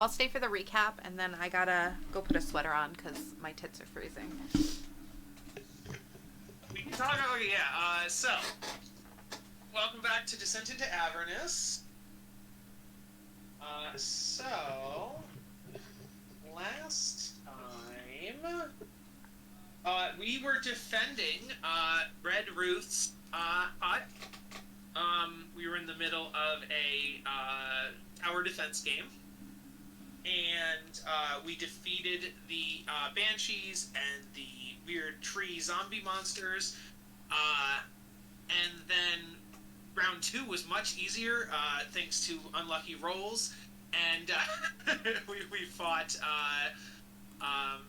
I'll stay for the recap, and then I gotta go put a sweater on because my tits are freezing. We can talk about so welcome back to Descent into Avernus. Last time we were defending Red Ruth's hut. We were in the middle of a tower defense game. And we defeated the banshees and the weird tree zombie monsters. And then round 2 was much easier, thanks to unlucky rolls. And we fought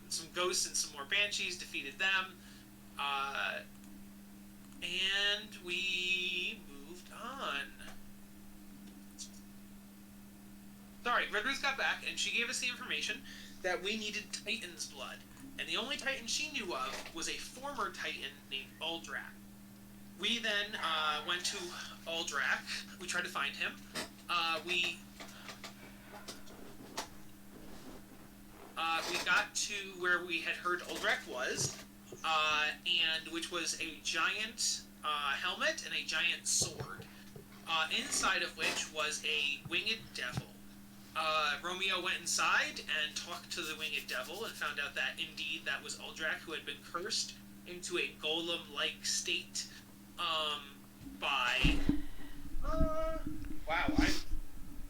some ghosts and some more banshees, defeated them. And we moved on. Sorry, Red Ruth got back, and she gave us the information that we needed Titan's blood. And the only Titan she knew of was a former Titan named Uldrak. We then went to Uldrak. We tried to find him. We got to where we had heard Uldrak was, and which was a giant helmet and a giant sword, inside of which was a winged devil. Romeo went inside and talked to the winged devil and found out that indeed that was Uldrak, who had been cursed into a golem-like state by... wow,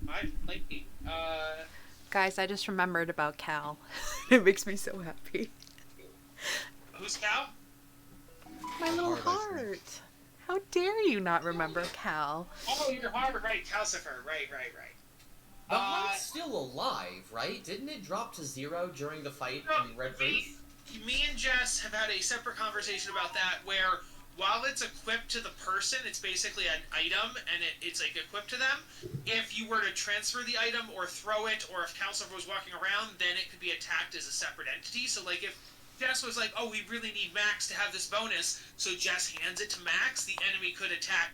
I'm liking... Guys, I just remembered about Cal. It makes me so happy. Who's Cal? My little heart. How dare you not remember Cal? Oh, your heart, right, Calcifer, right. The heart's still alive, right? Didn't it drop to 0 during the fight in Red Ruth? Me and Jess have had a separate conversation about that, where while it's equipped to the person, it's basically an item, and it's like equipped to them. If you were to transfer the item or throw it, or if Calcifer was walking around, then it could be attacked as a separate entity. So like if Jess was like, oh, we really need Max to have this bonus, so Jess hands it to Max, the enemy could attack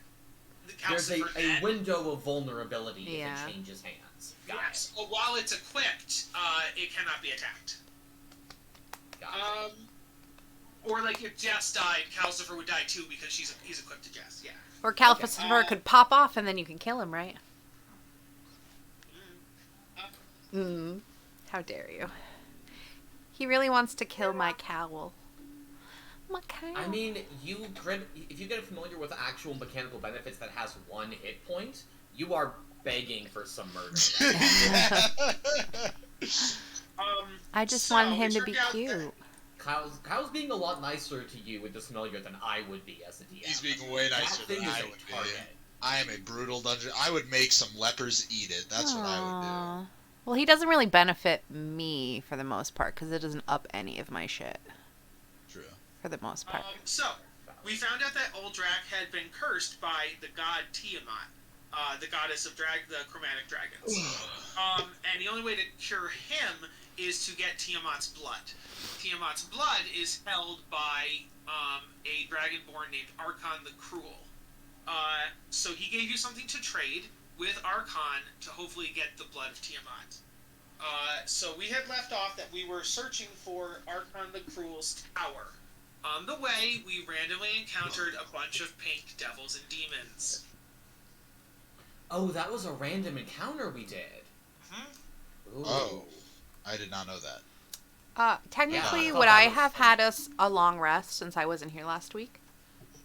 the Calcifer. There's a window of vulnerability if it changes hands. Yes. Well, while it's equipped, it cannot be attacked. Or like if Jess died, Calcifer would die too because he's equipped to Jess. Yeah. Or Calcifer could pop off and then you can kill him, right? How dare you? He really wants to kill my cowl. My cowl. I mean, if you get familiar with actual mechanical benefits that has 1 hit point, you are begging for some murder. I just want him to be cute. Kyle's being a lot nicer to you with this familiar than I would be as a DM. He's being way nicer than I would be. I am a brutal dungeon. I would make some lepers eat it. That's what I would do. Well, he doesn't really benefit me for the most part because it doesn't up any of my shit. True. For the most part. So, we found out that Uldrak had been cursed by the god Tiamat, the goddess of the chromatic dragons. And the only way to cure him is to get Tiamat's blood. Tiamat's blood is held by a dragonborn named Archon the Cruel. So he gave you something to trade with Archon to hopefully get the blood of Tiamat. So we had left off that we were searching for Archon the Cruel's tower. On the way, we randomly encountered a bunch of pink devils and demons. Oh, that was a random encounter we did. Mm-hmm. Oh, I did not know that. Technically, would I have had a long rest since I wasn't here last week?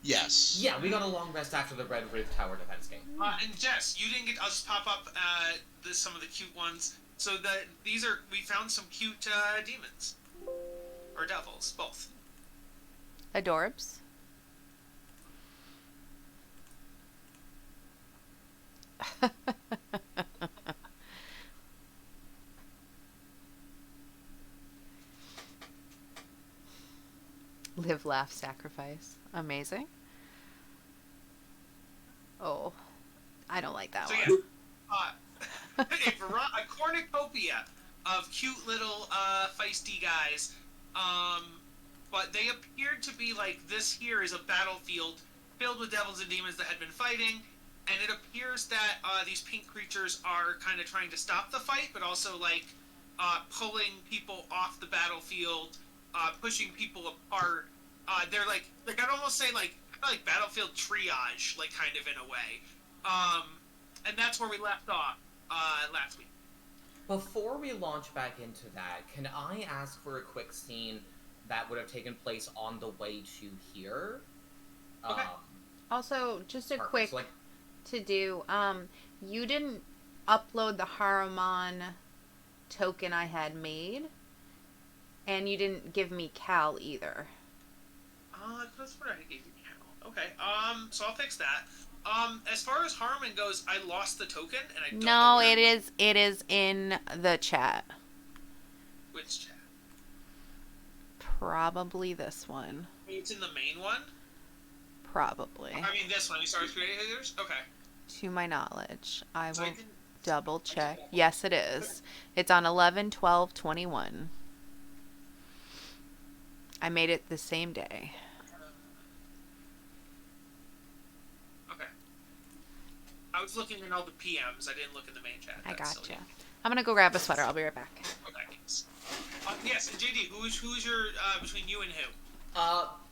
Yes. Yeah, we got a long rest after the Red Ruth Tower defense game. And Jess, you didn't get us pop up some of the cute ones. So we found some cute demons. Or devils, both. Adorbs. Live, laugh, sacrifice. Amazing. Oh, I don't like that one. Yeah, a cornucopia of cute little feisty guys. But they appeared to be like, this here is a battlefield filled with devils and demons that had been fighting, and it appears that these pink creatures are kind of trying to stop the fight, but also like pulling people off the battlefield, pushing people apart. They're like I'd almost say like battlefield triage, like kind of in a way. And that's where we left off last week. Before we launch back into that, can I ask for a quick scene that would have taken place on the way to here? Okay. Also, just a quick Like, to do. You didn't upload the Haramon token I had made, and you didn't give me Cal either. That's what I gave you, Cal. Okay. So I'll fix that. As far as Harmon goes, I lost the token, and I don't know where it is in the chat. Which chat? Probably this one. It's in the main one? Probably. I mean, this one. You started creators? Okay. To my knowledge. I So will I didn't... double check. Yes, it is. It's on 11/12/21. I made it the same day. Okay. I was looking in all the PMs. I didn't look in the main chat. I That's gotcha. silly. I'm gonna go grab a sweater. I'll be right back. Okay, thanks. Yes, and JD, who's your between you and who?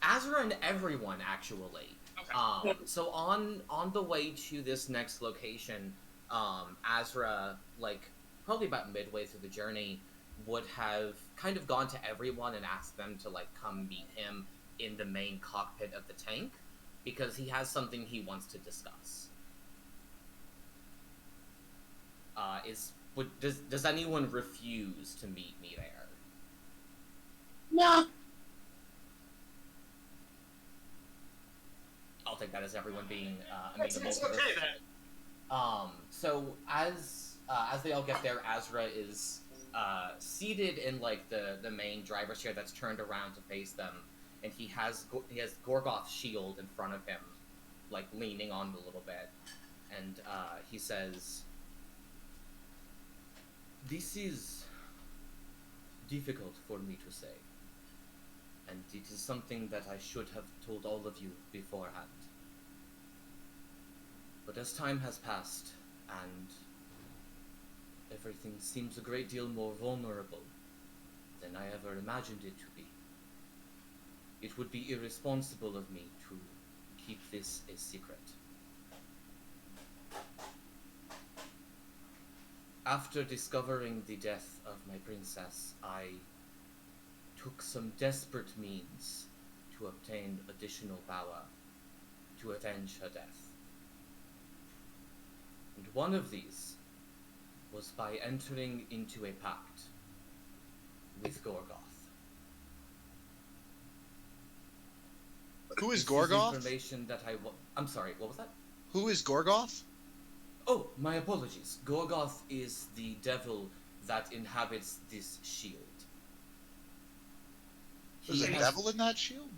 Azra and everyone, actually. Okay. So on the way to this next location, Azra, like, probably about midway through the journey, would have kind of gone to everyone and asked them to, like, come meet him in the main cockpit of the tank, because he has something he wants to discuss. Does anyone refuse to meet me there? No. I'll take that as everyone being amenable. It's okay then. So as they all get there, Azra is seated in like the main driver's chair that's turned around to face them, and he has Gorgoth's shield in front of him, like leaning on a little bit, and he says, "This is difficult for me to say, and it is something that I should have told all of you beforehand. But as time has passed, and everything seems a great deal more vulnerable than I ever imagined it to be, it would be irresponsible of me to keep this a secret. After discovering the death of my princess, I took some desperate means to obtain additional power to avenge her death. And one of these was by entering into a pact with Gorgoth. Who is This Gorgoth? Information that I'm sorry, what was that? Who is Gorgoth? Oh, my apologies. Gorgoth is the devil that inhabits this shield. There's a devil in that shield?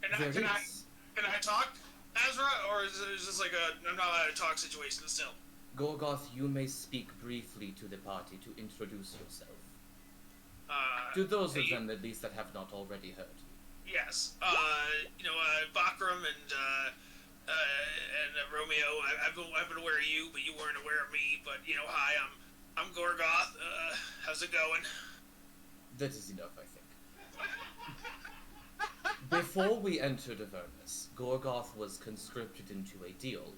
Can I talk, Azra, or is this like a I'm not allowed to talk situation still? Gorgoth, you may speak briefly to the party to introduce yourself. To those of them, at least, that have not already heard. Yes. Bakram and Romeo. I've been aware of you, but you weren't aware of me. But hi, I'm Gorgoth. How's it going? That is enough, I think. Before we entered Avernus, Gorgoth was conscripted into a deal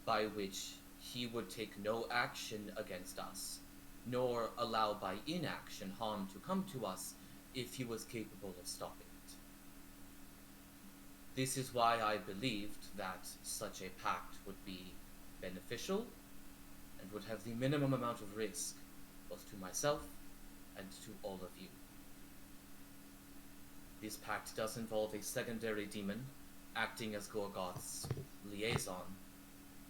by which he would take no action against us, nor allow by inaction harm to come to us if he was capable of stopping it. This is why I believed that such a pact would be beneficial and would have the minimum amount of risk both to myself and to all of you. This pact does involve a secondary demon acting as Gorgoth's liaison,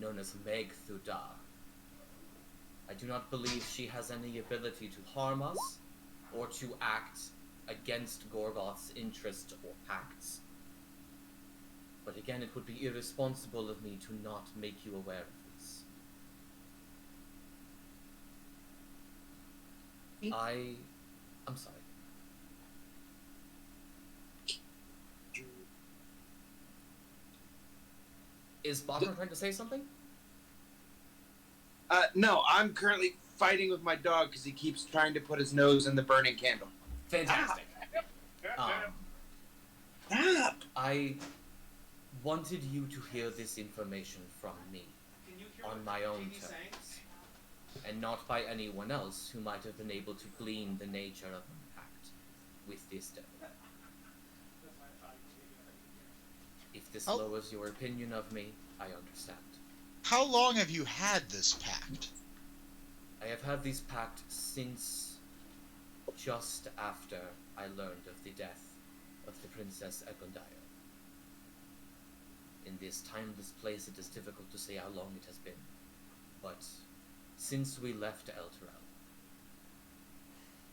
known as Meg Thuda. I do not believe she has any ability to harm us, or to act against Gorgoth's interests or pacts. But again, it would be irresponsible of me to not make you aware of this. I'm sorry. Is Bottom trying to say something? No, I'm currently fighting with my dog because he keeps trying to put his nose in the burning candle. Fantastic. I wanted you to hear this information from me on my own terms, and not by anyone else who might have been able to glean the nature of my pact with this devil. If this lowers your opinion of me, I understand. How long have you had this pact? I have had this pact since just after I learned of the death of the Princess Egondaya. In this timeless place, it is difficult to say how long it has been, but since we left Elturel.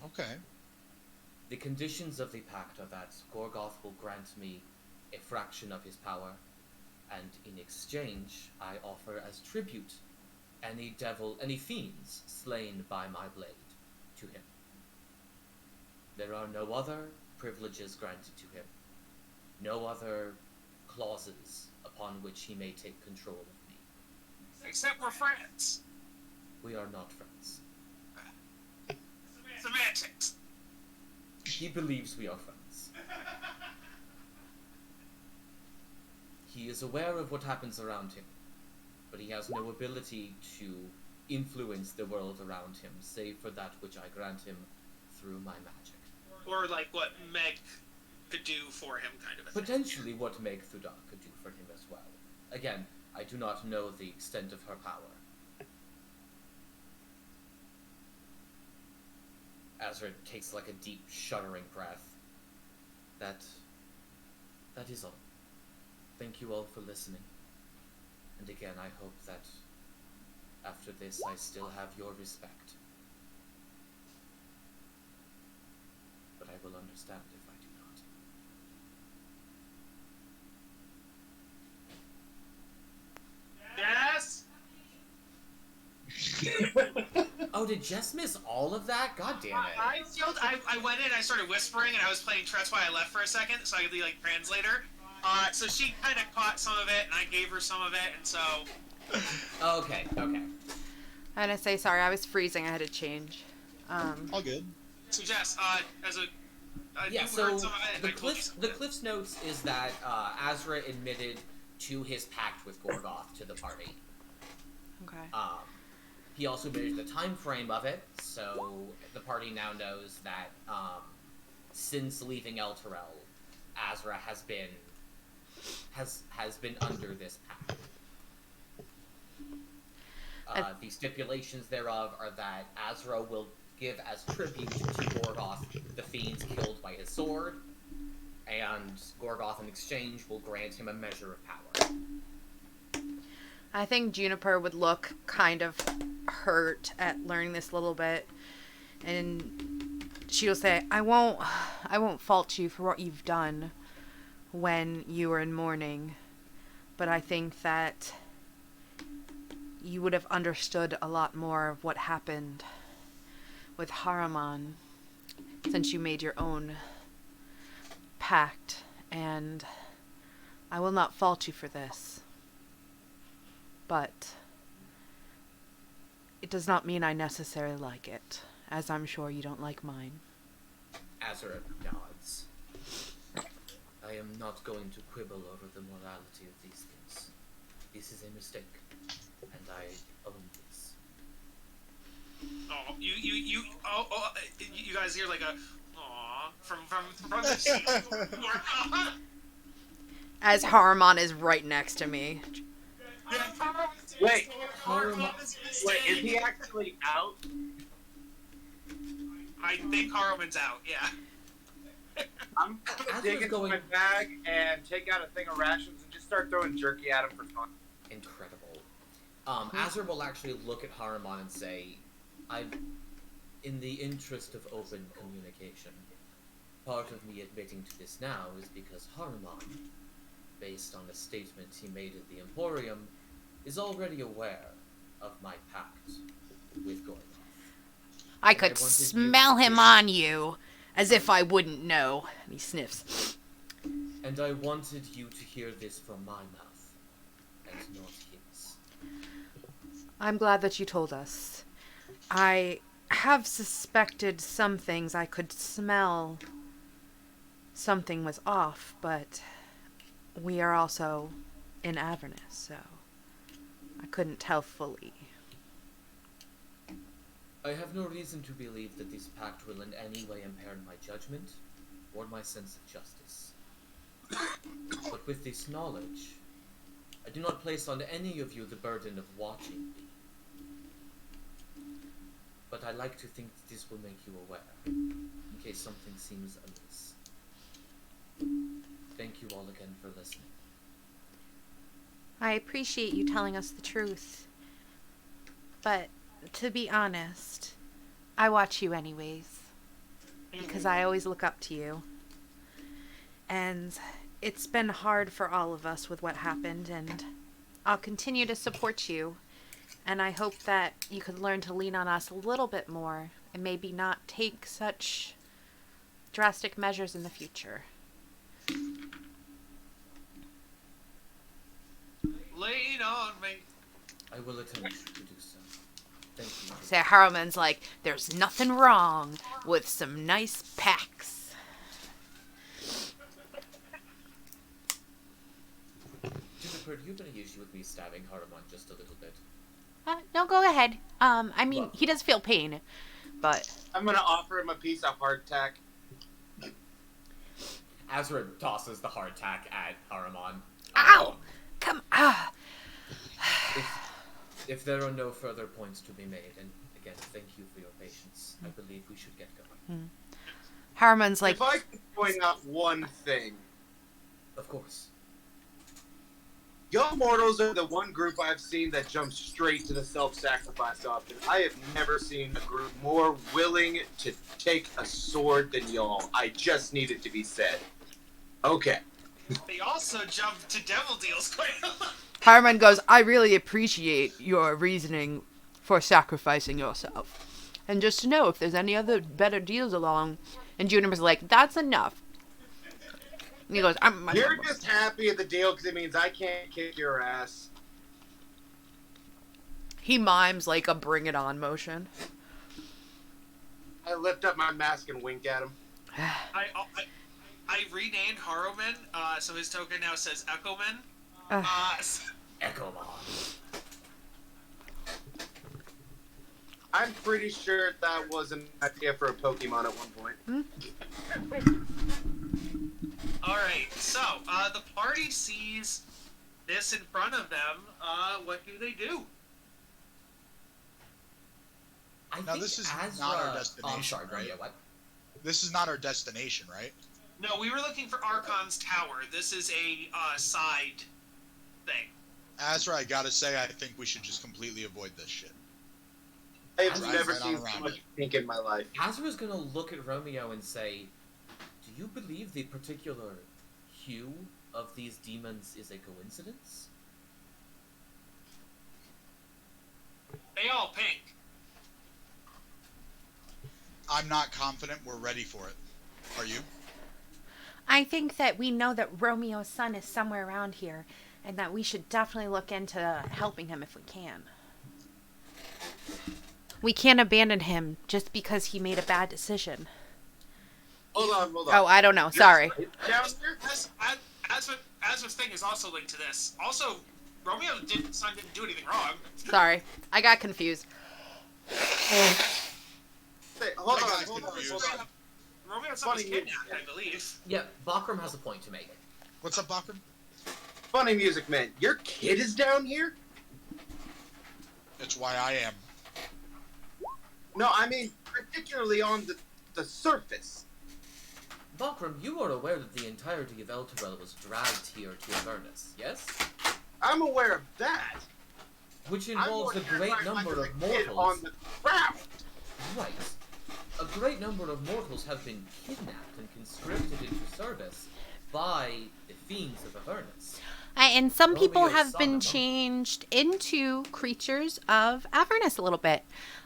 Okay. The conditions of the pact are that Gorgoth will grant me a fraction of his power, and in exchange, I offer as tribute any fiends slain by my blade to him. There are no other privileges granted to him, no other clauses upon which he may take control of me. Except we're friends. We are not friends. Semantics. He believes we are friends. He is aware of what happens around him, but he has no ability to influence the world around him, save for that which I grant him through my magic. Or like what Meg could do for him, kind of a thing. Potentially what Meg Thuda could do for him as well. Again, I do not know the extent of her power. Azra takes like a deep, shuddering breath. That is all. Thank you all for listening. And again, I hope that after this I still have your respect. But I will understand if I do not. Yes? Oh, did Jess miss all of that? God damn it. I went in, I started whispering, and I was playing That's Why I Left for a second, so I could be like translator. So she kind of caught some of it, and I gave her some of it, and so... Okay. I'm gonna say sorry, I was freezing, I had to change. All good. So Jess, as a... Yeah, you so heard some of it, and I told you some the of it. Cliff's notes is that Azra admitted to his pact with Gorgoth to the party. Okay. He also admitted the time frame of it, so the party now knows that since leaving Elturel, Azra has been under this pact. The stipulations thereof are that Azra will give as tribute to Gorgoth the fiends killed by his sword, and Gorgoth in exchange will grant him a measure of power. I think Juniper would look kind of hurt at learning this a little bit, and she'll say, I won't fault you for what you've done when you were in mourning, but I think that you would have understood a lot more of what happened with Haramon since you made your own pact, and I will not fault you for this. But it does not mean I necessarily like it, as I'm sure you don't like mine. Azra nods. I am not going to quibble over the morality of these things. This is a mistake, and I own this. Oh, you guys hear like a aw from the As Haramon is right next to me. Wait, Wait, is he actually out? I think Harmon's out. Yeah. I'm gonna dig into my bag and take out a thing of rations and just start throwing jerky at him for fun. Incredible. Azra will actually look at Haramon and say, in the interest of open communication, part of me admitting to this now is because Haramon, based on a statement he made at the Emporium, is already aware of my pact with Gorgoth. I could smell him on you, as if I wouldn't know. And he sniffs. And I wanted you to hear this from my mouth, and not his. I'm glad that you told us. I have suspected some things. I could smell something was off, but we are also in Avernus, so I couldn't tell fully. I have no reason to believe that this pact will in any way impair my judgment or my sense of justice. But with this knowledge, I do not place on any of you the burden of watching me. But I like to think that this will make you aware, in case something seems amiss. Thank you all again for listening. I appreciate you telling us the truth. But, to be honest, I watch you anyways. Because I always look up to you. And it's been hard for all of us with what happened, and I'll continue to support you. And I hope that you could learn to lean on us a little bit more and maybe not take such drastic measures in the future. Lean on me. I will attempt to do so. Thank you. So Harriman's like, there's nothing wrong with some nice packs. Juniper, do you have any issue with me stabbing Harriman just a little bit? No, go ahead. I mean, he does feel pain, but... I'm gonna offer him a piece of hardtack. Azra tosses the hardtack at Harriman. Ow! Come on! If there are no further points to be made, and again, thank you for your patience, I believe we should get going. Harriman's like... If I could point out one thing. Of course. Young mortals are the one group I've seen that jumps straight to the self-sacrifice option. I have never seen a group more willing to take a sword than y'all. I just need it to be said. Okay. They also jumped to devil deals quite a lot. Harriman goes, I really appreciate your reasoning for sacrificing yourself. And just to know if there's any other better deals along. And Juniper's like, that's enough. And he goes, You're just happy at the deal because it means I can't kick your ass. He mimes like a bring it on motion. I lift up my mask and wink at him. I renamed Harrowman, so his token now says Echoman. Echomon. I'm pretty sure that was an idea for a Pokemon at one point. Alright, so, the party sees this in front of them. What do they do? Now, this is not our destination, I'm sorry, right? Yeah, what? This is not our destination, right? No, we were looking for Archon's tower. This is a side thing. Azra, I gotta say, I think we should just completely avoid this shit. I've Right never on seen around so much it. pink in my life. Azra's gonna look at Romeo and say, do you believe the particular hue of these demons is a coincidence? They all pink. I'm not confident we're ready for it. Are you? I think that we know that Romeo's son is somewhere around here, and that we should definitely look into helping him if we can. We can't abandon him just because he made a bad decision. Hold on. Oh, I don't know. Sorry. Down here? Azra's thing is also linked to this. Also, Romeo's son didn't do anything wrong. Sorry. I got confused. Hey, hold on. Romeo's son was kidnapped, I believe. Yeah, Bakram has a point to make. What's up, Bakram? Funny music, man. Your kid is down here? It's why I am. No, I mean, particularly on the surface. Bakram, you are aware that the entirety of Elturel was dragged here to Avernus, yes? I'm aware of that. Which I'm involves more a great terrified number by of the kid mortals. on the ground. Right. A great number of mortals have been kidnapped and conscripted into service by the fiends of Avernus. And some people Romeo's have son been among- changed into creatures of Avernus a little bit.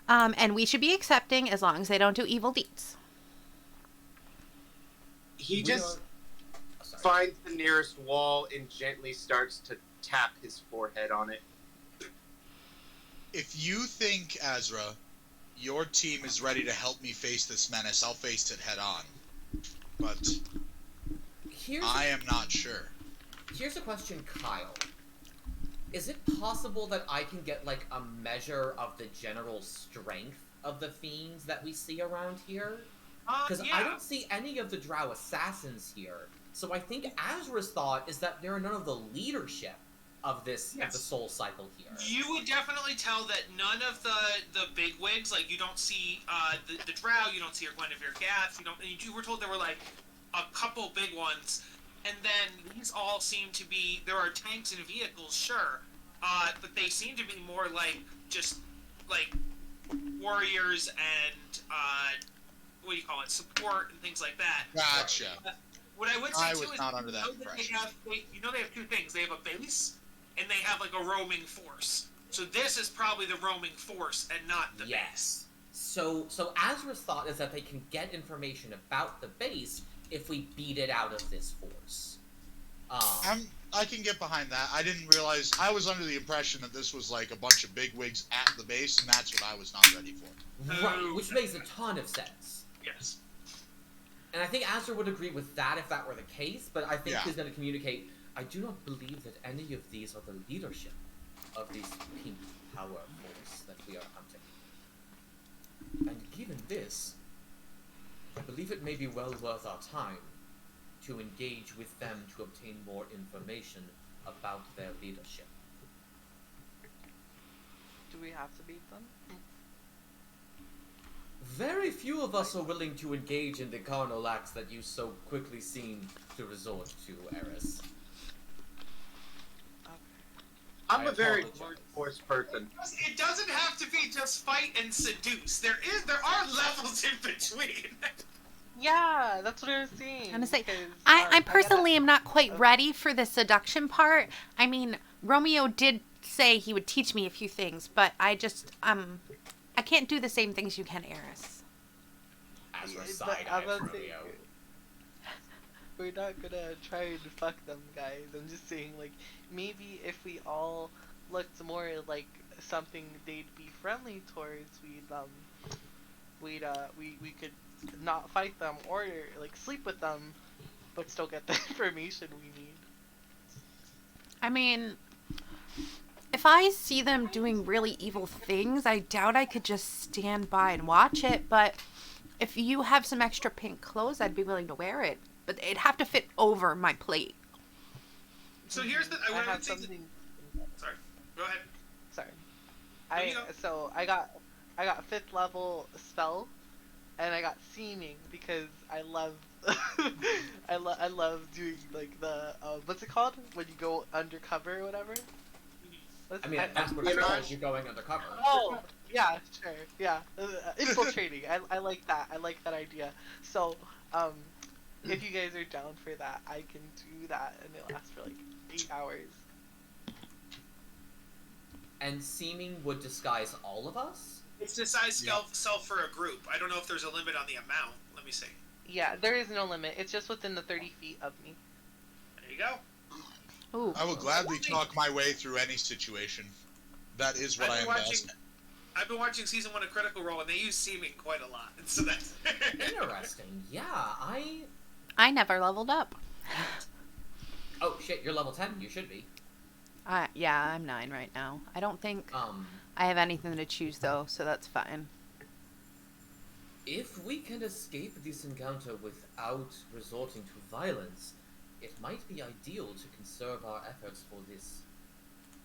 And we should be accepting as long as they don't do evil deeds. He just finds the nearest wall and gently starts to tap his forehead on it. If you think, Azra, your team is ready to help me face this menace, I'll face it head on. But I am not sure. Here's a question, Kyle. Is it possible that I can get, like, a measure of the general strength of the fiends that we see around here? Because I don't see any of the Drow assassins here. So I think Azra's thought is that there are none of the leadership of this of the soul cycle here. You would definitely tell that none of the bigwigs, like you don't see the Drow, you don't see Guinevere Gath, you were told there were like a couple big ones, and then these all seem to be, there are tanks and vehicles, sure, but they seem to be more like just like warriors and what do you call it, support and things like that. Gotcha. What I would say too is not under that they have two things. They have a base and they have like a roaming force. So this is probably the roaming force and not the base. So Azra's thought is that they can get information about the base if we beat it out of this force. I can get behind that. I didn't realize, I was under the impression that this was like a bunch of bigwigs at the base, and that's what I was not ready for. Right, which makes a ton of sense. Yes. And I think Azra would agree with that if that were the case, but I think he's going to communicate, I do not believe that any of these are the leadership of this pink power force that we are hunting. And given this, I believe it may be well worth our time to engage with them to obtain more information about their leadership. Do we have to beat them? Very few of us are willing to engage in the carnal acts that you so quickly seem to resort to, Eris. I'm a very brute force person. It doesn't have to be just fight and seduce. There are levels in between. Yeah, that's what I was saying. I'm gonna say, I personally am not quite ready for the seduction part. I mean, Romeo did say he would teach me a few things, but I just, I can't do the same things you can, Eris. Azra side-eyed Romeo. We're not gonna try and fuck them, guys. I'm just saying, like, maybe if we all looked more like something they'd be friendly towards, we could not fight them or like sleep with them, but still get the information we need. I mean, if I see them doing really evil things, I doubt I could just stand by and watch it, but if you have some extra pink clothes, I'd be willing to wear it, but it'd have to fit over my plate. So here's the, I have something. Sorry, go ahead. Sorry. I got 5th level spell, and I got seeming because I love I love doing like the what's it called when you go undercover or whatever. I mean, that's what you're going undercover. Oh, yeah, sure, yeah. Infiltrating. I like that. I like that idea. So, if you guys are down for that, I can do that, and it lasts for like 8 hours. And seeming would disguise all of us? It's disguise self for a group. I don't know if there's a limit on the amount. Let me see. Yeah, there is no limit. It's just within the 30 feet of me. There you go. Ooh. I will gladly talk my way through any situation. That is what I am best. I've been watching season 1 of Critical Role, and they use seeming quite a lot. So that's Interesting. Yeah, I never leveled up. Oh shit, you're level 10. You should be. Yeah, I'm 9 right now. I don't think I have anything to choose though, so that's fine. If we can escape this encounter without resorting to violence, it might be ideal to conserve our efforts for this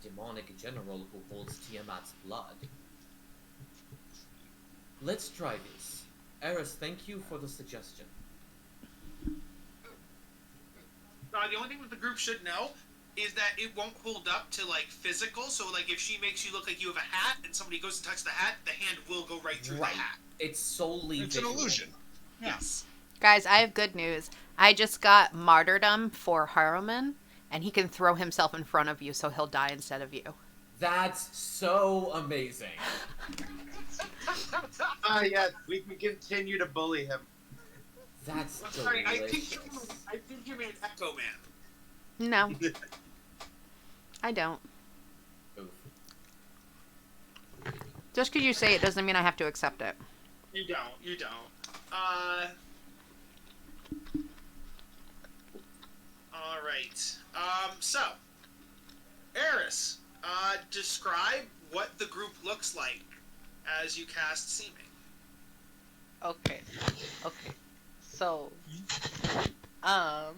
demonic general who holds Tiamat's blood. Let's try this. Eris, thank you for the suggestion. The only thing that the group should know is that it won't hold up to like physical. So like if she makes you look like you have a hat and somebody goes to touch the hat, the hand will go right through the hat. It's solely an illusion. Yes. Guys, I have good news. I just got martyrdom for Haruman, and he can throw himself in front of you, so he'll die instead of you. That's so amazing. Yes, we can continue to bully him. That's delicious. Sorry, I think you mean Echo Man. No. I don't. Oof. Just because you say it doesn't mean I have to accept it. You don't. Alright. So, Eris, describe what the group looks like as you cast Seeming. Okay. So, can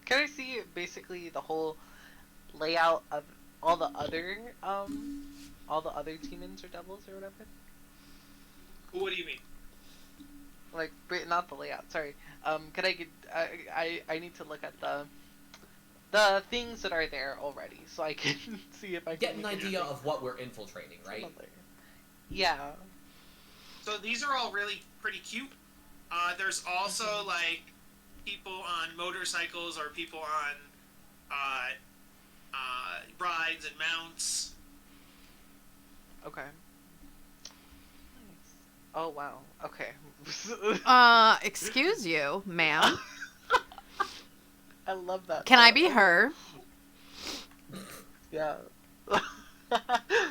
I see basically the whole layout of all the other demons or devils or whatever? What do you mean? Like, not the layout. Sorry. Can I get? I need to look at the things that are there already, so I can see if I Get can an idea of what we're infiltrating, right? Yeah. So these are all really pretty cute. There's also like people on motorcycles or people on rides and mounts. Okay. Nice. Oh wow. Okay. Excuse you, ma'am. I love that. Can I be her? Yeah.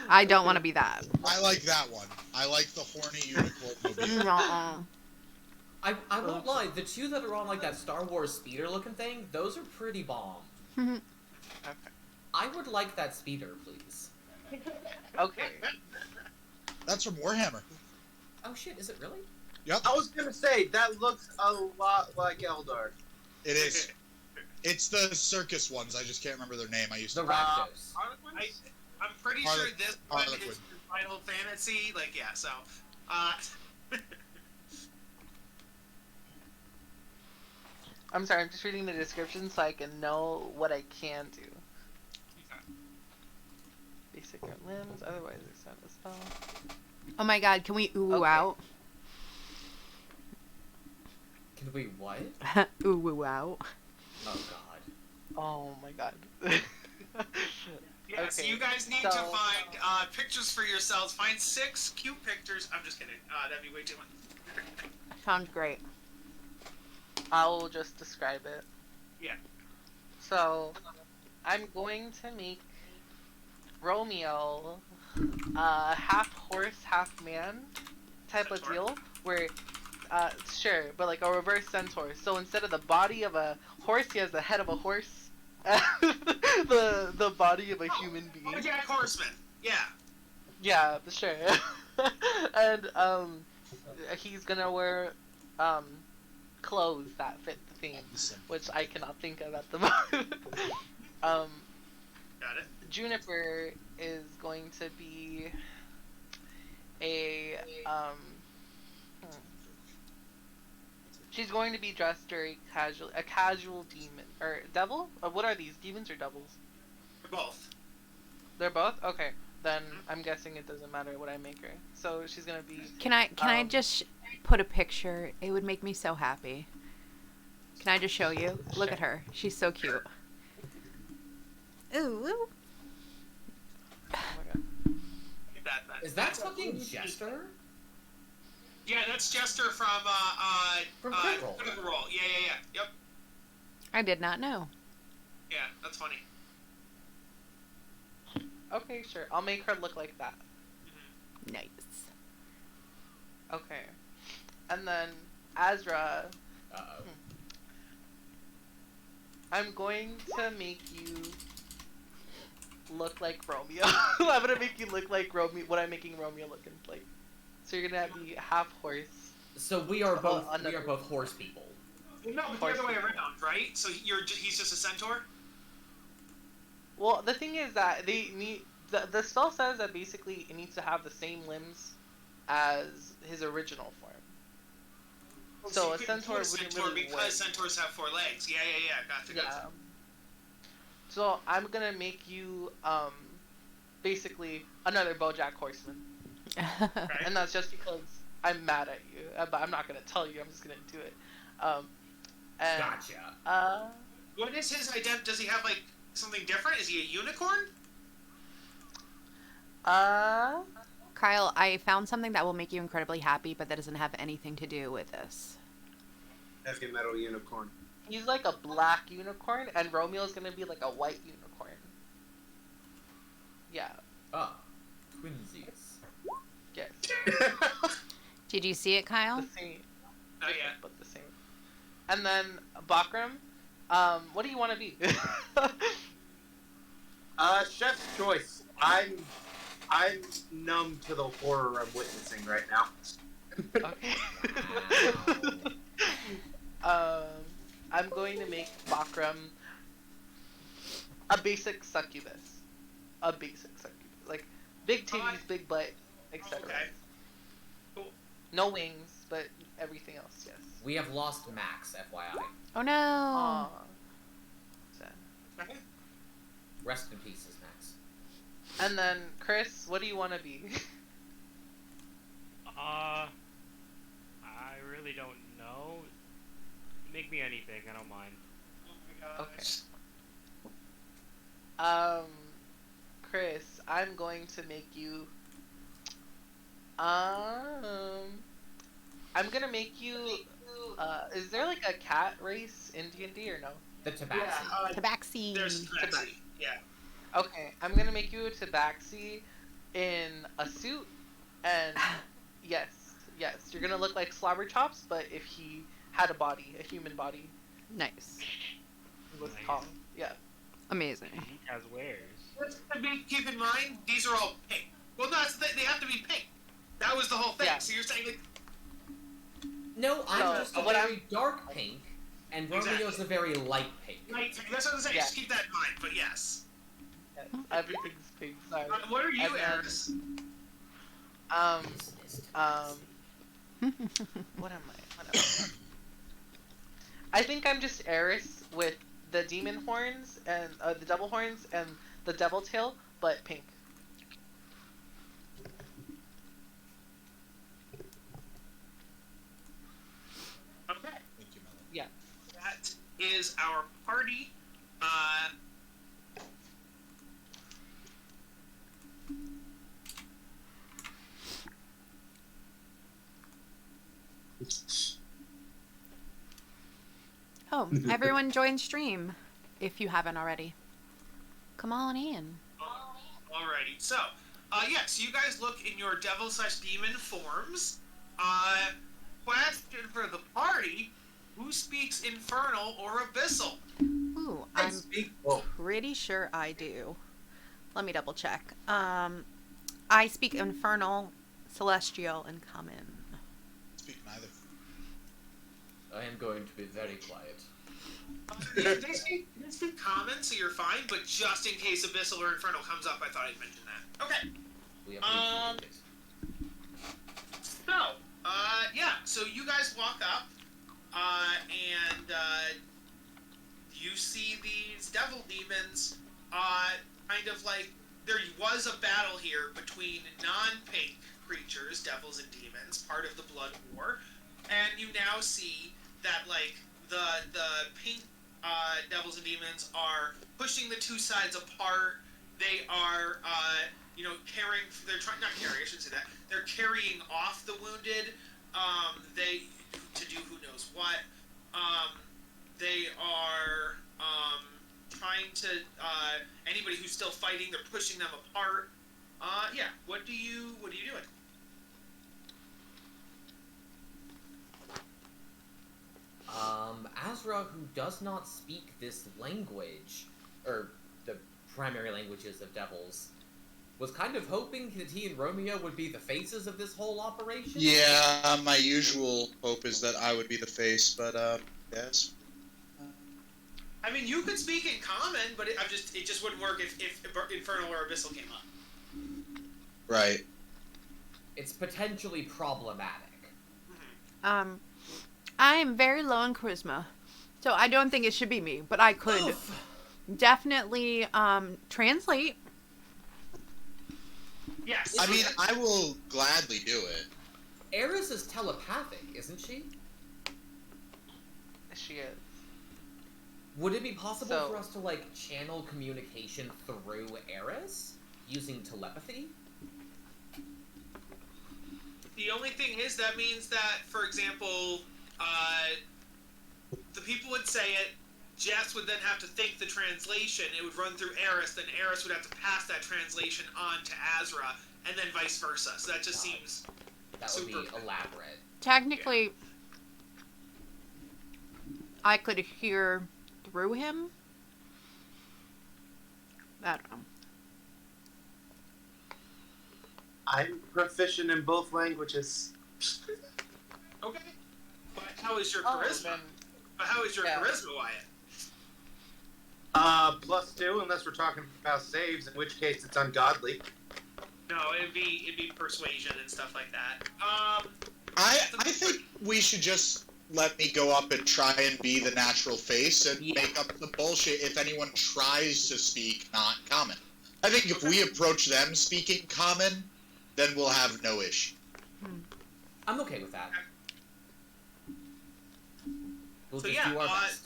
I don't want to be that. I like that one. I like the horny unicorn movie. Nuh-uh. I won't lie, the two that are on like that Star Wars speeder looking thing, those are pretty bomb. Okay. I would like that speeder, please. Okay. That's from Warhammer. Oh shit, is it really? Yep, I was gonna say that looks a lot like Eldar. it is. It's the circus ones. I just can't remember their name. I used The to. Rakdos. I'm pretty sure this one Harlequin. is Final Fantasy. Like, yeah, so. I'm sorry, I'm just reading the description so I can know what I can do. Basic limbs, otherwise it's not a spell. Oh my god, can we ooh Okay. out? Can we what? Ooh out. Oh god. Oh my god. Yeah, so Okay, you guys need so- to find pictures for yourselves. Find 6 cute pictures. I'm just kidding. That'd be way too much. Sounds great. I'll just describe it. Yeah. So, I'm going to make Romeo half horse, half man type of Centaur? deal, where, sure, but like a reverse centaur. So instead of the body of a horse, he has the head of a horse, the body of a human being. Jack Horseman. Yeah. Yeah, sure. And he's gonna wear clothes that fit the theme, which I cannot think of at the moment. Got it. Juniper is going to be a she's going to be dressed very a casual demon or devil. What are these, demons or devils? Both. They're both. Okay, then I'm guessing it doesn't matter what I make her. So she's gonna be. Can I just put a picture? It would make me so happy. Can I just show you? Look Sure. at her. She's so cute. Ooh, ooh. Oh my god. Is that fucking Jester? Yeah, that's Jester from Critical. Critical Role. Yeah. Yep. I did not know. Yeah, that's funny. Okay, sure. I'll make her look like that. Nice. Okay. And then Azra, Uh-oh. I'm going to make you look like Romeo. I'm gonna make you look like Romeo. What I'm making Romeo looking like. So you're gonna be half horse. So we are both another- horse people. No, but the other way around, right? So he's just a centaur? Well, the thing is that they need the spell says that basically it needs to have the same limbs as his original form. So you a couldn't centaur do a wouldn't centaur really because work. centaurs have 4 legs. Yeah. Gotcha. Yeah. So I'm gonna make you basically another BoJack Horseman, Okay. and that's just because I'm mad at you. But I'm not gonna tell you. I'm just gonna do it. And, Gotcha. What is his identity? Does he have like something different? Is he a unicorn? Kyle, I found something that will make you incredibly happy, but that doesn't have anything to do with this. Heavy metal unicorn. He's like a black unicorn, and Romeo's gonna be like a white unicorn. Yeah. Ah, twinsies. Did you see it, Kyle? The same. Not yet. But the same. And then Bakram, what do you want to be? Chef's choice. I'm numb to the horror I'm witnessing right now. Okay. I'm going to make Bakram a basic succubus. Like, big titties, big butt, etc. Okay. Cool. No wings, but everything else, yes. We have lost Max, FYI. Oh no. Aw. Sad. Okay. Rest in pieces, Max. And then, Chris, what do you want to be? I really don't know. Make me anything, I don't mind. Oh my gosh. Okay. Chris, I'm going to make you. I'm gonna make you. Is there like a cat race in D&D or no? The Tabaxi. Yeah, Tabaxi. there's Tabaxi. Yeah. Okay, I'm gonna make you a Tabaxi in a suit, and yes, you're gonna look like Slobber Chops, but if he had a body, a human body, Nice. was Nice. tall. Yeah. Amazing. He has wares. Keep in mind, these are all pink. Well, no, they have to be pink. That was the whole thing. Yeah. So you're saying, like, No, I'm No, just a what very dark pink, and Exactly. Romeo's a very light pink. like, that's what I'm saying. Yeah. Just keep that in mind. But yes. Yes, everything's pink. Sorry. What are you, And then- Eris? Business Tabaxi. What am I? I think I'm just Eris with the demon horns and the double horns and the devil tail, but pink. Okay. Thank you, Melon. Yeah. That is our party. Oh, everyone join stream if you haven't already. Come on in. Alrighty. So, so you guys look in your devil/demon forms. Question for the party: who speaks Infernal or Abyssal? Ooh, I I'm speak both. pretty sure I do. Let me double check. I speak Infernal, Celestial, and Common. Speak neither. I am going to be very quiet. They speak Common, so you're fine. But just in case Abyssal or Infernal comes up, I thought I'd mention that. Okay. We have reached So, so you guys walk up, and you see these devil demons, kind of like, there was a battle here between non-pink creatures, devils and demons, part of the Blood War, and you now see that, like, the pink devils and demons are pushing the two sides apart. They are, carrying, not carrying, I shouldn't say that, they're carrying off the wounded, to do who knows what. They are, trying to, anybody who's still fighting, they're pushing them apart. What are you doing? Azra, who does not speak this language, or the primary languages of devils, was kind of hoping that he and Romeo would be the faces of this whole operation. Yeah, my usual hope is that I would be the face, but yes. I mean, you could speak in Common, but it just wouldn't work if Infernal or Abyssal came up. Right. It's potentially problematic. I'm very low in charisma, so I don't think it should be me, but I could definitely translate. Yes. I mean, I will gladly do it. Eris is telepathic, isn't she? She is. Would it be possible So- for us to, like, channel communication through Eris? Using telepathy? The only thing is that means that, for example, the people would say it, Jess would then have to think the translation, it would run through Eris, then Eris would have to pass that translation on to Azra, and then vice versa. So that just seems That would be elaborate. Technically, I could hear through him. I don't know. I'm proficient in both languages. Okay. But how is your Oh, charisma? then, But how is your yeah. charisma, Wyatt? +2, unless we're talking about saves, in which case it's ungodly. No, it'd be persuasion and stuff like that. I think we should just let me go up and try and be the natural face and make up the bullshit if anyone tries to speak not common. I think if we approach them speaking common, then we'll have no issue. I'm okay with that. We'll So just yeah, do our best.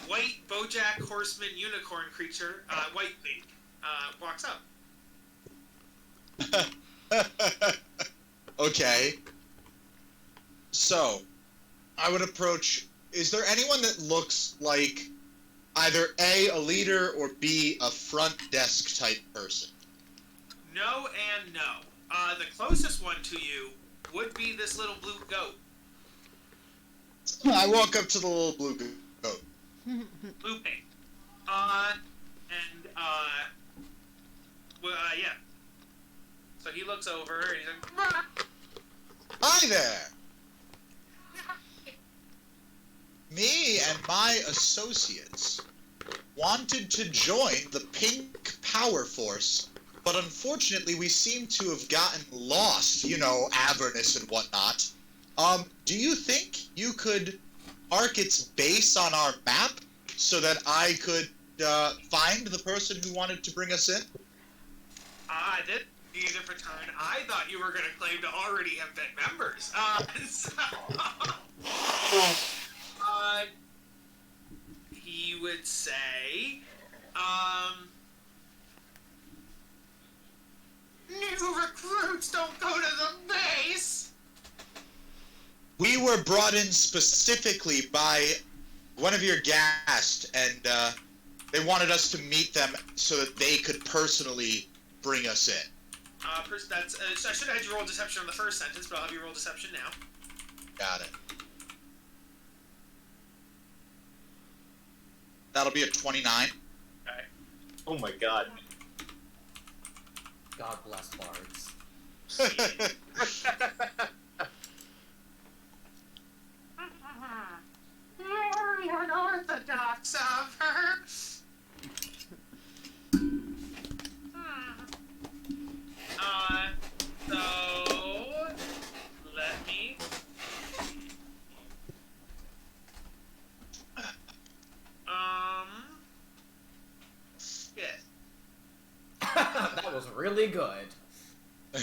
white Bojack horseman unicorn creature, white thing, walks up. Okay. So, I would approach... Is there anyone that looks like either A, a leader, or B, a front desk type person? No and no. The closest one to you would be this little blue goat. I walk up to the little blue goat. Blue paint. Yeah. So he looks over and he's like, Hi there! Me and my associates wanted to join the Pink Power Force, but unfortunately we seem to have gotten lost, you know, Avernus and whatnot. Do you think you could mark its base on our map so that I could find the person who wanted to bring us in? I did need a return. I thought you were going to claim to already have been members. He would say, new recruits don't go to the base. We were brought in specifically by one of your guests, and they wanted us to meet them so that they could personally bring us in. So I should have had you roll deception on the first sentence, but I'll have you roll deception now. Got it. That'll be a 29. Okay. Oh my god. God bless bards. Very unorthodox of her. So let me. Yeah. That was really good. Yeah.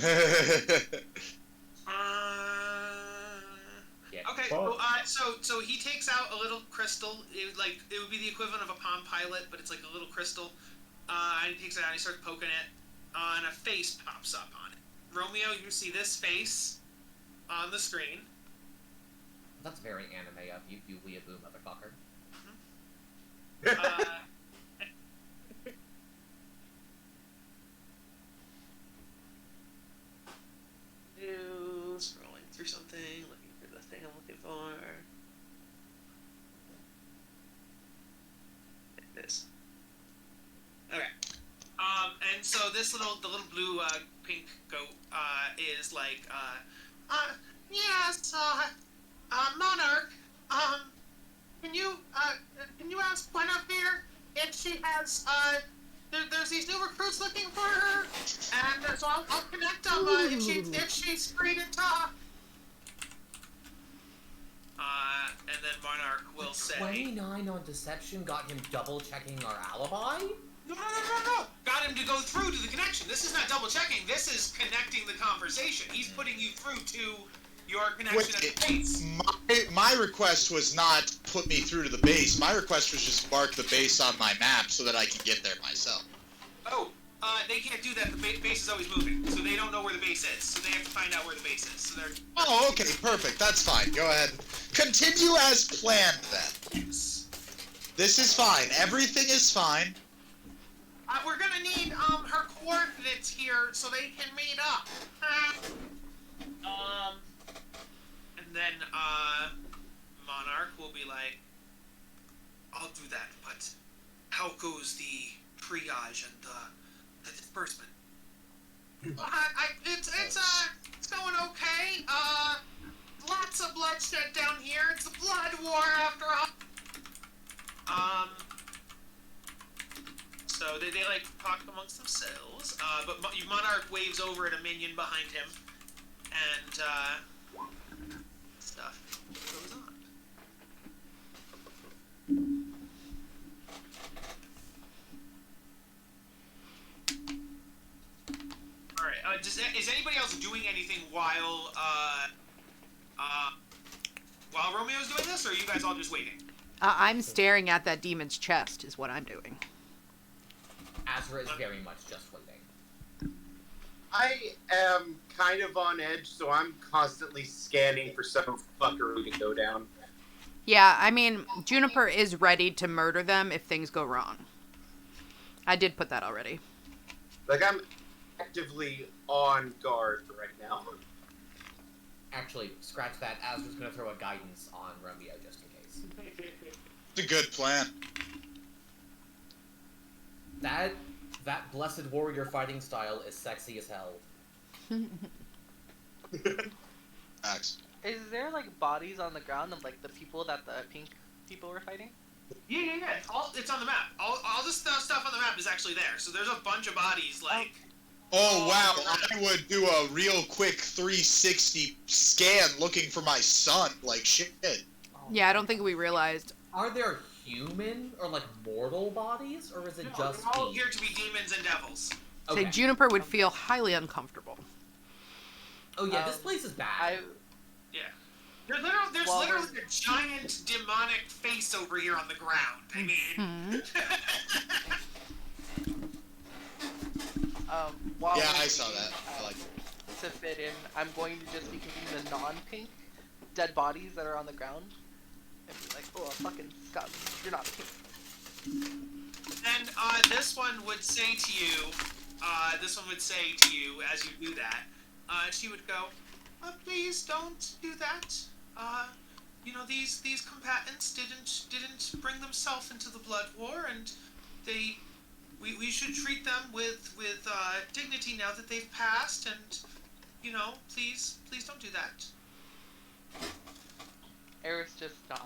Okay. Well, so he takes out a little crystal. It would be the equivalent of a Palm Pilot, but it's like a little crystal. And he takes it out and he starts poking it, and a face pops up on it. Romeo, you see this face on the screen. That's very anime of you, you weeaboo motherfucker. Scrolling through something, looking for the thing I'm looking for. This. Okay. And so the little blue pink goat is like yes, Monarch. Can you ask Guinevere if she has there's these new recruits looking for her, and so I'll connect them if she's free to talk. And then Monarch will say, 29 on deception got him double checking our alibi? No. Got him to go through to the connection. This is not double checking. This is connecting the conversation. He's putting you through to your connection at the base. My request was not put me through to the base. My request was just mark the base on my map so that I can get there myself. Oh, they can't do that. The base is always moving, so they don't know where the base is. So they have to find out where the base is. So they're. Oh, okay, perfect. That's fine. Go ahead. Continue as planned, then. Yes. This is fine. Everything is fine. We're gonna need her coordinates here so they can meet up. And then Monarch will be like, I'll do that, but how goes the triage and the disbursement? It's going okay. Lots of bloodshed down here. It's a blood war after all. So they like talk amongst themselves. But Monarch waves over at a minion behind him, and stuff goes on. All right. Is anybody else doing anything while Romeo's doing this, or are you guys all just waiting? I'm staring at that demon's chest, is what I'm doing. Azra is very much just waiting. I am kind of on edge, so I'm constantly scanning for some fuckery to go down. Yeah, I mean, Juniper is ready to murder them if things go wrong. I did put that already. Like, I'm actively on guard right now. Actually, scratch that. Azra's gonna throw a guidance on Romeo just in case. It's a good plan. That blessed warrior fighting style is sexy as hell. Max. Is there like bodies on the ground of like the people that the pink people were fighting? Yeah. It's on the map. All this stuff on the map is actually there. So there's a bunch of bodies, like... Oh, wow. I would do a real quick 360 scan looking for my son. Like, shit. Yeah, I don't think we realized. Are there human or like mortal bodies, or is it No, just they're all demons? here to be demons and devils. Okay. Say Juniper would feel highly uncomfortable. Oh yeah, this place is bad. Yeah. There's literally a giant demonic face over here on the ground. I mean... While Yeah, we're I saw waiting, that. I like it. to fit in, I'm going to just be taking the non-pink dead bodies that are on the ground and be like, oh, fucking scum, you're not pink. And this one would say to you, as you do that, she would go, please don't do that. These combatants didn't bring themselves into the blood war, and we should treat them with dignity now that they've passed, and please don't do that. Eris just nods,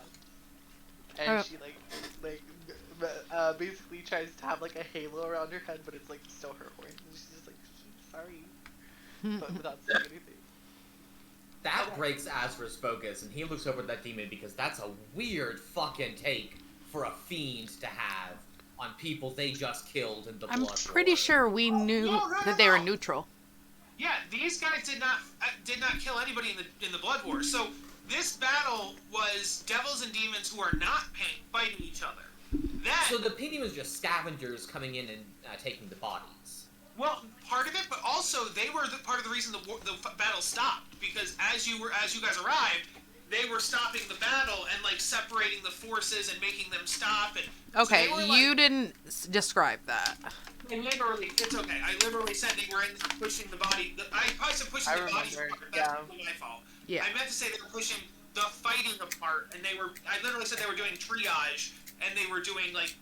and she basically tries to have like a halo around her head, but it's like still her horns. And she's just like, sorry, but without saying anything. That breaks Azra's focus, and he looks over at that demon because that's a weird fucking take for a fiend to have on people they just killed in the blood I'm war. pretty sure we knew that they were neutral. Yeah, these guys did not kill anybody in the blood war. So this battle was devils and demons who are not pink fighting each other. So the pink was just scavengers coming in and taking the bodies. Well, part of it, but also they were part of the reason the battle stopped, because as you guys arrived, they were stopping the battle and like separating the forces and making them stop. And Okay, so you didn't describe that. It's okay. I literally said they were pushing the body. I probably said pushing the bodies apart. That's my fault. Yeah. I meant to say they were pushing the fighting apart, and I literally said they were doing triage, and they were doing like.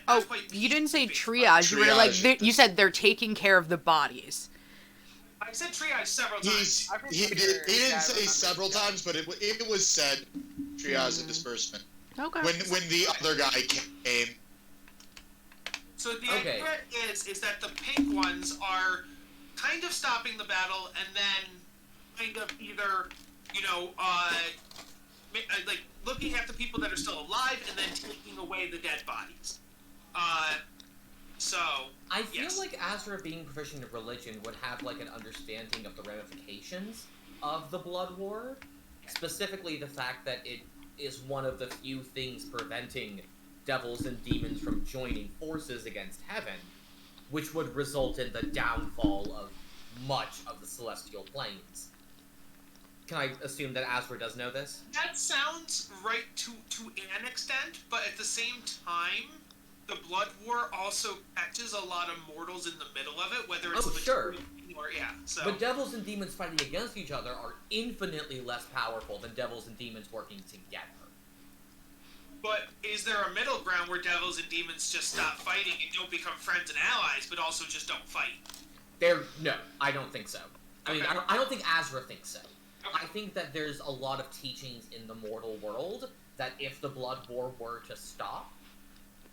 Oh, you didn't say triage. You were like, you said they're taking care of the bodies. I said triage several times. He didn't say several times, but it was said triage and disbursement. Okay. When the other guy came. So the idea is that the pink ones are kind of stopping the battle, and then kind of either, like looking at the people that are still alive, and then taking away the dead bodies. I feel like Azra, being proficient in religion, would have like an understanding of the ramifications of the blood war, specifically the fact that it is one of the few things preventing devils and demons from joining forces against heaven, which would result in the downfall of much of the celestial planes. Can I assume that Azra does know this? That sounds right to an extent, but at the same time, the Blood War also catches a lot of mortals in the middle of it, whether it's sure. or so. But devils and demons fighting against each other are infinitely less powerful than devils and demons working together. But is there a middle ground where devils and demons just stop fighting and don't become friends and allies, but also just don't fight? No, I don't think so. I mean, I don't think Azra thinks so. Okay. I think that there's a lot of teachings in the mortal world that if the Blood War were to stop,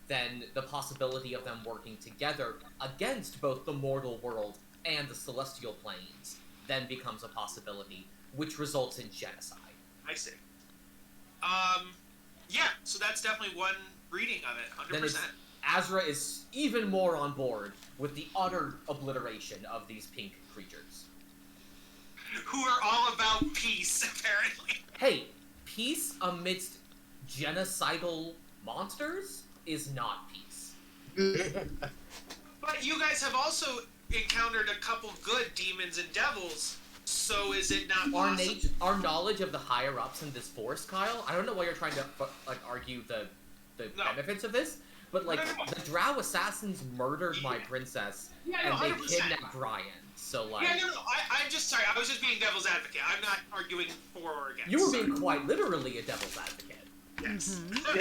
then the possibility of them working together against both the mortal world and the celestial planes then becomes a possibility, which results in genocide. I see. Yeah, so that's definitely one reading of it, 100%. Then Azra is even more on board with the utter obliteration of these pink creatures. Who are all about peace, apparently. Hey, peace amidst genocidal monsters is not peace. But you guys have also encountered a couple good demons and devils, so is it not possible? Our knowledge of the higher-ups in this force, Kyle, I don't know why you're trying to argue the benefits of this, but No. the Drow assassins murdered my princess, Yeah, and no, they 100%. kidnapped Brian, so Yeah, no, I'm just sorry, I was just being devil's advocate. I'm not arguing for or against. You were being quite literally a devil's advocate. Yes. Mm-hmm.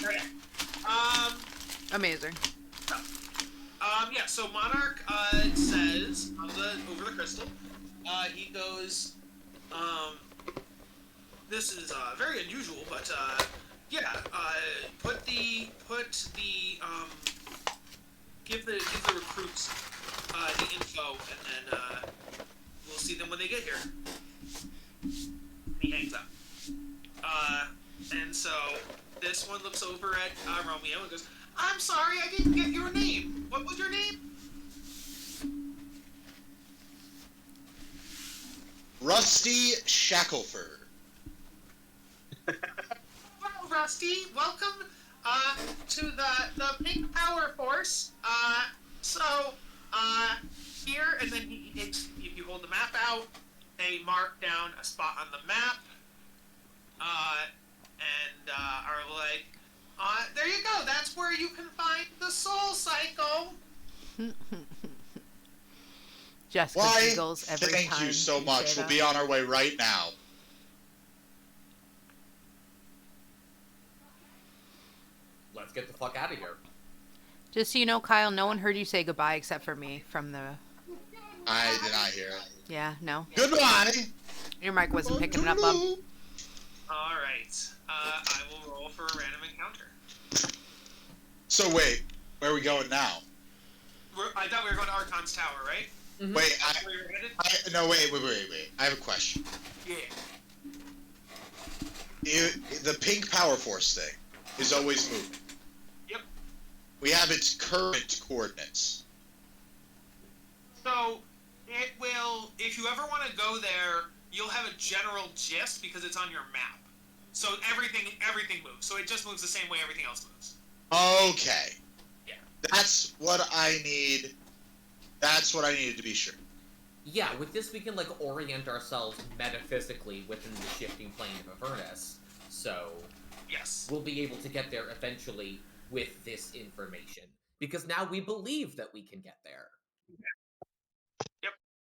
Okay. Amazing. Yeah, so Monarch says over the crystal, he goes, this is very unusual, but yeah, give the recruits the info, and then we'll see them when they get here. He hangs up. And so this one looks over at Romeo and goes, I'm sorry, I didn't get your name. What was your name? Rusty Shackleford. Well, Rusty, welcome to the Pink Power Force. Here, and then you hold the map out, they mark down a spot on the map, and are like, there you go, that's where you can find the Soul Cycle. Jessica Why? giggles every Thank time you so say much. We'll that. be on our way right now. Let's get the fuck out of here. Just so you know, Kyle, no one heard you say goodbye except for me from the... I did not hear it. Yeah, no. Goodbye. Your mic wasn't picking it up, bub. All right, I will roll for a random encounter. So wait, where are we going now? I thought we were going to Archon's tower, right? Mm-hmm. Wait, Where you're headed? no, wait. I have a question. Yeah. The pink power force thing is always moving. Yep. We have its current coordinates. So it will, if you ever want to go there, you'll have a general gist because it's on your map. So everything moves. So it just moves the same way everything else moves. Okay. Yeah. That's what I need. That's what I needed to be sure. Yeah, with this we can, orient ourselves metaphysically within the shifting plane of Avernus, so Yes. we'll be able to get there eventually with this information. Because now we believe that we can get there.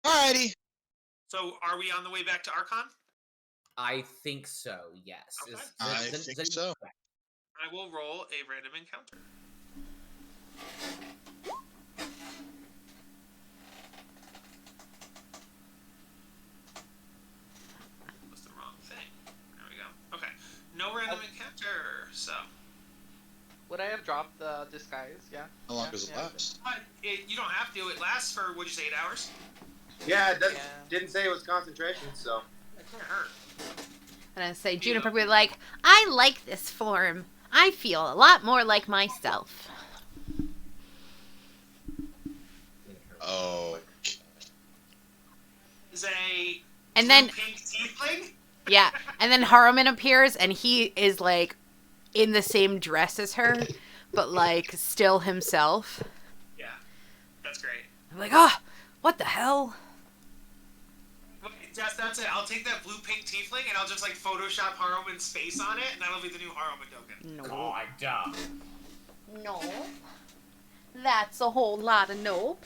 Alrighty. So are we on the way back to Archon? I think so, yes. Okay. I think so. I will roll a random encounter. Was the wrong thing. There we go. Okay. No random encounter, so. Would I have dropped the disguise? Yeah. How long Yeah, does it yeah. last? But you don't have to. It lasts for, what'd you say, 8 hours? Yeah, it doesn't, Yeah. didn't say it was concentration, so. That can't hurt. And I say, Juniper would be like, I like this form. I feel a lot more like myself. Oh. Is a And then, pink tiefling? yeah, and then Haruman appears, and he is, in the same dress as her, but, still himself. Yeah. That's great. I'm like, oh, what the hell? Jess, that's it. I'll take that blue-pink tiefling and I'll just like Photoshop Haruman's face on it, and that'll be the new Haruman token. No. God. No. That's a whole lot of nope.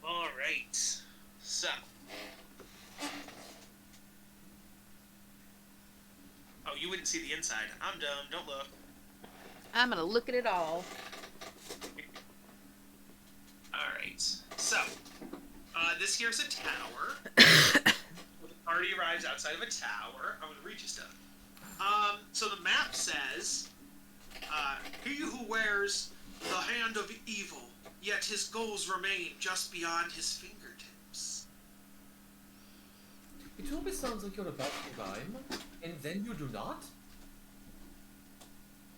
All right. So. Oh, you wouldn't see the inside. I'm dumb. Don't look. I'm gonna look at it all. Alright, so, this here's a tower. The party arrives outside of a tower. I'm gonna read you stuff. So the map says, he who wears the hand of evil, yet his goals remain just beyond his fingertips. It always sounds like you're about to rhyme, and then you do not?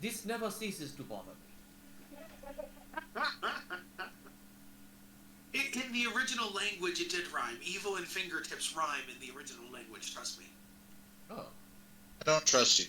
This never ceases to bother me. In the original language, it did rhyme. Evil and fingertips rhyme in the original language, trust me. Oh. I don't trust you.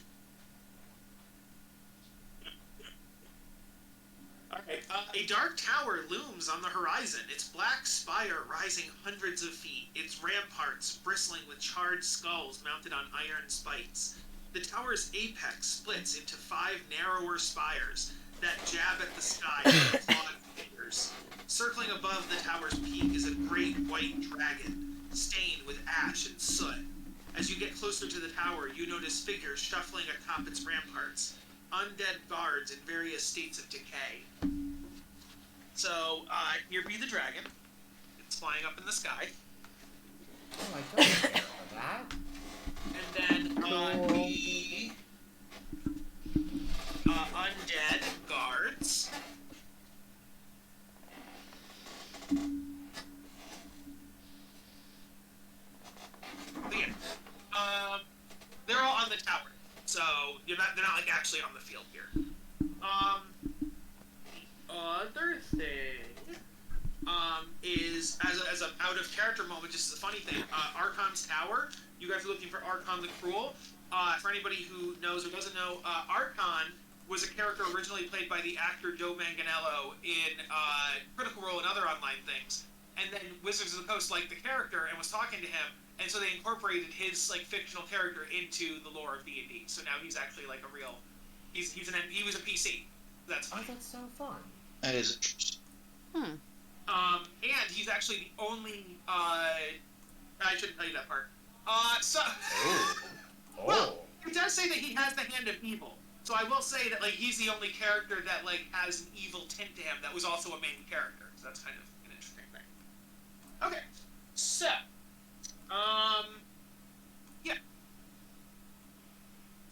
Alright, a dark tower looms on the horizon, its black spire rising hundreds of feet, its ramparts bristling with charred skulls mounted on iron spikes. The tower's apex splits into 5 narrower spires that jab at the sky with clawed fingers. Circling above the tower's peak is a great white dragon, stained with ash and soot. As you get closer to the tower, you notice figures shuffling atop its ramparts, undead guards in various states of decay. So, here be the dragon. It's flying up in the sky. Oh, I don't care for that. And then, the undead guards. But yeah, they're all on the tower, so they're not like actually on the field here. Other thing, is as an out of character moment, just as a funny thing, Archon's tower. You guys are looking for Archon the Cruel. For anybody who knows or doesn't know, Archon was a character originally played by the actor Joe Manganiello in Critical Role and other online things. And then Wizards of the Coast liked the character and was talking to him, and so they incorporated his like fictional character into the lore of D&D. So now he's actually like a real, he was a PC. That's Oh, fine. that's so fun. That is interesting. And he's actually the only, I shouldn't tell you that part. So, well, it does say that he has the hand of evil. So I will say that, like, he's the only character that, like, has an evil tint to him that was also a main character. So that's kind of an interesting thing. Okay. So, yeah.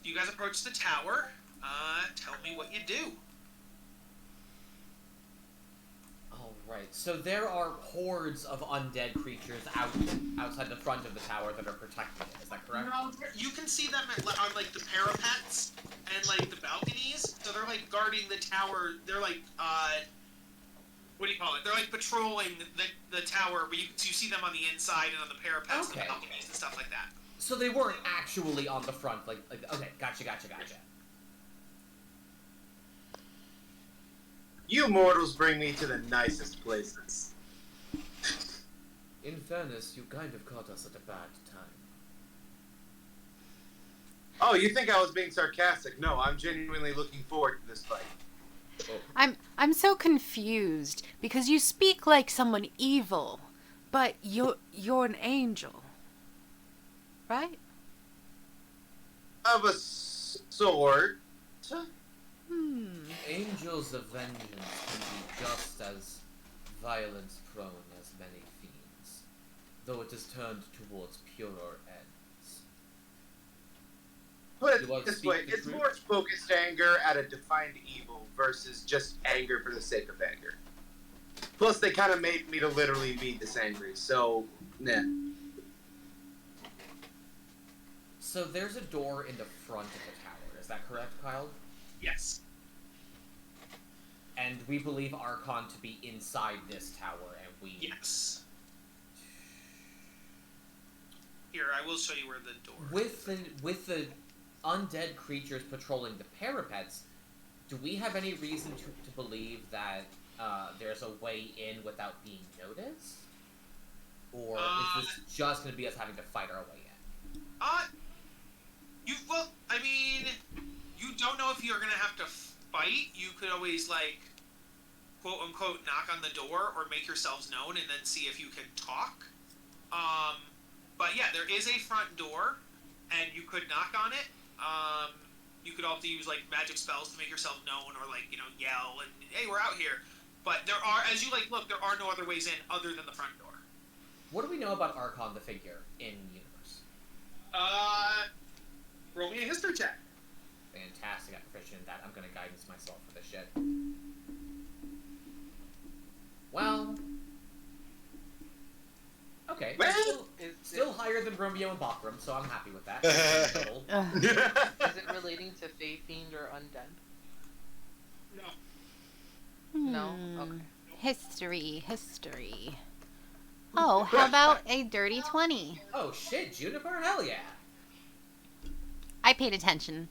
You guys approach the tower. Tell me what you do. Alright, so there are hordes of undead creatures outside the front of the tower that are protecting it, is that correct? No, you can see them on, like, the parapets and, like, the balconies. So they're, like, guarding the tower. They're, like, what do you call it? They're, like, patrolling the tower, but you see them on the inside and on the parapets and the balconies and stuff like that. So they weren't actually on the front, like okay, gotcha. You mortals bring me to the nicest places. In fairness, you kind of caught us at a bad time. Oh, you think I was being sarcastic? No, I'm genuinely looking forward to this fight. Oh. I'm so confused because you speak like someone evil, but you're an angel, right? Of a sort. Angels of vengeance can be just as violence-prone as many fiends, though it is turned towards purer ends. Put Do I it this speak way, the it's truth? more focused anger at a defined evil versus just anger for the sake of anger. Plus, they kind of made me to literally be this angry, so, nah. So there's a door in the front of the tower, is that correct, Kyle? Yes. And we believe Archon to be inside this tower, and we... Yes. Here, I will show you where the door With the undead creatures patrolling the parapets, do we have any reason to believe that there's a way in without being noticed? Or is this just gonna be us having to fight our way in? I mean, you don't know if you're gonna have to fight. You could always, like, quote unquote, knock on the door or make yourselves known and then see if you can talk. But yeah, there is a front door, and you could knock on it. You could also use, like, magic spells to make yourself known, or, like, yell and, hey, we're out here. But there are, as you, like, look, there are no other ways in other than the front door. What do we know about Archon the figure in universe? Roll me a history check. Fantastic, I'm proficient in that. I'm gonna guidance myself for this shit. Well... Okay, Well, still higher than Romeo and Bakram, so I'm happy with that. Is it relating to Fae, Fiend, or Undead? No. No? Okay. History. Oh, how about a dirty 20? Oh shit, Juniper? Hell yeah! I paid attention.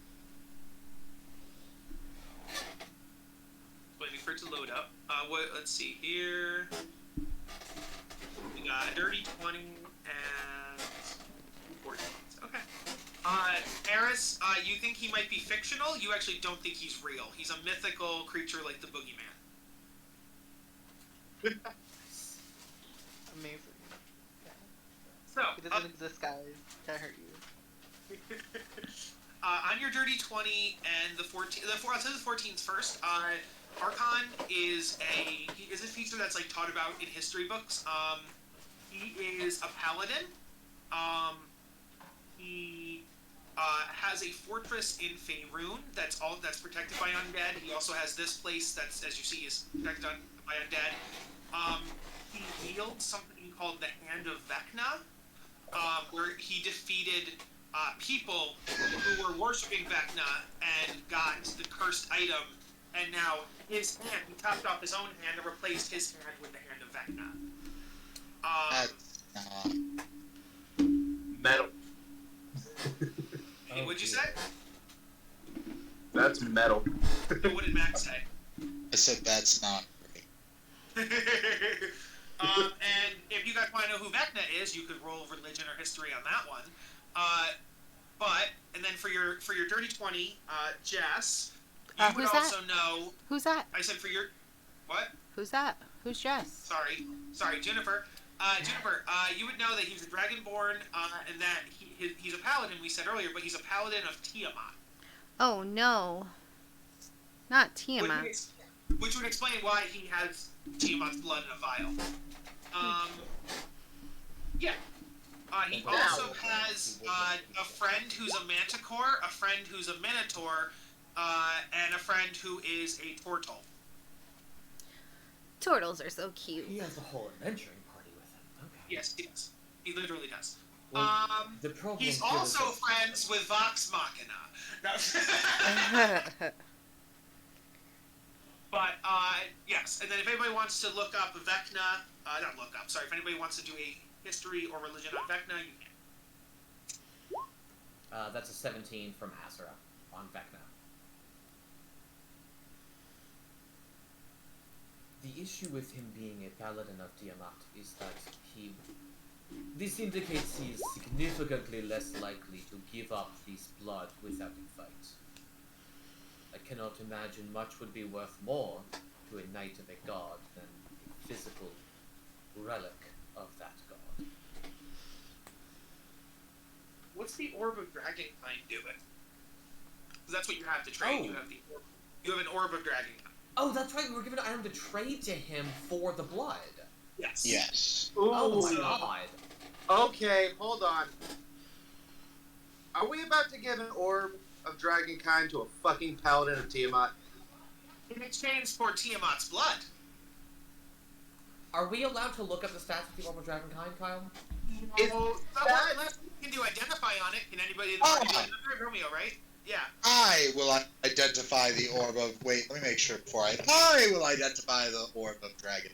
Waiting for it to load up. Let's see here. We got a dirty 20 and 14. Okay. Eris, you think he might be fictional? You actually don't think he's real. He's a mythical creature like the Boogeyman. Amazing. Yeah. So, He doesn't exist, guys. Can't hurt you. on your dirty 20 and the 14, I'll say the 14's first. Archon is a feature that's, like, taught about in history books. He is a paladin. He has a fortress in Faerun that's protected by undead. He also has this place that's, as you see, is protected by undead. He wields something called the Hand of Vecna, where he defeated people who were worshiping Vecna and got the cursed item, and now his hand, he chopped off his own hand and replaced his hand with the Hand of Vecna. That's metal. Hey, what'd you say? That's metal. What did Max say? I said that's not great. And if you guys want to know who Vecna is, you could roll religion or history on that one. And then for your dirty 20, Jess, you would who's also that? know. Who's that? I said for your what? Who's that? Who's Jess? Sorry, Jennifer. Jennifer, you would know that he's a dragonborn, and that he's a paladin. We said earlier, but he's a paladin of Tiamat. Oh no, not Tiamat. Which would explain why he has Tiamat's blood in a vial. Yeah. He also has a friend who's a manticore, a friend who's a minotaur, and a friend who is a turtle. Turtles are so cute. He has a whole adventuring party with him. Okay. Yes, he does. He literally does. Well, the problem He's here is also that- friends with Vox Machina. No. But, yes. And then if anybody wants to look up Vecna, if anybody wants to do a history or religion on Vecna, you can. That's a 17 from Asura on Vecna. The issue with him being a paladin of Tiamat is that this indicates he is significantly less likely to give up his blood without a fight. I cannot imagine much would be worth more to a knight of a god than a physical relic of that god. What's the Orb of Dragon kind doing? Because that's what you have to trade. Oh. You have an Orb of Dragon. Oh, that's right, we were given an item to trade to him for the blood. Yes. Yes. Oh Ooh. my god. Okay, hold on. Are we about to give an Orb of Dragonkind to a fucking paladin of Tiamat? In exchange for Tiamat's blood. Are we allowed to look at the stats of the Orb of Dragonkind, Kyle? Unless you can do identify on it, can anybody? Romeo, right? Yeah. I will identify the orb of. Wait, let me make sure before I will identify the orb of dragon.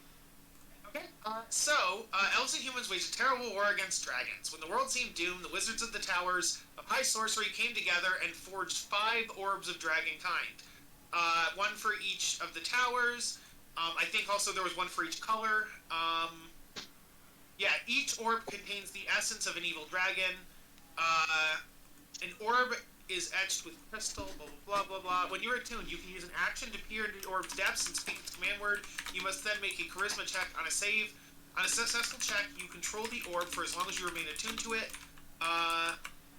Okay. Elves and humans waged a terrible war against dragons. When the world seemed doomed, the wizards of the towers of high sorcery came together and forged 5 orbs of dragonkind. One for each of the towers. I think also there was one for each color. Yeah, each orb contains the essence of an evil dragon. An orb is etched with crystal, blah, blah, blah, blah. When you're attuned, you can use an action to peer into the orb's depths and speak its command word. You must then make a charisma check on a save. On a successful check, you control the orb for as long as you remain attuned to it.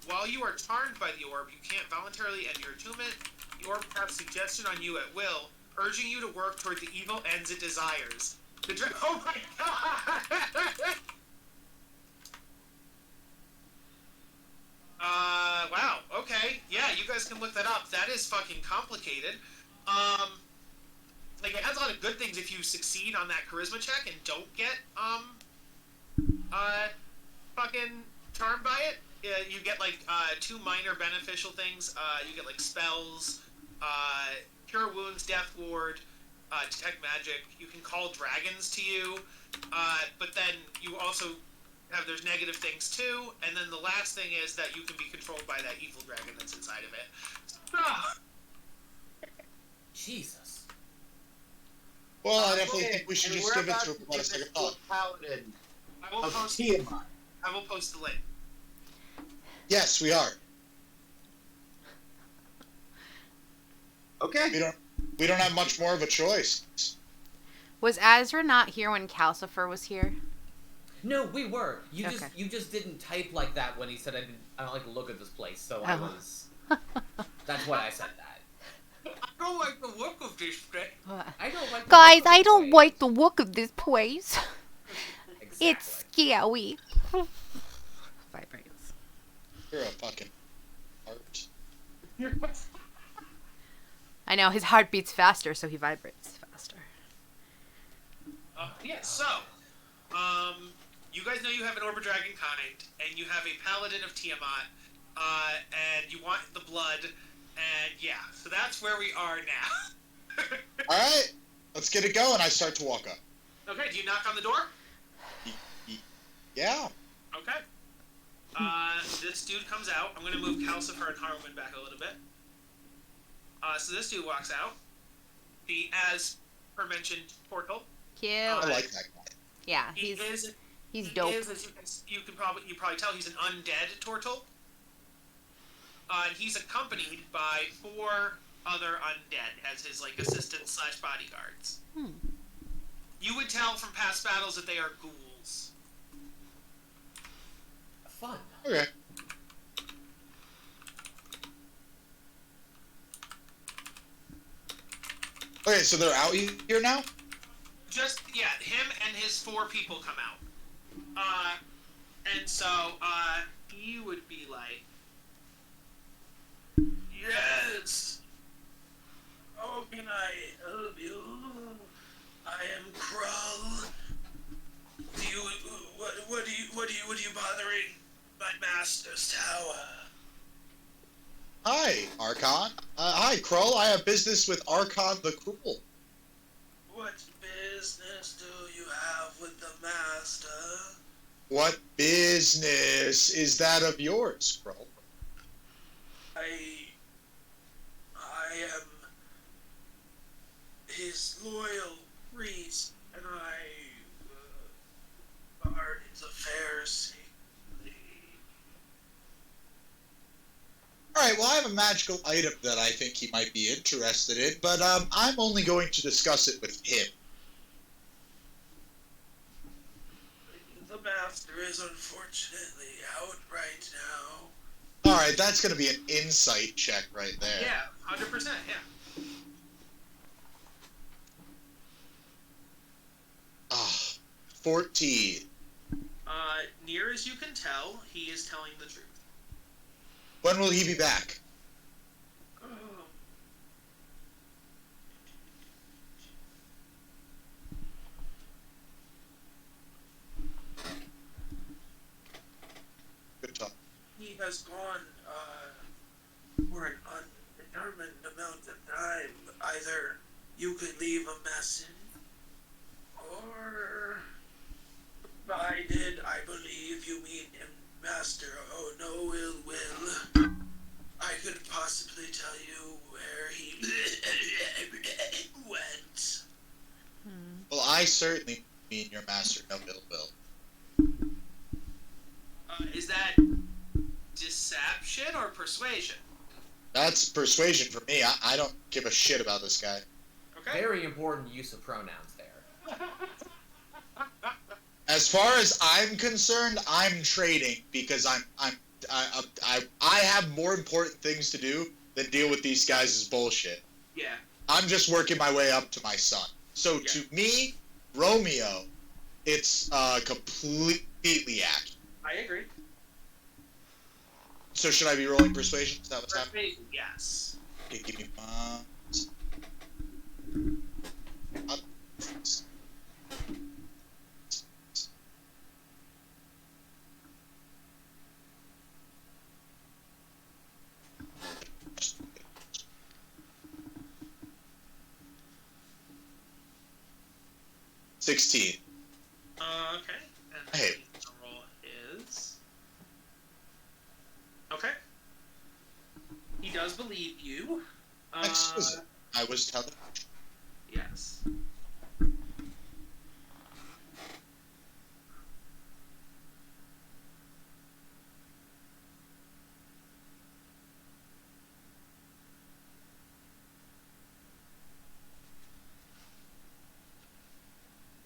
While you are charmed by the orb, you can't voluntarily end your attunement. The orb casts suggestion on you at will, urging you to work toward the evil ends it desires. Oh my god! Wow, okay. Yeah, you guys can look that up. That is fucking complicated. Like, it has a lot of good things if you succeed on that charisma check and don't get, fucking charmed by it. You get, like, 2 minor beneficial things. You get, like, spells, cure wounds, death ward, detect magic. You can call dragons to you, but then you also there's negative things too, and then the last thing is that you can be controlled by that evil dragon that's inside of it. Jesus. Well, I definitely think we should just give it to a second thought. Paladin I will of post Tiamat. the link. Yes, we are. Okay. We don't have much more of a choice. Was Azra not here when Calcifer was here? No, we were. You Okay. just didn't type like that when he said I don't like to look at this place, so I Oh. was. That's why I said that. I don't like the look of this thing. I don't like. Guys, I don't like the look of this place. Exactly. It's scary. Vibrates. You're a fucking art. I know, his heart beats faster, so he vibrates faster. Yeah, so, you guys know you have an Orb of Dragon kind, and you have a Paladin of Tiamat, and you want the blood, and yeah, so that's where we are now. Alright, let's get it going. I start to walk up. Okay, do you knock on the door? Yeah. Okay. This dude comes out. I'm gonna move Calcifer and Harwin back a little bit. So this dude walks out. The, as mentioned, Portal. Cute. I like that guy. Yeah, He he's he dope. is, as you can probably tell, he's an undead Tortle. And he's accompanied by 4 other undead as his like assistants / bodyguards. You would tell from past battles that they are ghouls. Fun. Okay. Okay, so they're out here now? Just, yeah, him and his 4 people come out. And so, he would be like, yes! How can I help you? I am Krull. What are you bothering my master's tower? Hi, Archon. Hi, Krull. I have business with Archon the Cruel. What business do you have with the master? What business is that of yours, Krull? I am his loyal priest, and I guard his affairs secretly. Alright, well, I have a magical item that I think he might be interested in, but I'm only going to discuss it with him. The master is unfortunately out right now. Alright, that's going to be an insight check right there. Yeah, 100%, yeah. Ah, 14. Near as you can tell, he is telling the truth. When will he be back? Good talk. He has gone, for an undetermined amount of time. Either you could leave a message, or provided I believe you mean him, Master, oh no ill will, I could possibly tell you where he went. Well, I certainly mean your master no ill will. Is that deception or persuasion? That's persuasion for me. I don't give a shit about this guy. Okay. Very important use of pronouns there. As far as I'm concerned, I'm trading because I have more important things to do than deal with these guys' bullshit. Yeah. I'm just working my way up to my son. So Yeah. to me, Romeo, it's completely accurate. I agree. So should I be rolling persuasion? Is that what's happening? Persuasion, yes. Okay, give me one. 16. Okay. And Hey. the roll is. Okay. He does believe you. Exquisite. I was telling. Yes.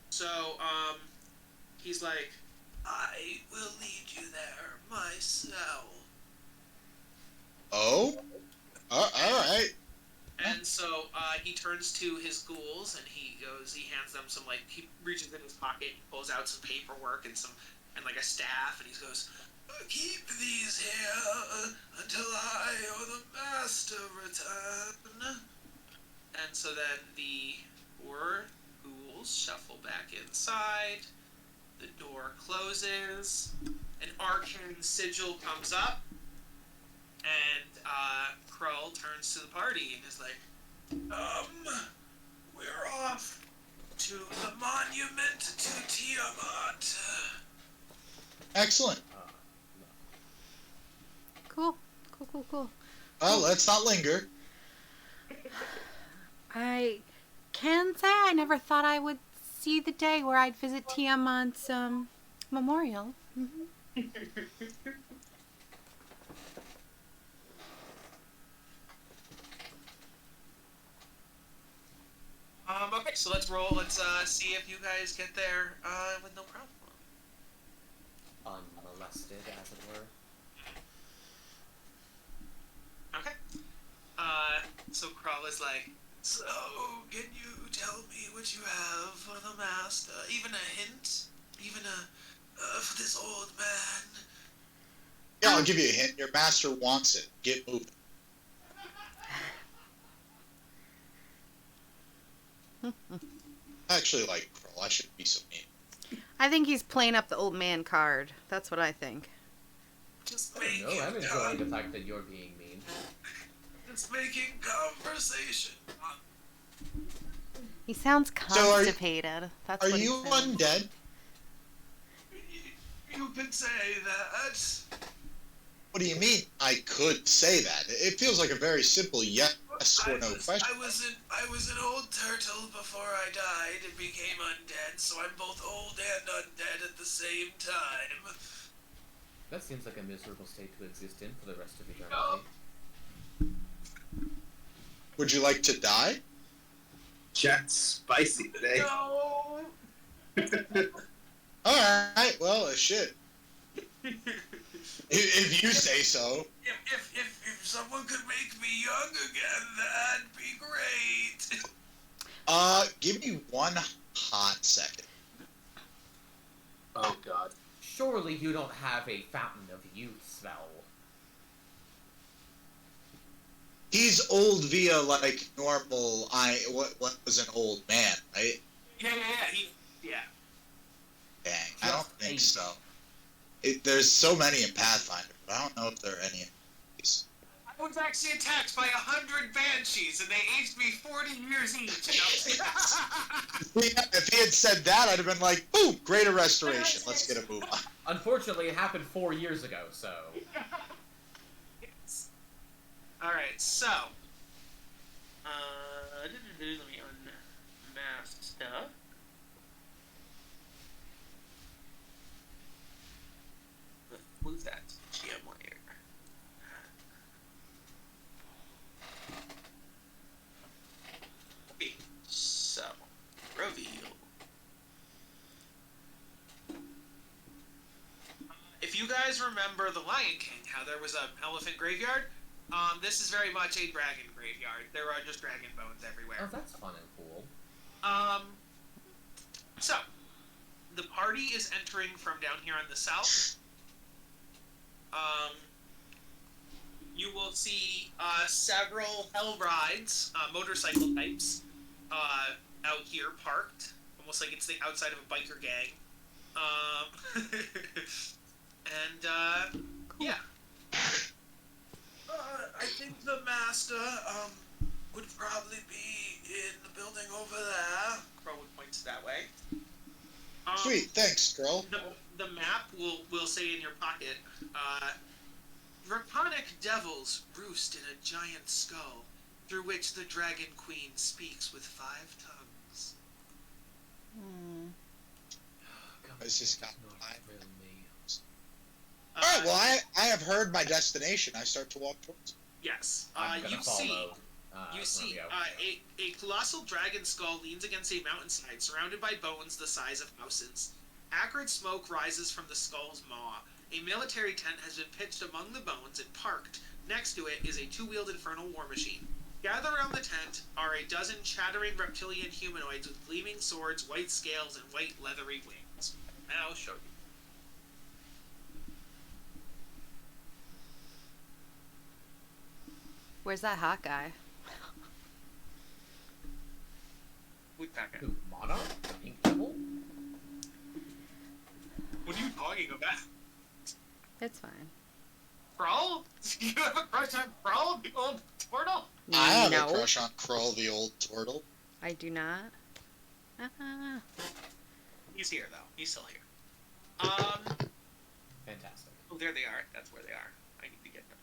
So, he's like, I will lead you there myself. Oh? Alright. And so, he turns to his ghouls and he hands them some, like, he reaches in his pocket, pulls out some paperwork and like a staff, and he goes, keep these here until I or the master return. And so then the four ghouls shuffle back inside, the door closes, an arcane sigil comes up, and Krull turns to the party and is like, we're off to the monument to Tiamat. Excellent. Cool. Well, let's not linger. I can say I never thought I would see the day where I'd visit Tiamat's memorial. Mm-hmm. Okay, so let's roll. Let's see if you guys get there with no problem. Unmolested, as it were. Okay. So Krull is like, so can you tell me what you have for the master? Even a hint? Even for this old man? Yeah, I'll give you a hint. Your master wants it. Get moving. I actually like Krull. I shouldn't be so mean. I think he's playing up the old man card. That's what I think. Just I don't know, I'm enjoying the fact that you're being mean. Just making conversation. He sounds So are you- constipated. That's Are what he you sounds. undead? You could say that. What do you mean? I could say that. It feels like a very simple yes or no question. I was an old turtle before I died and became undead, so I'm both old and undead at the same time. That seems like a miserable state to exist in for the rest of eternity. Would you like to die? Chat's spicy today. No. Alright, well, shit. If you say so. If someone could make me young again, that'd be great. Give me one hot second. Oh god. Surely you don't have a fountain of youth spell. He's old via like normal. What was an old man, right? Yeah. Dang, I don't Just think a- so. There's so many in Pathfinder, but I don't know if there are any in these. I was actually attacked by 100 banshees, and they aged me 40 years each. If he had said that, I'd have been like, boom, greater restoration. Let's get a move on. Unfortunately, it happened 4 years ago, so... Yes. Alright, so. Let me unmask stuff. move that GM layer. Okay, so reveal. If you guys remember The Lion King, how there was an elephant graveyard, this is very much a dragon graveyard. There are just dragon bones everywhere. Oh, that's fun and cool. So, the party is entering from down here on the south. You will see several hell rides, motorcycle types, out here parked, almost like it's the outside of a biker gang. And yeah. I think the master would probably be in the building over there. Crowwood points that way. Sweet, thanks, Scroll. The map will say in your pocket, draconic devils roost in a giant skull, through which the Dragon Queen speaks with 5 tongues. I was just got Not really me. Alright, well, I have heard my destination. I start to walk towards it. Yes. I'm gonna You see Romeo. a colossal dragon skull leans against a mountainside, surrounded by bones the size of houses. Acrid smoke rises from the skull's maw. A military tent has been pitched among the bones and parked. Next to it is a 2-wheeled infernal war machine. Gathered around the tent are a dozen chattering reptilian humanoids with gleaming swords, white scales, and white leathery wings. And I'll show you. Where's that hot guy? We pack it. Who, Monarch? Pink Devil? What are you talking about? It's fine. Kroll? You have a crush on Kroll, the old turtle? I have No, a crush on Kroll, the old turtle. I do not. He's here, though. He's still here. Fantastic. Oh, there they are. That's where they are. I need to get them.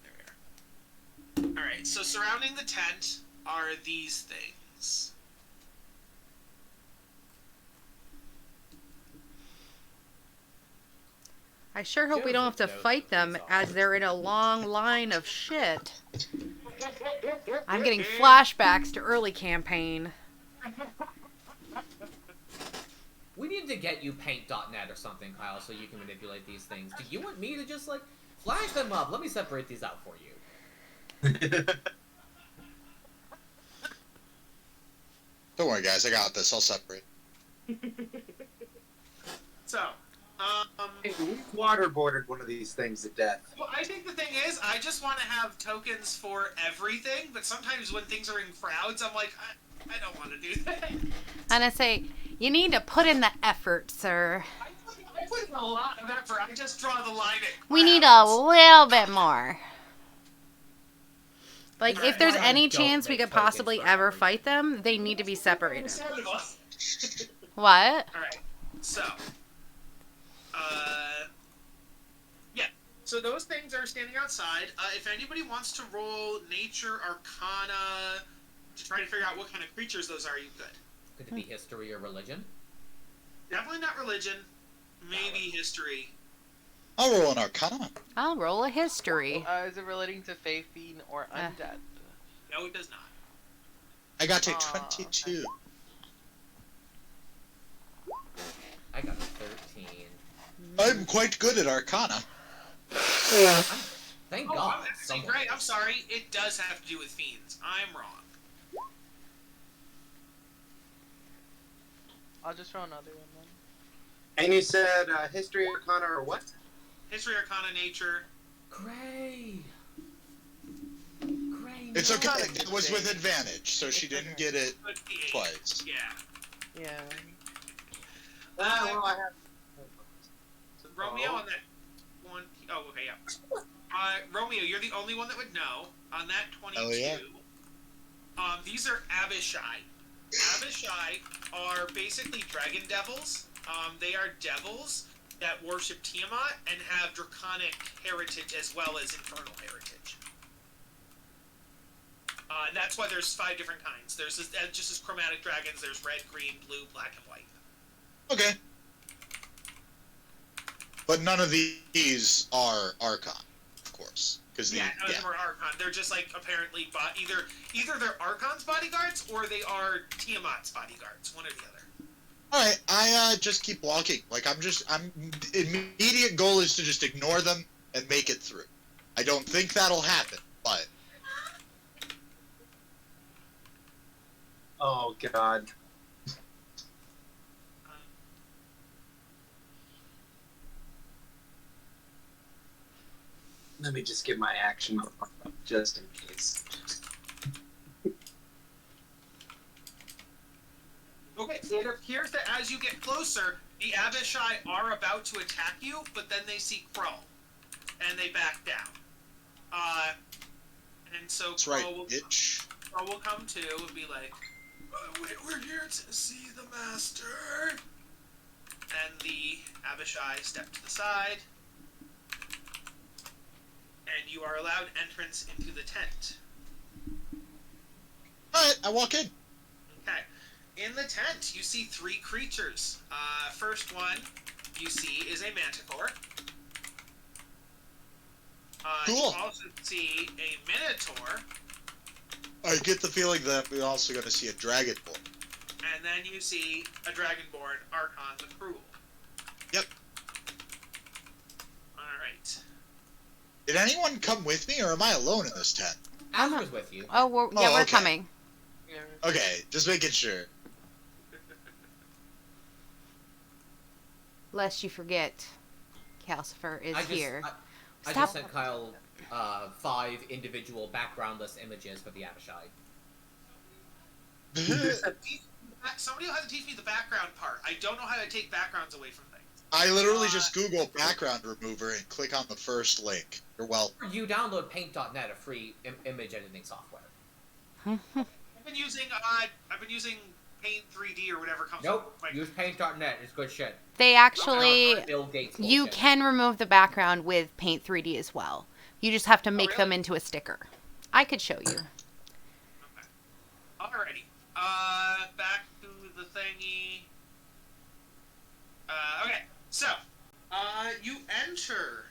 There we are. Alright, so surrounding the tent are these things. I sure hope we don't have to fight them as they're in a long line of shit. I'm getting flashbacks to early campaign. We need to get you paint.net or something, Kyle, so you can manipulate these things. Do you want me to just, like, flash them up? Let me separate these out for you. Don't worry, guys. I got this. I'll separate. So, Hey, we waterboarded one of these things to death. well, I think the thing is, I just want to have tokens for everything, but sometimes when things are in crowds, I'm like, I don't want to do that. And I say, you need to put in the effort, sir. I put in a lot of effort. I just draw the line at We need a crowds. little bit more. Like, if Right. there's Why any don't chance we make could tokens possibly for ever everything? fight them, they need to be separated. Understandable. What? Alright, so, yeah. So those things are standing outside. If anybody wants to roll Nature, Arcana, to try to figure out what kind of creatures those are, you could. Could it be history or religion? Definitely not religion. Maybe history. I'll roll an Arcana. I'll roll a history. Is it relating to Fae Fiend or Undead? No, it does not. I got to Aw, 22. I got a 13. I'm quite good at Arcana. Thank Oh, God. I'm actually someone great. I'm is. sorry. It does have to do with fiends. I'm wrong. I'll just throw another one then. And you said history, arcana, or what? History, Arcana, Nature. Gray. Gray. It's no. okay. It was with advantage, so she didn't get it Could be eight. twice. Yeah. Yeah. Well, I have. So Romeo on that one. Oh, okay, yeah. Romeo, you're the only one that would know. On that 22. Oh, yeah. These are Abishai. Abishai are basically dragon devils. They are devils that worship Tiamat and have draconic heritage as well as infernal heritage. That's why there's 5 different kinds. There's just as chromatic dragons. There's red, green, blue, black, and white. Okay. But none of these are Archon, of course. None of them are Archon. They're just like apparently either they're Archon's bodyguards or they are Tiamat's bodyguards. One or the other. All right, I just keep walking. Like I'm immediate goal is to just ignore them and make it through. I don't think that'll happen, but. Oh God. Let me just get my action just in case. Okay, it appears that as you get closer, the Abishai are about to attack you, but then they see Crow, and they back down. And so That's Crow, right, Crow will come to and be like, we're here to see the master. And the Abishai step to the side. And you are allowed entrance into the tent. Alright, I walk in. Okay. In the tent, you see 3 creatures. First one you see is a manticore. Cool. You also see a minotaur. I get the feeling that we're also going to see a dragonborn. And then you see a dragonborn, Archon the Cruel. Yep. Alright. Did anyone come with me, or am I alone in this tent? Azra's with you. Oh, we're okay. coming. Okay, just making sure. Lest you forget, Calcifer is here. I just sent Kyle 5 individual backgroundless images for the Abishai. Somebody will have to teach me the background part. I don't know how to take backgrounds away from things. I literally just Google background remover and click on the first link. You're welcome. You download Paint.net, a free image editing software. I've been using Paint 3D or whatever comes. Nope. Use Paint.net. It's good shit. They actually, Bill Gates you bullshit. can remove the background with Paint 3D as well. You just have to make them into a sticker. I could show you. Okay. Alrighty. Back to the thingy. Okay. So, you enter.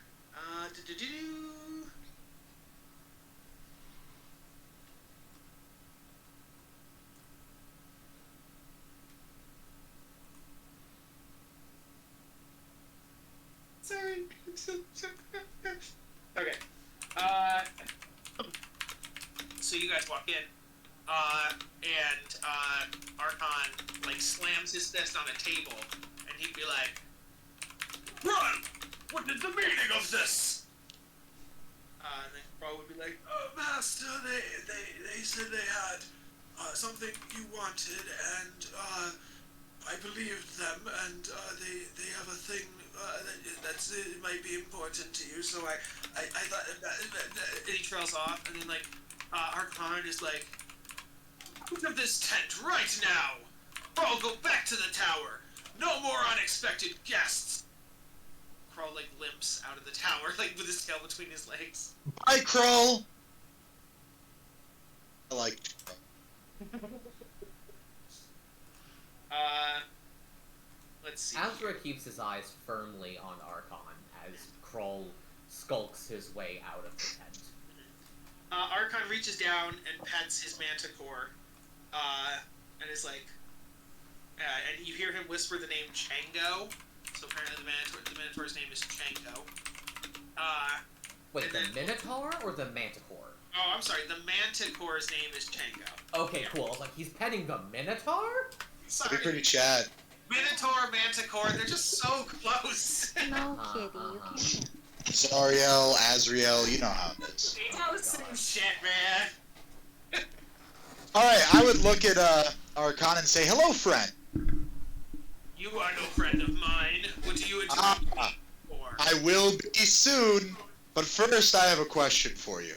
Sorry. Okay. So you guys walk in, and Archon like slams his fist on a table, and he'd be like, "Run! What is the meaning of this?" And then Crow would be like, "Oh, Master, they said they had something you wanted, and I believed them, and they have a thing that's might be important to you, so I thought and he trails off, and then like Archon is like, "Out of this tent right now! Crow, go back to the tower! No more unexpected guests!" Crow like limps out of the tower, like with his tail between his legs. Bye, Kroll! I like Kroll. Let's see. Azra keeps his eyes firmly on Archon as Kroll skulks his way out of the tent. Archon reaches down and pets his manticore, and is like, and you hear him whisper the name Chango. So apparently the Minotaur's name is Chango. Wait, the Minotaur or the Manticore? Oh, I'm sorry. The Manticore's name is Chango. Okay, cool. I was like, he's petting the Minotaur? Sorry. That'd be pretty Chad. Minotaur, Manticore, they're just so close. No, kitty, you can't. Zariel, Azrael, you know how it is. They all the same shit, man. Alright, I would look at Archon and say, "Hello, friend." You are no friend of mine. What do you address me for? I will be soon, but first I have a question for you.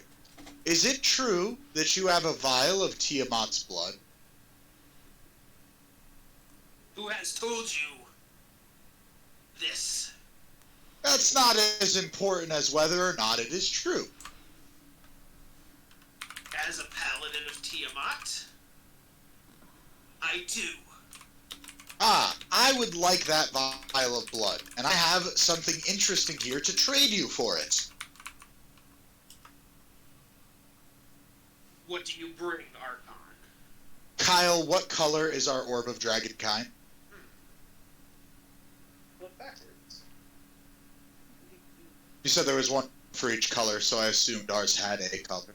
Is it true that you have a vial of Tiamat's blood? Who has told you this? That's not as important as whether or not it is true. As a paladin of Tiamat. I do. Ah, I would like that vial of blood, and I have something interesting here to trade you for it. What do you bring, Archon? Kyle, what color is our Orb of Dragon kind? Look backwards. You said there was one for each color, so I assumed ours had a color.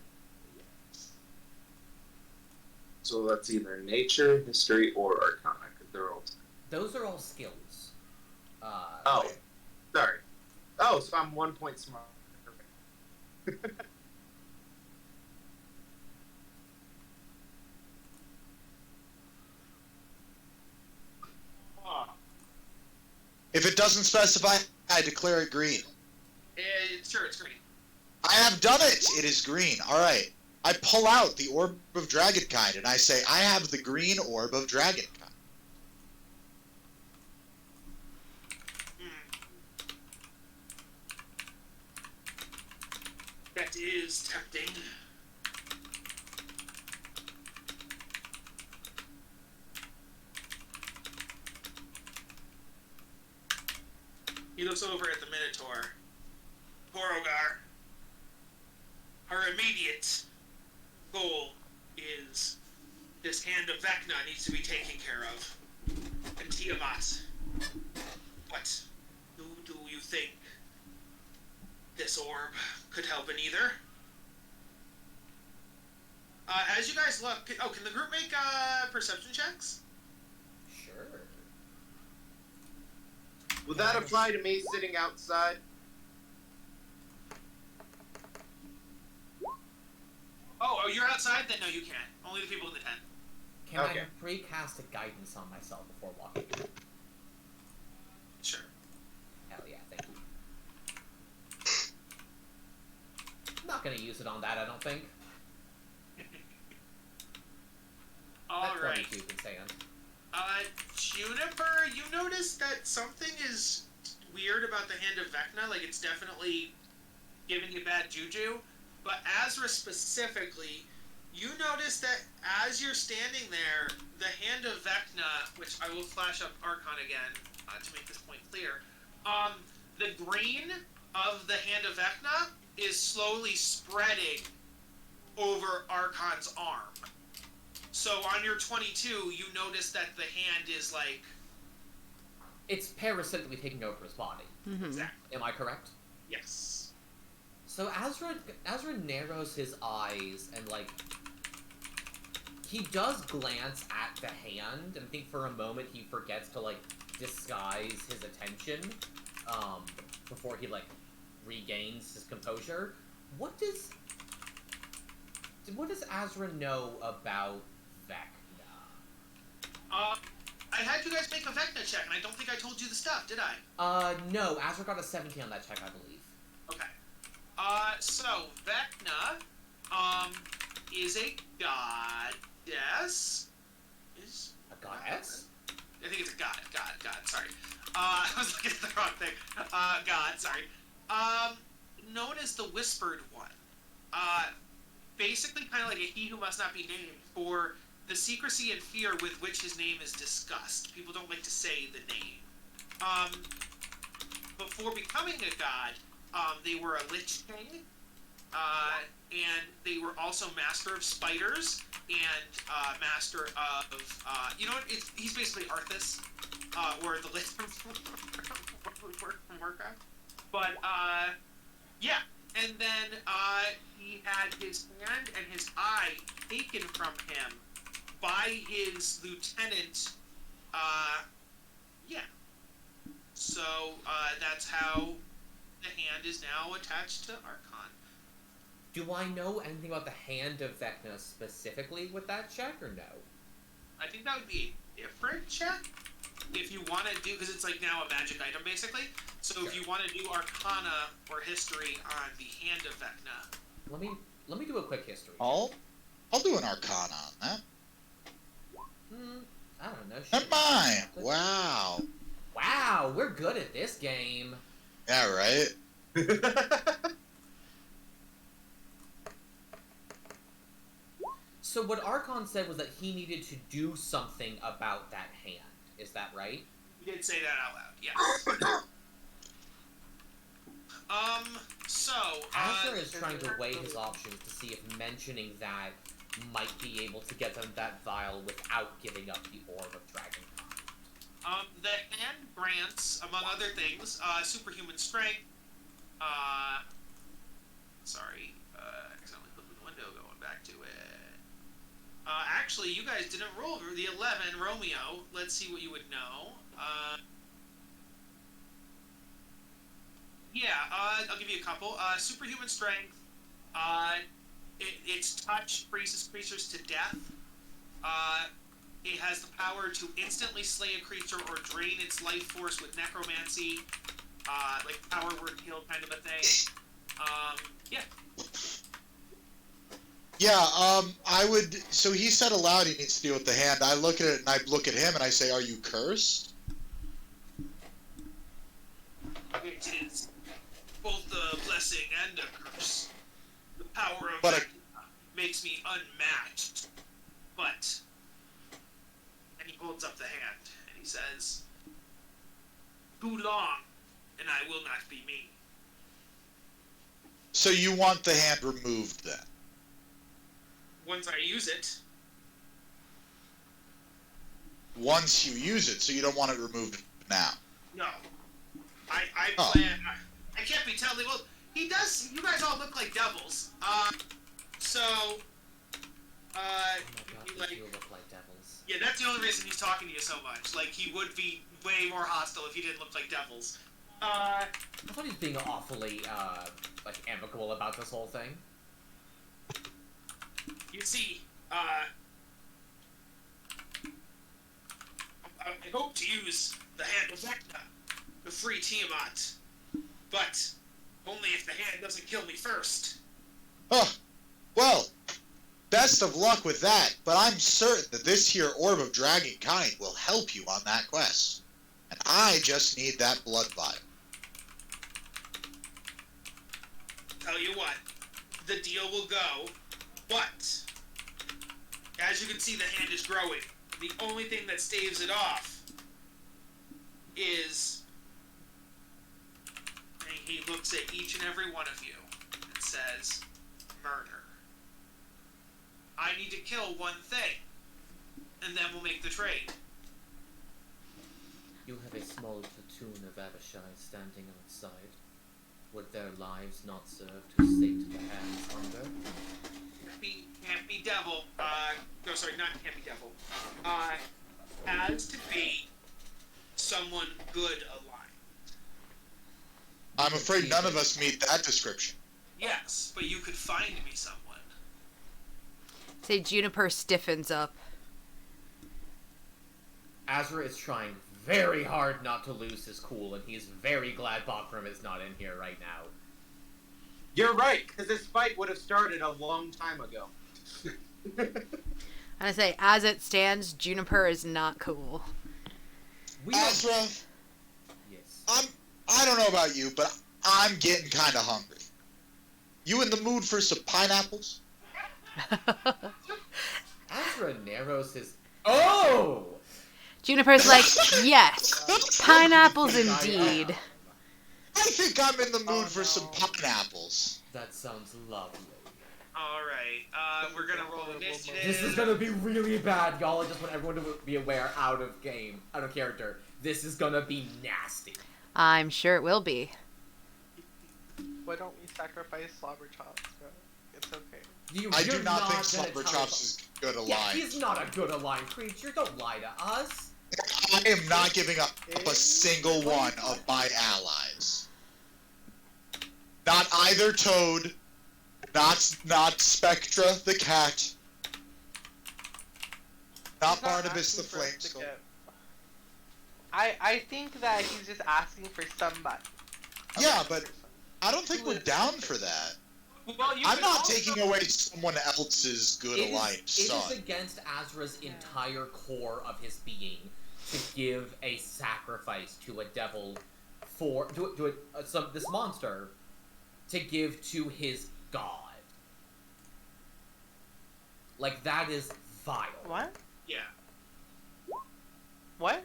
So that's either nature, history, or arcana, because they're all... Those are all skills. Oh, sorry. Oh, so I'm 1 point smarter. If it doesn't specify, I declare it green. Sure, it's green. I have done it! It is green. Alright. I pull out the Orb of Dragon kind, and I say, I have the green Orb of Dragon kind. That is tempting. He looks over at the Minotaur. Borogar, our immediate goal is this Hand of Vecna needs to be taken care of. And Tiamat, what do you think this orb could help in either? As you guys look, can the group make perception checks? Sure. Would that apply to me sitting outside? Oh, you're outside? Then no, you can't. Only the people in the tent. Can Okay. I pre-cast a guidance on myself before walking in? Sure. Hell yeah, thank you. I'm not gonna use it on that, I don't think. Alright. 22 can stand. Juniper, you notice that something is weird about the Hand of Vecna? Like, it's definitely giving you bad juju. But Azra specifically, you notice that as you're standing there, the Hand of Vecna, which I will flash up Archon again to make this point clear, the green of the Hand of Vecna is slowly spreading over Archon's arm. So on your 22, you notice that the hand is like... It's parasitically taking over his body. Mm-hmm. Exactly. Am I correct? Yes. So Azra narrows his eyes and, like, he does glance at the hand, and I think for a moment he forgets to, like, disguise his attention, before he, like, regains his composure. What does Azra know about Vecna? I had you guys make a Vecna check, and I don't think I told you the stuff, did I? No, Azra got a 17 on that check, I believe. Okay. So, Vecna, is a goddess. A goddess? I think it's a god, sorry. I was looking at the wrong thing. God, sorry. Known as the Whispered One. Basically kind of like a he who must not be named for the secrecy and fear with which his name is discussed. People don't like to say the name. Before becoming a god, they were a Lich King, and they were also Master of Spiders, and Master of, you know what, he's basically Arthas, or the Lich from Warcraft. But, yeah, and then, he had his hand and his eye taken from him by his lieutenant, yeah. So, that's how the hand is now attached to Archon. Do I know anything about the Hand of Vecna specifically with that check, or no? I think that would be a different check. If you want to do, because it's like now a magic item basically. So Sure. if you want to do Arcana or History on the Hand of Vecna. Let me do a quick history. I'll do an Arcana on that. I don't know. Never mind. Wow. Wow, we're good at this game. Yeah, right? So what Archon said was that he needed to do something about that hand. Is that right? You did say that out loud, yes. So, Azra is trying to weigh his options to see if mentioning that might be able to get them that vial without giving up the Orb of Dragon. the hand grants, among other things, Superhuman Strength, accidentally put the window going back to it. Actually, you guys didn't roll the 11, Romeo. Let's see what you would know. I'll give you a couple. Superhuman Strength. Its touch freezes creatures to death. It has the power to instantly slay a creature or drain its life force with necromancy. Like power word kill kind of a thing. I would. So he said aloud he needs to deal with the hand. I look at it and I look at him and I say, "Are you cursed?" It is both a blessing and a curse. The power of But that makes me unmatched. But, and he holds up the hand and he says, "Too long, and I will not be me." So you want the hand removed then? Once I use it, Once you use it, so you don't want it removed now. no. I Oh. plan. I can't be telling. Well, he does. You guys all look like devils. Oh my he, god, like, they do look like devils. yeah, that's the only reason he's talking to you so much. Like, he would be way more hostile if he didn't look like devils. I thought he was being awfully, amicable about this whole thing. You see, I hope to use the hand of Vecna to free Tiamat, but only if the hand doesn't kill me first. Oh, well, best of luck with that, but I'm certain that this here Orb of Dragon kind will help you on that quest. And I just need that blood vial. Tell you what, the deal will go, but as you can see, the hand is growing. The only thing that staves it off is, and he looks at each and every one of you and says, murder. I need to kill one thing, and then we'll make the trade. You have a small platoon of Avashai standing outside. Would their lives not serve to sate the hand's hunger? Can't be devil. No, sorry, not can't be devil. Has to be someone good aligned. I'm afraid none of us meet that description. Yes, but you could find me someone. Say Juniper stiffens up. Azra is trying very hard not to lose his cool, and he's very glad Bokram is not in here right now. You're right, because this fight would have started a long time ago. And I say, as it stands, Juniper is not cool. Azra, Yes. I don't know about you, but I'm getting kind of hungry. You in the mood for some pineapples? Azra narrows his... Oh! Juniper's like, yes, pineapples indeed. I think I'm in the mood for some pineapples. That sounds lovely. Alright, we're gonna roll initiative. This is gonna be really bad, y'all. I just want everyone to be aware, out of character. This is gonna be nasty. I'm sure it will be. Why don't we sacrifice slobber chops, bro? It's okay. I do You're not think gonna Slumber tell Chops us- is good aligned. Yeah, he's not a good aligned creature. Don't lie to us. I am not giving up a single one of my allies. Not either Toad, not Spectra the cat, not He's Barnabas the asking for us Flame to Skull. get- I think that he's just asking for somebody. Yeah, but I don't think we're down for that. Well, you I'm could not also- taking away someone else's good aligned It son. is against Azra's entire core of his being to give a sacrifice to a devil for this monster to give to his god. Like, that is vile. What? Yeah. What?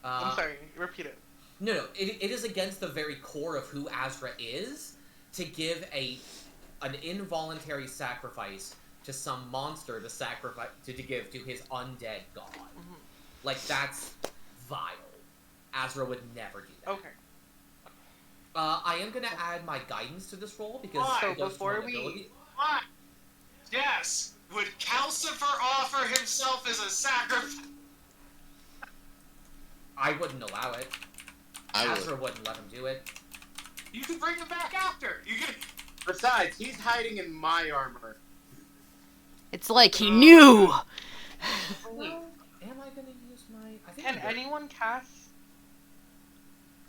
I'm Uh, sorry, repeat it. No, it is against the very core of who Azra is to give an involuntary sacrifice to some monster to give to his undead god. Mhm. Like, that's vile. Azra would never do that. Okay. I am gonna add my guidance to this roll because Why? So it goes to before an we- Why? ability. Yes. Would Calcifer offer himself as a sacrifice? I wouldn't allow it. I Azra would. wouldn't let him do it. You can bring him back after. You can. Besides, he's hiding in my armor. It's like he knew! Am I gonna use my? I think Can I'm good. anyone cast?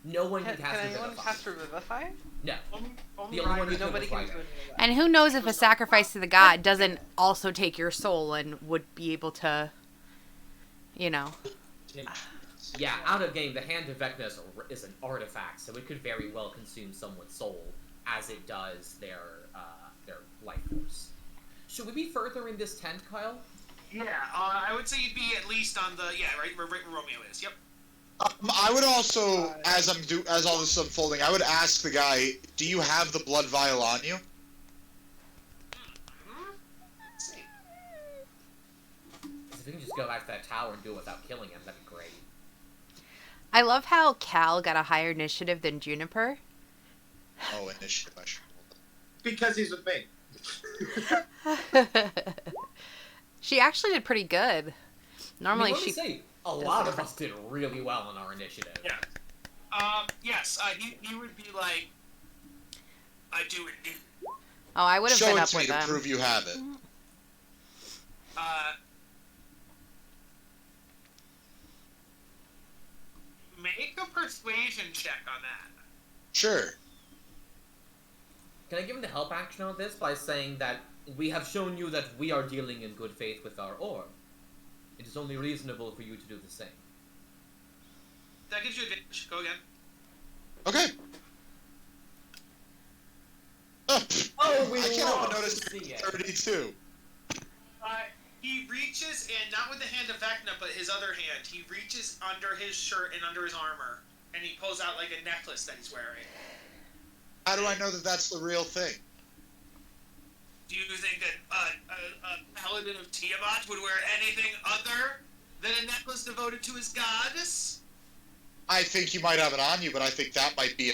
No one Can, can cast anyone Revivify. cast Revivify? No. Only The only one Ryan- who's Nobody good can was do Ryan. any of that. And who knows if a sacrifice to the god doesn't also take your soul and would be able to, you know. Yeah, out of game, the Hand of Vecna is an artifact, so it could very well consume someone's soul, as it does their life force. Should we be further in this tent, Kyle? Yeah, I would say you'd be at least on the right where Romeo is. Yep. I would also, as all this is unfolding, I would ask the guy, "Do you have the blood vial on you?" Let's see. If we can just go back to that tower and do it without killing him, that'd be great. I love how Cal got a higher initiative than Juniper. Oh, initiative. I should roll Because he's with me. She actually did pretty good. Normally I mean, let she. me say, a lot of us did really well on our initiative. Yeah. Yes. He would be like, I do indeed. Oh, I would that. have Show been it up to me with to them. prove you have it. Make a persuasion check on that. Sure. Can I give him the help action on this by saying that we have shown you that we are dealing in good faith with our orb. It is only reasonable for you to do the same. That gives you advantage. Go again. Okay. Oh, we I can't help but love notice to see it. 32. He reaches, and not with the hand of Vecna, but his other hand, he reaches under his shirt and under his armor, and he pulls out like a necklace that he's wearing. How do I know that that's the real thing? Do you think that a paladin of Tiamat would wear anything other than a necklace devoted to his goddess? I think you might have it on you, but I think that might be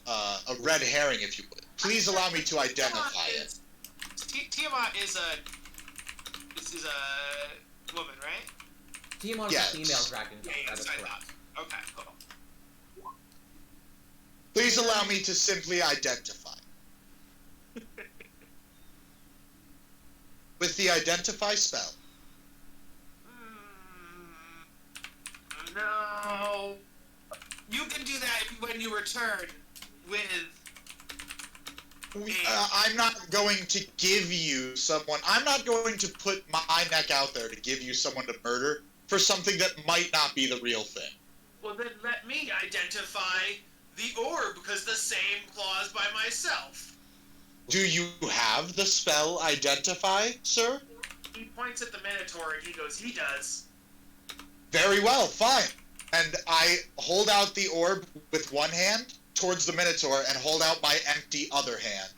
a red herring, if you would. Please allow me to identify it. Tiamat is a woman, right? Tiamat Yes. is a female dragon. Yeah, That is I correct. thought. Okay, cool. Please allow me to simply identify. With the identify spell. No. You can do that when you return with. I'm not going to give you someone. I'm not going to put my neck out there to give you someone to murder for something that might not be the real thing. Well, then let me identify the orb, because the same clause by myself. Do you have the spell identify, sir? He points at the Minotaur and he goes, he does. Very well, fine. And I hold out the orb with one hand towards the Minotaur and hold out my empty other hand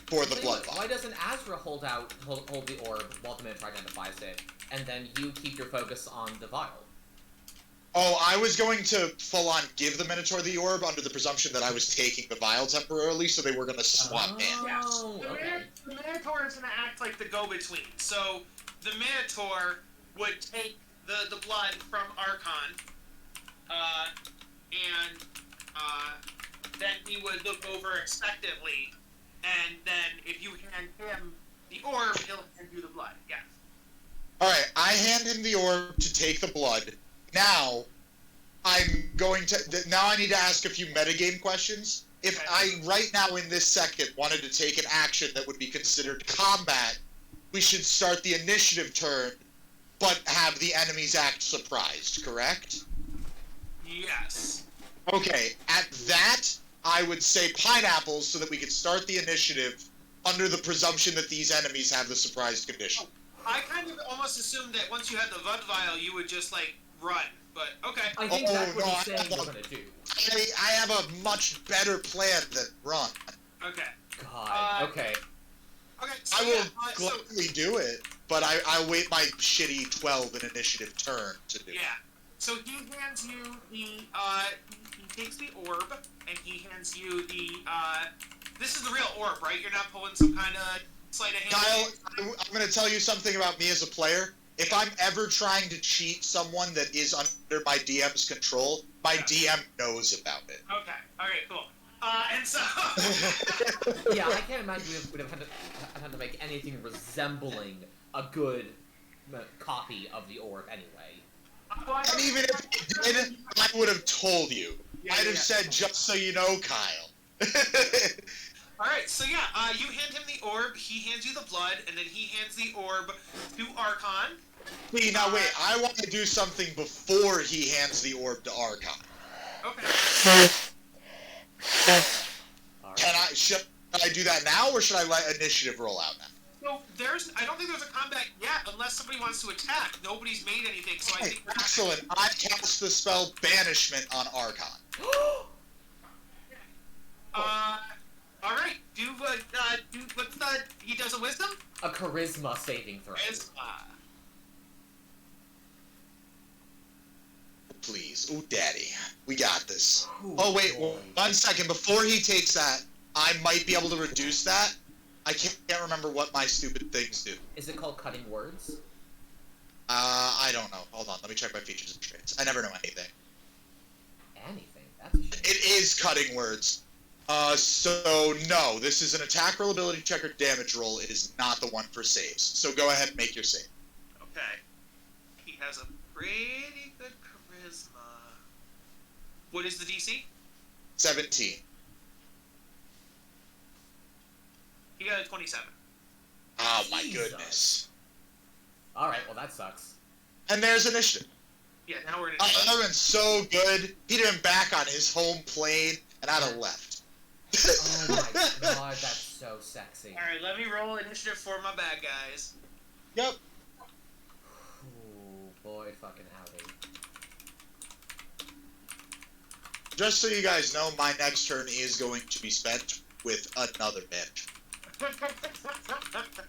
for the blood Why vial. doesn't Azra hold the orb while the Minotaur identifies it, and then you keep your focus on the vial? Oh, I was going to full-on give the Minotaur the orb under the presumption that I was taking the vial temporarily, so they were going to swap in. Yes. Oh, okay. The Minotaur is going to act like the go-between. So the Minotaur would take the blood from Archon, and then he would look over expectantly, and then if you hand him the orb, he'll hand you the blood. Yes. Alright, I hand him the orb to take the blood. Now, now I need to ask a few metagame questions. If I, right now in this second, wanted to take an action that would be considered combat, we should start the initiative turn, but have the enemies act surprised, correct? Yes. Okay, at that, I would say pineapples so that we could start the initiative under the presumption that these enemies have the surprised condition. I kind of almost assumed that once you had the Vial, you would just, like, run. But, okay. I think that's what no, he's saying we're gonna do. I have a much better plan than run. Okay. God, okay. Okay, so I will so, gladly do it, but I'll wait my shitty 12 in initiative turn to do it. yeah. So he hands you the, he takes the orb, and he hands you the, this is the real orb, right? You're not pulling some kind of sleight of hand. Kyle, I'm going to tell you something about me as a player. If I'm ever trying to cheat someone that is under my DM's control, my DM knows about it. Okay, cool. And so... Yeah, I can't imagine we would have had to make anything resembling a good copy of the orb anyway. And even if I did, I would have told you. I'd have said, just so you know, Kyle. Alright, so yeah, you hand him the orb, he hands you the blood, and then he hands the orb to Archon. See, now wait, I want to do something before he hands the orb to Archon. Okay. Should I do that now, or should I let initiative roll out now? So I don't think there's a combat yet, unless somebody wants to attack. Nobody's made anything, so I think... Excellent. I cast the spell Banishment on Archon. Alright, he does a wisdom? A charisma saving throw. Please. Ooh, daddy. We got this. Ooh, Oh, wait, boy. 1 second. Before he takes that, I might be able to reduce that. I can't remember what my stupid things do. Is it called cutting words? I don't know. Hold on, let me check my features and traits. I never know anything. Anything? That's a shame. It is cutting words. So no, this is an attack roll, ability check, or damage roll. It is not the one for saves. So go ahead and make your save. Okay. He has a pretty good charisma. What is the DC? 17. He got a 27. Oh my Jesus. goodness. Alright, well that sucks. And there's initiative. Yeah, now we're in That would have been so good. He'd have been back on his home plane, and I'd have left. Oh my god, that's so sexy. Alright, let me roll initiative for my bad guys. Yep. Ooh, boy, fucking howdy. Just so you guys know, my next turn is going to be spent with another bench.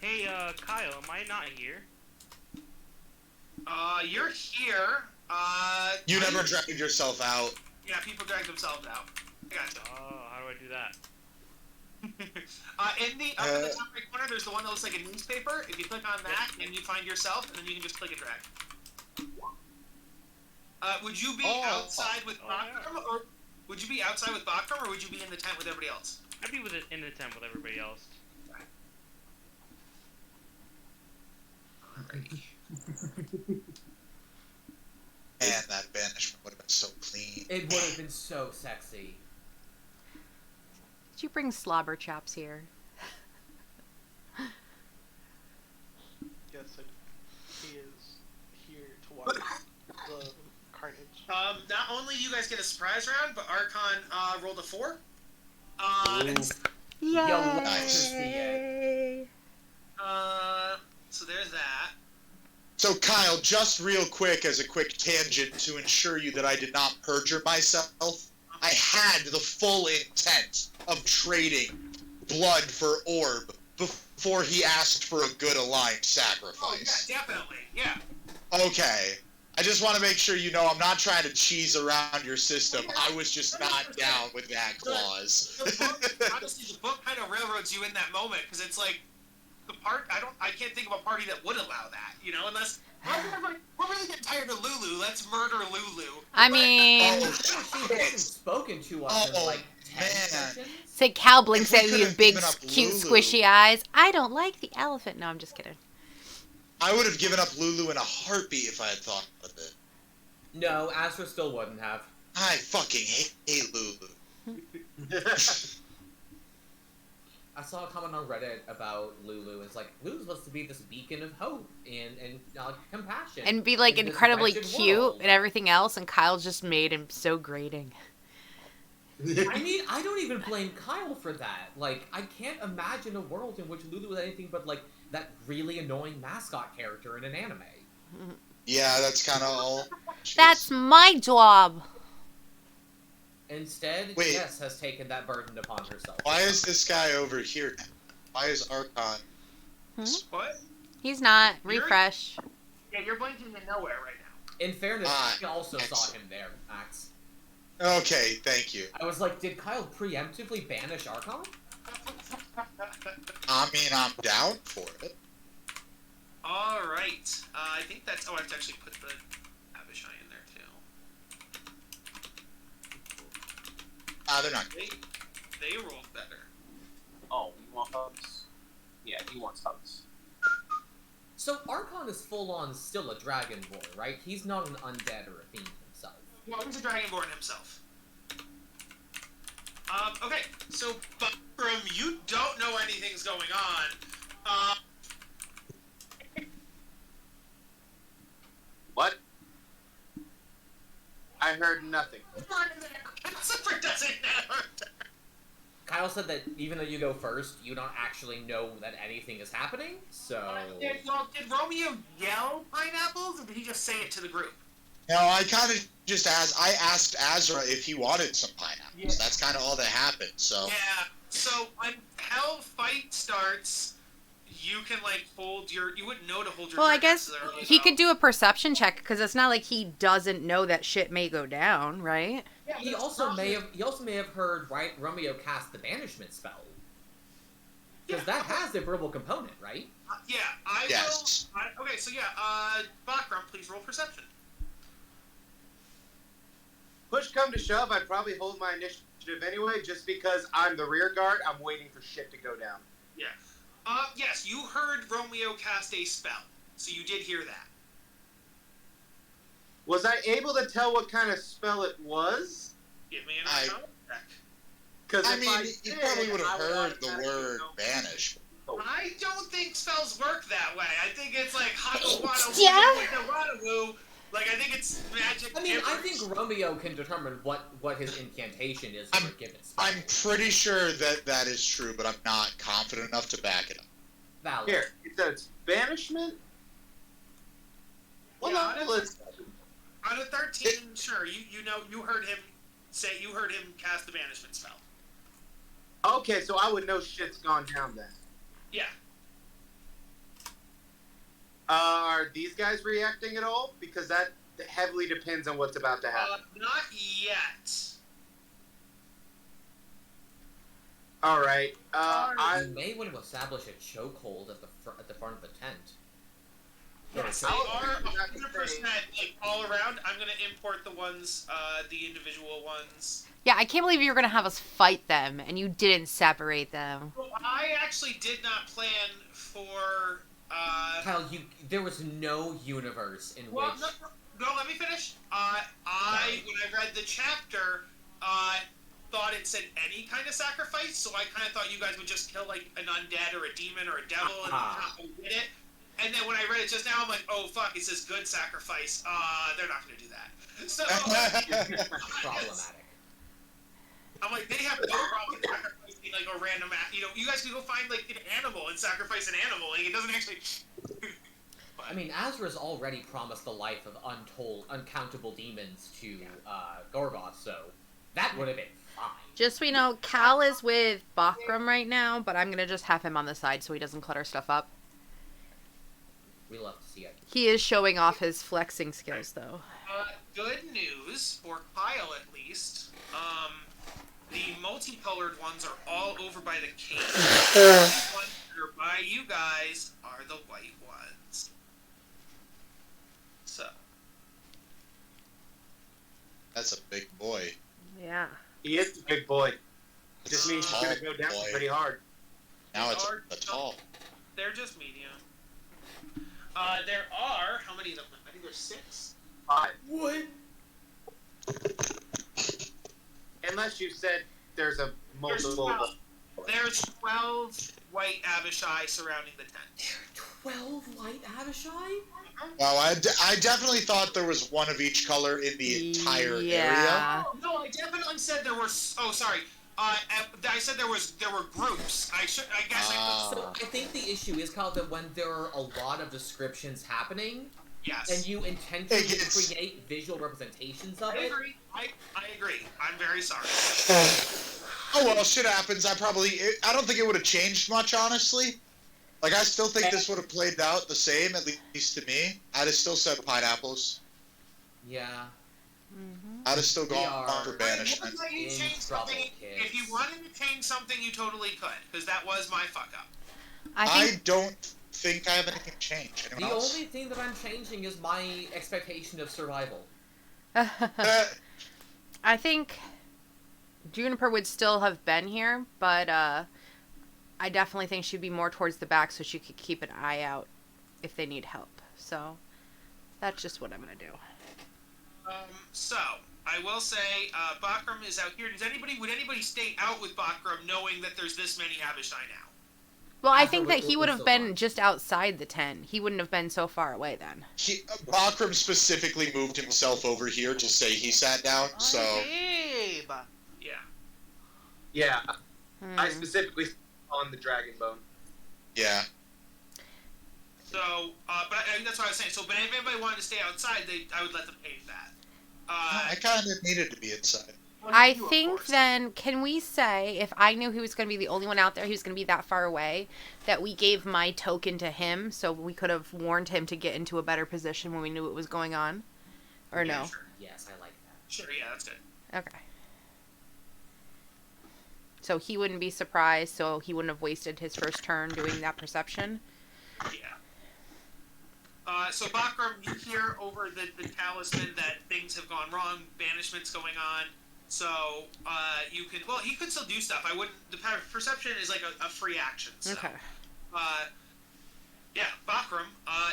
Hey, Kyle, am I not here? You're here. You never dragged yourself out. Yeah, people drag themselves out. I gotcha. Oh, how do I do that? Up in the top right corner, there's the one that looks like a newspaper. If you click on that, and you find yourself, and then you can just click and drag. Would you be outside with Bakram, or would you be outside with Bakram, or would you be in the tent with everybody else? I'd be in the tent with everybody else. Man, that banishment would have been so clean. It would have been so sexy. Did you bring slobber chops here? Yes, he is here to watch the carnage. Not only do you guys get a surprise round, but Archon rolled a 4. Yay! Nice. So there's that. So Kyle, just real quick as a quick tangent to ensure you that I did not perjure myself, I had the full intent of trading blood for orb before he asked for a good aligned sacrifice. Oh, yeah, definitely. Yeah. Okay. I just want to make sure you know I'm not trying to cheese around your system. I was just not down with that clause. Honestly, the book kind of railroads you in that moment, because it's like, I can't think of a party that would allow that, you know, unless we're really getting tired of Lulu. Let's murder Lulu. I mean, She hasn't spoken to us in like 10 seconds. say Cal blinks If at we you could've with big, given up cute, Lulu. squishy eyes. I don't like the elephant. No, I'm just kidding. I would have given up Lulu in a heartbeat if I had thought of it. No, Astra still wouldn't have. I fucking hate Lulu. I saw a comment on Reddit about Lulu. It's like, Lulu's supposed to be this beacon of hope and compassion. And be like in this incredibly wretched cute world. and everything else, and Kyle just made him so grating. I mean, I don't even blame Kyle for that. Like, I can't imagine a world in which Lulu was anything but, like, that really annoying mascot character in an anime. Yeah, that's kind of all. That's my job. Instead, Wait. Jess has taken that burden upon herself. Why is this guy over here now? Why is Archon? What? He's not. You're- Refresh. Yeah, you're blinking to nowhere right now. In fairness, Ah, I also saw excellent. him there, Max. Okay, thank you. I was like, did Kyle preemptively banish Archon? I mean, I'm down for it. All right. I think that's. Oh, I have to actually put the Abishai in there too. They're not. They rolled better. Oh, you want hugs? Yeah, he wants hugs. So Archon is full-on still a Dragonborn, right? He's not an undead or a fiend himself. Well, he's a Dragonborn himself. Okay, so Buckram, you don't know anything's going on. What? I heard nothing. Super doesn't matter. Kyle said that even though you go first, you don't actually know that anything is happening, so... Did Romeo yell pineapples, or did he just say it to the group? No, I kind of just asked Azra if he wanted some pineapples. Yeah. That's kind of all that happened. So Yeah, so when hell fight starts, you can, like, hold your... You wouldn't know to hold your... Well, I drink guess after they're he out. could do a perception check because it's not like he doesn't know that shit may go down, right? Yeah, He that's also probably- may have heard Romeo cast the banishment spell. Because Yeah, that has a verbal component, right? Yeah, I Yes. will... okay, so yeah, Bakram, please roll perception. Push come to shove, I'd probably hold my initiative anyway, just because I'm the rear guard. I'm waiting for shit to go down. Yeah. Yes, you heard Romeo cast a spell, so you did hear that. Was I able to tell what kind of spell it was? Give me an I- Arcana check. Because I mean, you probably would have I would heard the automatically word know. banish. I don't think spells work that way. I think it's like Yeah. Like, I think it's magic. I mean, I gibberish. think Romeo can determine what his incantation is for a given spell. I'm pretty sure that is true, but I'm not confident enough to back it up. Valid. Here, it says banishment. Well, Yeah, no, let's. Out of 13, sure, you heard him cast the banishment spell. Okay, so I would know shit's gone down then. Yeah. Are these guys reacting at all? Because that heavily depends on what's about to happen. Not yet. All right. You may want to establish a chokehold at the front of the tent. Yes, they are 100% like all around. I'm gonna import the ones, the individual ones. Yeah, I can't believe you were gonna have us fight them and you didn't separate them. Well, I actually did not plan for. Kyle, there was no universe in Well, which... no, let me finish. When I read the chapter, thought it said any kind of sacrifice, so I kind of thought you guys would just kill like an undead or a demon or a devil and did it. And then when I read it just now, I'm like, oh fuck, it says good sacrifice. They're not going to do that. So problematic. I'm like, they have no problem sacrificing like a random, you guys can go find like an animal and sacrifice an animal. Like it doesn't actually. I mean, Azra's already promised the life of uncountable demons to Gorgoth, so that would have been fine. Just so we know, Cal is with Bakram right now, but I'm gonna just have him on the side so he doesn't clutter stuff up. We love to see it. He is showing off his flexing skills, though. Good news, for Kyle at least. The multicolored ones are all over by the cave. The ones that are by you guys are the white ones. So. That's a big boy. Yeah. He is a big boy. It's Just a means he's tall gonna go down boy. pretty hard. Now it's Are- a tall. They're just medium. There are, how many of them? I think there's 6. 5. What? Unless you said there's a There's multiple. 12. There's 12 white Abishai surrounding the tent. 12 light Abishai? Wow, I definitely thought there was one of each color in the entire area. Yeah. No, I definitely said there were. Oh, sorry. I said there were groups. I guess I. So I think the issue is, Kyle, that when there are a lot of descriptions happening, Yes. and you intentionally create visual representations of I it. agree. I agree. I'm very sorry. Oh well, shit happens. I don't think it would have changed much, honestly. Like, I still think this would have played out the same, at least to me. I'd have still said pineapples. Yeah. I'd have still gone are for banishment. You in change trouble, something. kids. If you wanted to change something, you totally could, because that was my fuck up. I don't think I have anything changed. The Anyone else? only thing that I'm changing is my expectation of survival. I think Juniper would still have been here, but I definitely think she'd be more towards the back so she could keep an eye out if they need help. So that's just what I'm gonna do. So I will say, Bakram is out here. Would anybody stay out with Bakram knowing that there's this many Abishai now? Well, I After think that he we're would have still been on. just outside the tent. He wouldn't have been so far away then. Bakram specifically moved himself over here to say he sat down, so... Babe. Yeah. Yeah, I Hmm. specifically on the dragon bone. Yeah. So, but that's what I was saying. So, but if anybody wanted to stay outside, I would let them pay for that. I kind of needed to be inside. I You, of think course. then, can we say, if I knew he was going to be the only one out there who's going to be that far away, that we gave my token to him so we could have warned him to get into a better position when we knew what was going on? Or Yeah, no? Sure. Yes, I like that. Sure. Yeah, that's good. Okay. So he wouldn't be surprised, so he wouldn't have wasted his first turn doing that perception? Yeah. So Bakram, you hear over the talisman that things have gone wrong, banishment's going on. So you can. Well, he could still do stuff. I wouldn't. The perception is like a free action. So. Okay. Yeah, Bakram,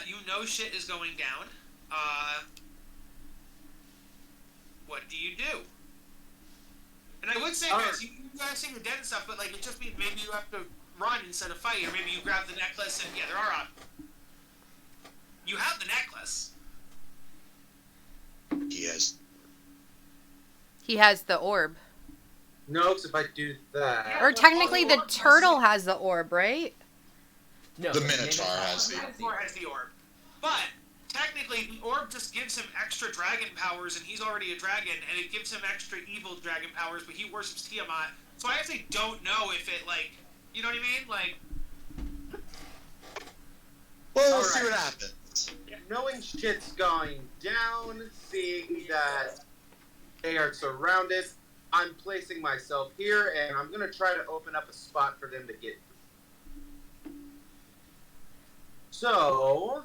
you know shit is going down. What do you do? And I would say, guys, you guys say you're dead and stuff, but like it just means maybe you have to run instead of fight, or maybe you grab the necklace and yeah, there are options. You have the necklace. Yes. He has the orb. No, 'cause if I do that... Or technically the turtle has the orb, right? No, The Minotaur has the- Minotaur has the orb. But technically, the orb just gives him extra dragon powers, and he's already a dragon, and it gives him extra evil dragon powers, but he worships Tiamat. So I actually don't know if it, like, you know what I mean? Like, Well, we'll All see right. what happens. Knowing shit's going down, seeing that they are surrounded, I'm placing myself here, and I'm going to try to open up a spot for them to get through. So,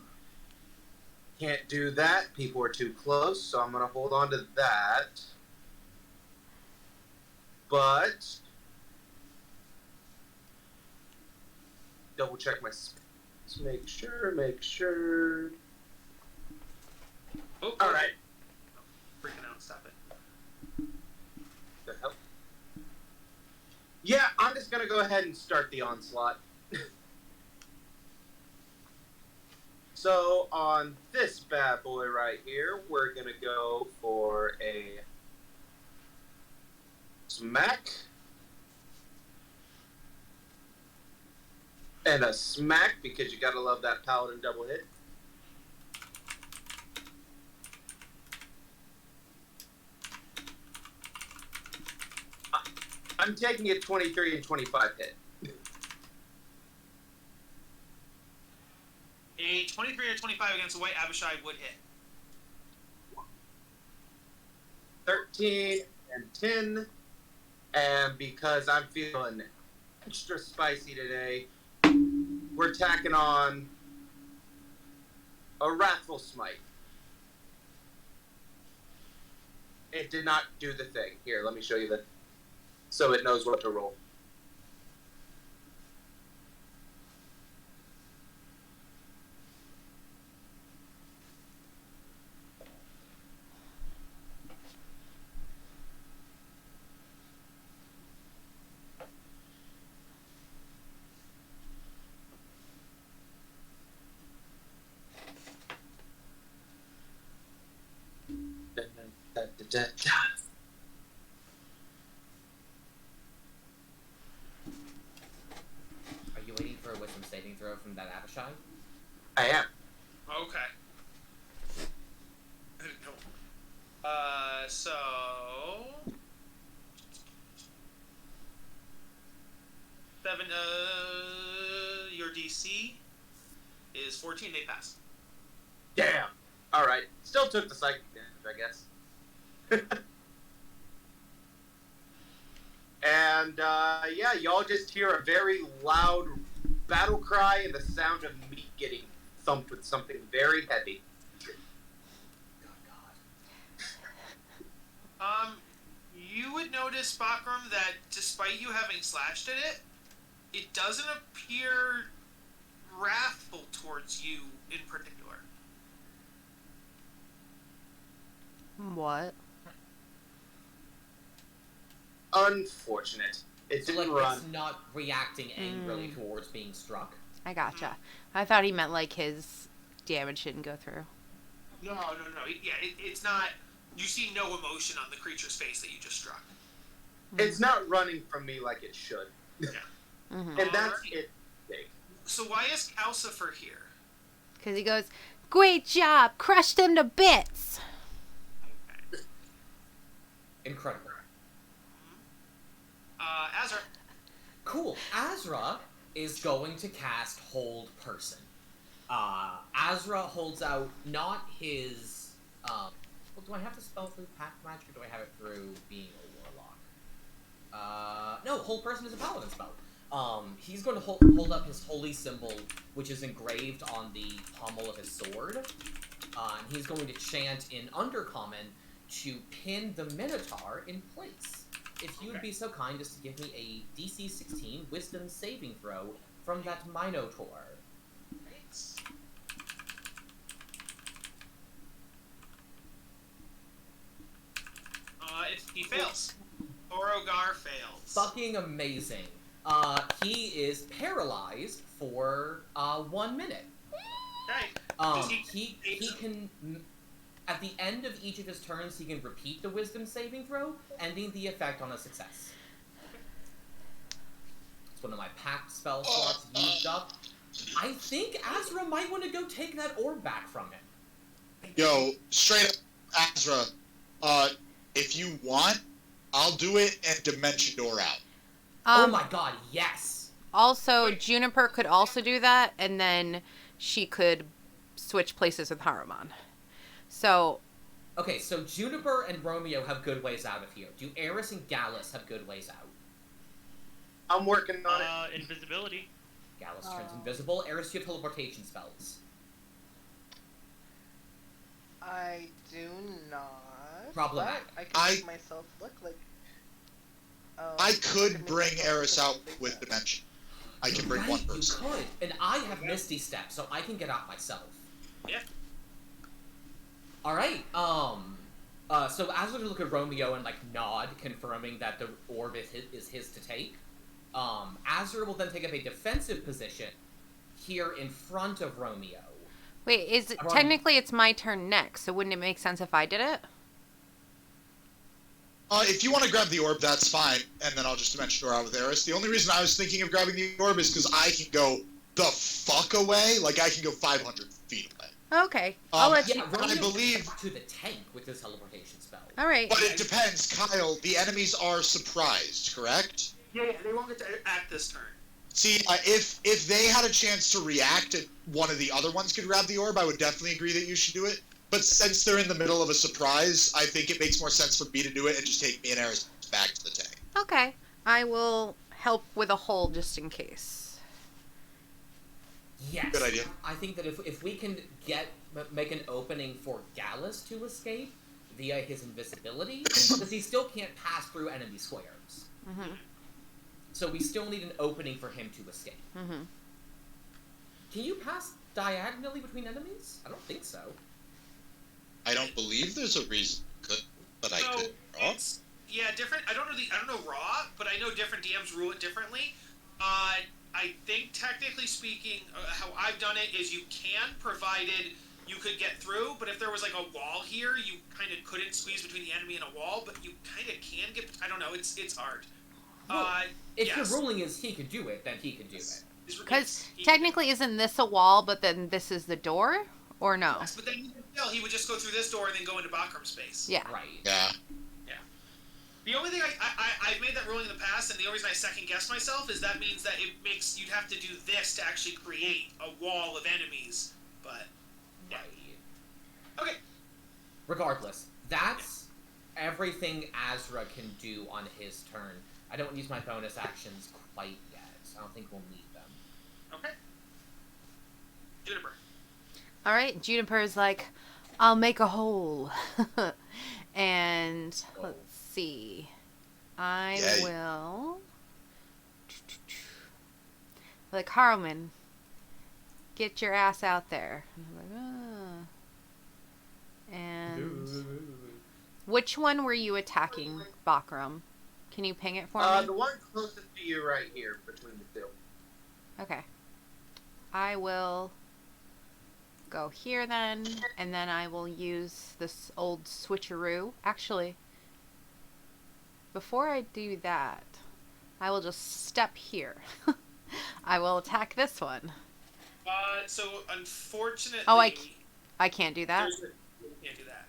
can't do that. People are too close, so I'm going to hold on to that. But, double check my space. Make sure. oh, All right. freaking out, stop it. The hell? Yeah, I'm just gonna go ahead and start the onslaught. So on this bad boy right here, we're gonna go for a smack and a smack because you gotta love that paladin double hit. I'm taking a 23 and 25 hit. A 23 or 25 against a white Abishai would hit. 13 and 10. And because I'm feeling extra spicy today, we're tacking on a Wrathful Smite. It did not do the thing. Here, let me show you the... So it knows what to roll. Are you waiting for a wisdom saving throw from that Abishai? I am. Okay. I didn't know. So... your DC is 14, they pass. Damn. Alright. Still took the psychic damage, I guess. And, yeah, y'all just hear a very loud battle cry and the sound of meat getting thumped with something very heavy. You would notice, Bakram, that despite you having slashed at it, it doesn't appear wrathful towards you in particular. What? Unfortunate. It So, didn't like, run. it's not reacting angrily towards being struck. I gotcha. I thought he meant like his damage didn't go through. No. Yeah, it's not... You see no emotion on the creature's face that you just struck. It's not running from me like it should. Mm-hmm. And that's it. So why is Calcifer here? Because he goes, great job, crushed them to bits. Okay. Incredible. Azra. Cool. Azra is going to cast Hold Person. Azra holds out not his... well, do I have to spell through Pact Magic, or do I have it through being a warlock? No, Hold Person is a paladin spell. He's going to hold up his holy symbol, which is engraved on the pommel of his sword. And he's going to chant in Undercommon to pin the Minotaur in place. If you would be so kind as to give me a DC 16 Wisdom saving throw from that Minotaur. Thanks. He fails. Orogar fails. Fucking amazing. He is paralyzed for 1 minute. Okay. He can, at the end of each of his turns, he can repeat the Wisdom saving throw, ending the effect on a success. It's one of my Pact spell slots used up. I think Azra might want to go take that orb back from him. Yo, straight up, Azra, if you want, I'll do it and Dimension Door out. Oh my god, yes! Also, Juniper could also do that, and then she could switch places with Haruman. So... Okay, so Juniper and Romeo have good ways out of here. Do Eris and Gallus have good ways out? I'm working on it. Invisibility. Gallus turns invisible. Eris, you have teleportation spells. I do not. Problematic. But I can make myself look like... I could bring Eris out with Dimension. I can bring one person. You could, and I have Misty Step, so I can get out myself. Yeah. Alright, so as we look at Romeo and, like, nod, confirming that the orb is his to take, Azra will then take up a defensive position here in front of Romeo. Wait, technically it's my turn next, so wouldn't it make sense if I did it? If you want to grab the orb, that's fine, and then I'll just Dimension Door out with Eris. The only reason I was thinking of grabbing the orb is because I can go the fuck away. Like, I can go 500 feet away. Okay, I'll let you... Romeo I believe... to the tank with his teleportation spell. Alright. But it depends, Kyle. The enemies are surprised, correct? Yeah, they won't get to act this turn. See, if they had a chance to react and one of the other ones could grab the orb, I would definitely agree that you should do it. But since they're in the middle of a surprise, I think it makes more sense for me to do it and just take me and Eris back to the tank. Okay. I will help with a hole just in case. Yes. Good idea. I think that if we can make an opening for Gallus to escape via his invisibility, because he still can't pass through enemy squares. Mm-hmm. So we still need an opening for him to escape. Mm-hmm. Can you pass diagonally between enemies? I don't think so. I don't believe there's a reason could, but I could. It's, yeah, different. I don't know raw, but I know different DMs rule it differently. I think technically speaking, how I've done it is you can, provided you could get through, but if there was like a wall here, you kind of couldn't squeeze between the enemy and a wall, but you kind of can get. I don't know. It's hard. Well, if yes. your ruling is he could do it, then he could do it. Because technically, isn't this a wall, but then this is the door? Or no? Yes, but then still, he would just go through this door and then go into Bakram's space. Yeah. Right. Yeah. The only thing I've made that ruling in the past, and the only reason I second guess myself is that means that it makes you'd have to do this to actually create a wall of enemies. But yeah. Right. Okay. Regardless, that's everything Azra can do on his turn. I don't use my bonus actions quite yet. I don't think we'll need them. Okay. Juniper. All right, Juniper's like, I'll make a hole. And let's see. I Yay. will. Like, Harman, get your ass out there. And I'm like, And which one were you attacking, Bakram? Can you ping it for me? The one closest to you right here, between the two. Okay. I will go here then, and then I will use this old switcheroo. Actually, before I do that, I will just step here. I will attack this one. So unfortunately, I can't do that. You can't do that.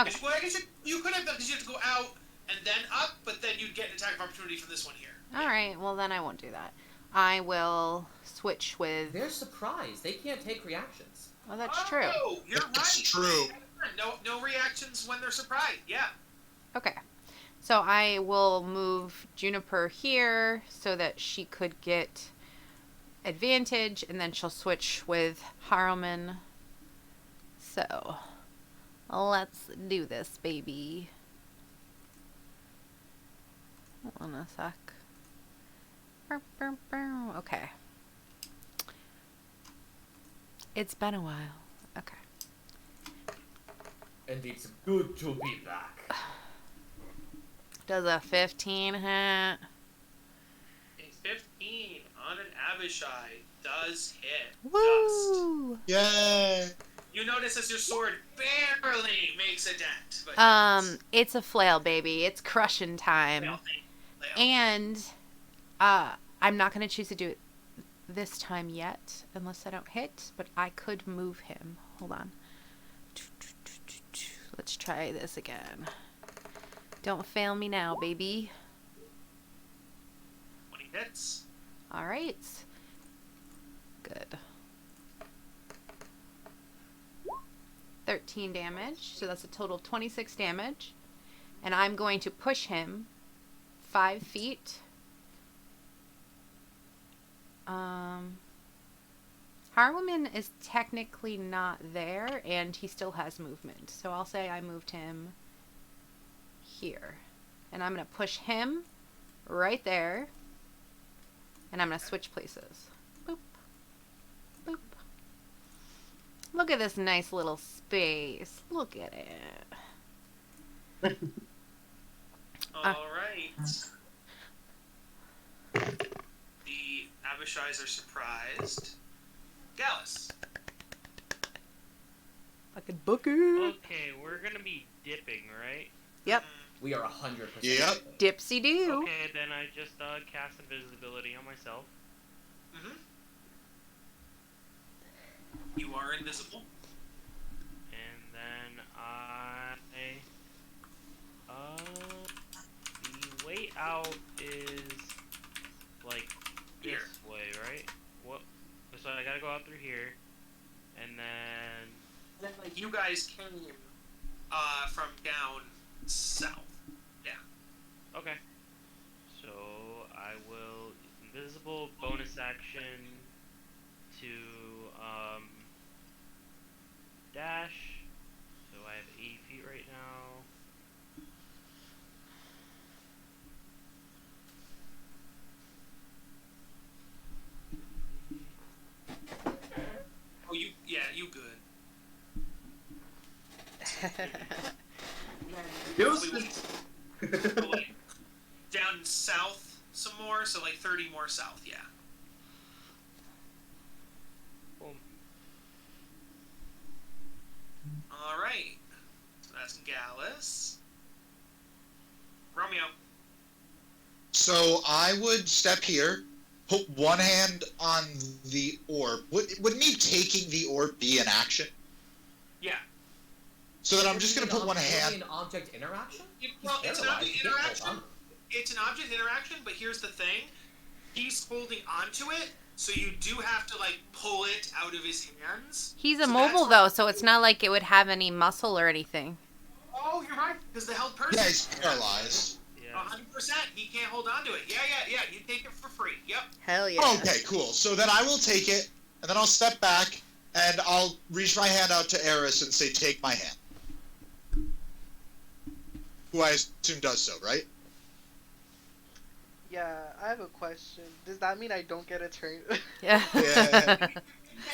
Okay. Well, I guess you could have done because you have to go out and then up, but then you'd get an attack of opportunity from this one here. All right. Well, then I won't do that. I will switch with. They're surprised. They can't take reactions. Oh, that's true. Oh, you're right. That's true. No reactions when they're surprised. Yeah. Okay. So I will move Juniper here so that she could get advantage, and then she'll switch with Harman. So let's do this, baby. Hold on a sec. Okay. It's been a while. Okay. And it's good to be back. Does a 15 hit? A 15 on an Abishai does hit. Woo! Yay! You notice as your sword barely makes a dent. But It's a flail, baby. It's crushing time. Flail. And I'm not going to choose to do it this time yet, unless I don't hit, but I could move him. Hold on. Let's try this again. Don't fail me now, baby. 20 hits. All right. Good. 13 damage, so that's a total of 26 damage. And I'm going to push him 5 feet. Harleman is technically not there, and he still has movement. So I'll say I moved him here. And I'm going to push him right there. And I'm going to switch places. Boop. Boop. Look at this nice little space. Look at it. All right. The Abishais are surprised. Gallus. Fucking booker. Okay, we're gonna be dipping, right? Yep. We are 100%. Yep. Dipsy do. Okay, then I just cast invisibility on myself. Mm-hmm. You are invisible. And then the way out is like this Here. way, right? What? So I gotta go out through here, and then Then, like, you guys came from down south. Yeah. okay. So I will invisible bonus action to dash. So I have 8 feet right now. Oh, you good. Go like, down south some more, so like 30 more south, yeah. Boom. Alright. So that's Gallus. Romeo. So I would step here, put one hand on the orb. Would me taking the orb be an action? Yeah. So then I'm just gonna put one hand. An object interaction? Well, it's an object He can't hold interaction. on. It's an object interaction, but here's the thing. He's holding onto it, so you do have to, like, pull it out of his hands. He's So immobile, that's though, so it's not like it would have any muscle or anything. Oh, you're right. Because the held person. Yeah, he's paralyzed. Yeah. 100%. He can't hold on to it. Yeah. You take it for free. Yep. Hell yeah. Okay, cool. So then I will take it, and then I'll step back, and I'll reach my hand out to Eris and say, "Take my hand." Who I assume does so, right? Yeah, I have a question. Does that mean I don't get a turn? Yeah. Yeah.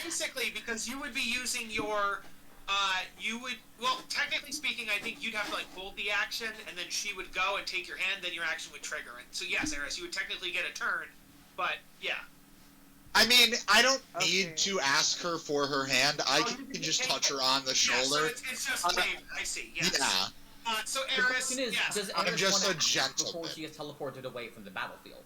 Basically, because you would be using your, well, technically speaking, I think you'd have to, like, hold the action, and then she would go and take your hand, then your action would trigger it. So yes, Eris, you would technically get a turn, but, yeah. I mean, I don't need Okay. to ask her for her hand. I Oh, you can can just take touch it. her on the Yeah, so shoulder. it's just wave. I see, yes. Yeah. So The Eris, question is, yes. does I'm Eris just want a to act before gentleman. she is teleported away from the battlefield?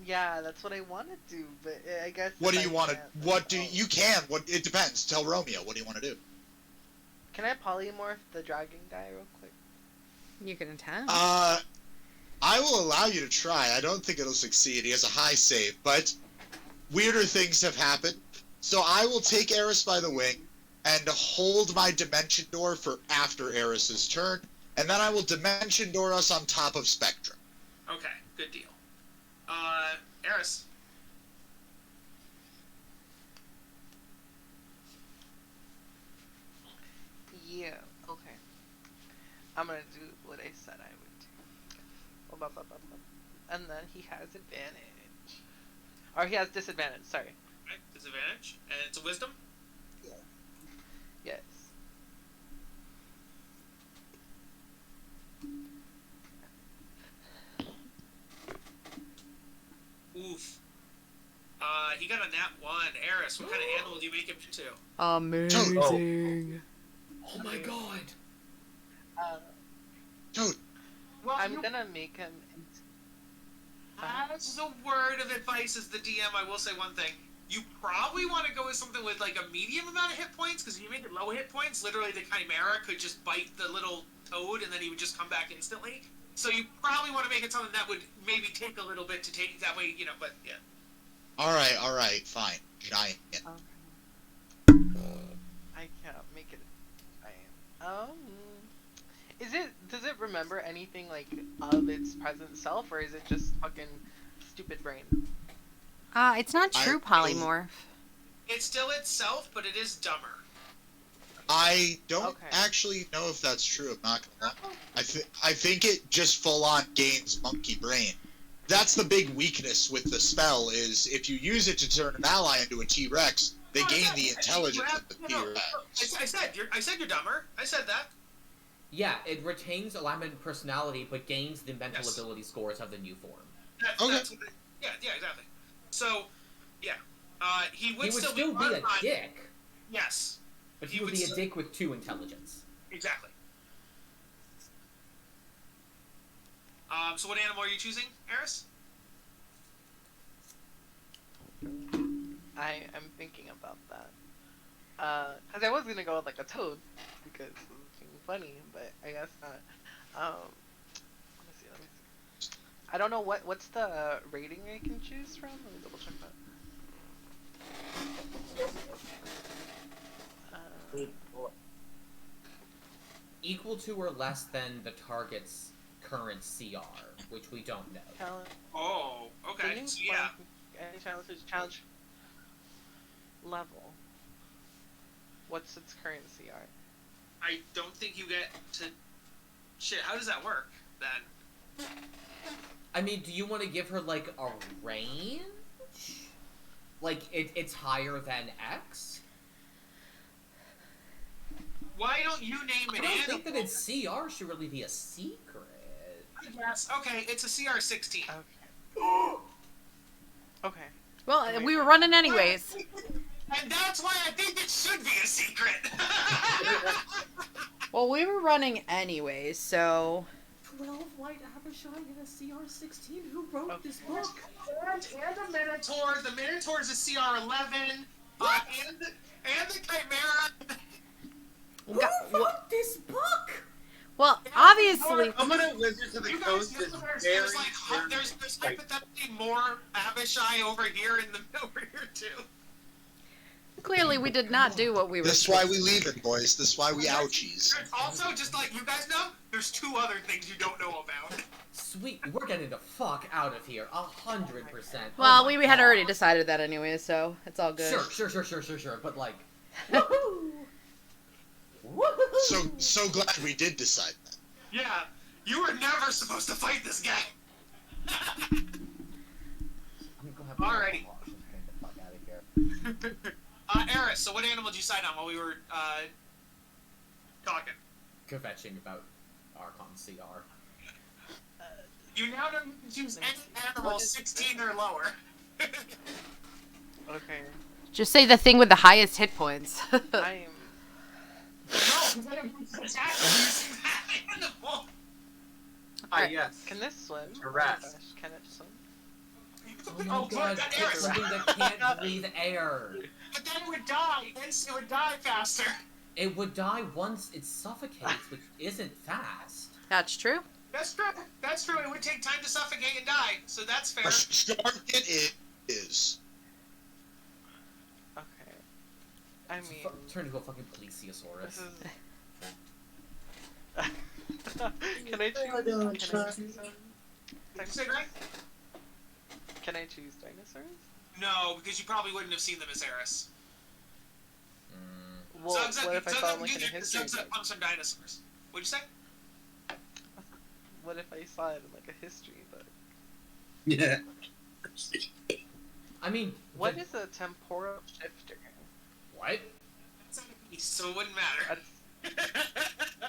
Yeah, that's what I want to do, but I guess. What do if you I want to? can't, What do then I'll- you can? What it depends. Tell Romeo. What do you want to do? Can I polymorph the dragon guy real quick? You can attempt. I will allow you to try. I don't think it'll succeed. He has a high save, but weirder things have happened. So I will take Eris by the wing and hold my dimension door for after Eris's turn, and then I will dimension door us on top of Spectrum. Okay, good deal. Eris. Yeah, okay. I'm gonna do what I said I would do. Blah, blah, blah, blah. And then he has advantage. Or he has disadvantage, sorry. Right, disadvantage, and it's a wisdom. Yes. Oof. He got a nat 1. Eris, what kind of animal do you make him into? Amazing. Oh my god! Dude, Well, I'm gonna make him as a word of advice as the DM, I will say one thing. You probably want to go with something with, like, a medium amount of hit points, because if you make it low hit points, literally the Chimera could just bite the little toad, and then he would just come back instantly. So you probably want to make it something that would maybe take a little bit to take, that way, you know, but, yeah. alright, fine. Giant. I can't make it giant. Does it remember anything like of its present self, or is it just fucking stupid brain? It's not true polymorph. It's still itself, but it is dumber. I don't Okay. actually know if that's true. I'm not gonna lie. I think it just full on gains monkey brain. That's the big weakness with the spell is if you use it to turn an ally into a T-Rex, they gain the intelligence of the T-Rex. I said you're dumber. I said that. Yeah, it retains alignment and personality, but gains the mental Yes. ability scores of the new form. Okay. That's what yeah, exactly. So, yeah. He would He would still still be a horrified. dick, Yes, but He he would would be a still- dick with 2 intelligence. exactly. So what animal are you choosing, Eris? I'm thinking about that. Cause I was gonna go with like a toad because it was being funny, but I guess not. Let me see. I don't know what's the rating I can choose from. Let me double check that. Equal to or less than the target's current CR, which we don't know. Challenge. Oh, okay. Any So yeah, challenge level. What's its current CR? I don't think you get to. Shit, how does that work then? I mean, do you want to give her, like, a range? Like, it's higher than X? Why don't you name I an don't animal? think that its CR should really be a secret. Yes. Okay, it's a CR16. Okay. Okay. Well, we were running anyways. And that's why I think it should be a secret. Well, we were running anyways, so 12 White Abishai and a CR16. Who wrote this book? and a Minotaur. The Minotaur is a CR11. And the Chimera. Who wrote this book? well, obviously, I'm gonna Wizards of the You guys Coast know is there's very, there's hypothetically more Abishai over here over here too. clearly we did not do what we were. This is why we leave it, boys. This is why we ouchies. There's also, just like you guys know, there's 2 other things you don't know about. Sweet, we're getting the fuck out of here, 100%. Well, Oh my we had already God. decided that anyway, so it's all good. Sure, but like, So glad we did decide that. Yeah, you were never supposed to fight this guy. I'm gonna go have a Alrighty. wash and get the fuck out of here. Eris, so what animal did you decide on while we were, talking? Kvetching about Archon CR. You now know you can choose any animal 16 or lower. Okay. Just say the thing with the highest hit points. I'm. No, because then it was attack using that animal. yes. Can this swim? Harass. Oh my gosh, can it swim? Oh my good, god, that it's Eris. something that can't breathe air. But then it would die. Then it would die faster. It would die once it suffocates, which isn't fast. That's true. That's true. That's true. It would take time to suffocate and die, so that's fair. A shark it is. Okay. I It's mean, turn into a fucking plesiosaurus. this is. Can I choose? doing, Can I trust choose? Did you say Greg? Can I choose dinosaurs? No, because you probably wouldn't have seen them as Eris. Mm, Well, what if I saw them like in a history Zugs book? comes from dinosaurs. What'd you say? What if I saw it in like a history book? Yeah. I mean, What is a temporal shifter? what? So it wouldn't matter.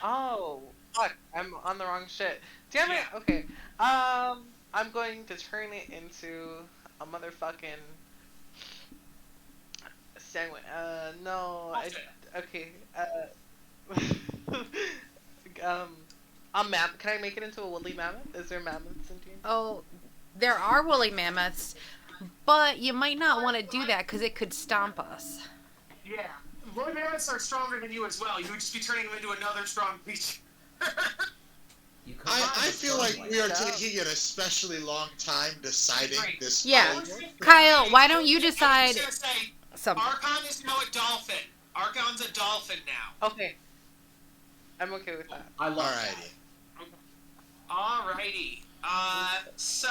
Oh, fuck! I'm on the wrong shit. Damn it. Yeah. Okay. I'm going to turn it into a motherfucking sandwich. No. Okay. A mammoth. Can I make it into a woolly mammoth? Is there mammoths in D&D? Oh, there are woolly mammoths, but you might not want to do that because it could stomp us. Yeah. Woolly mammoths are stronger than you as well. You would just be turning them into another strong creature. You could I have a feel strong like one. we are Yeah. taking an especially long time deciding Right. this. Yeah. fight. Kyle, why don't you decide I was gonna say, something? Archon is now a dolphin. Archon's a dolphin now. Okay. I'm okay with that. I love Alrighty. Alrighty. So,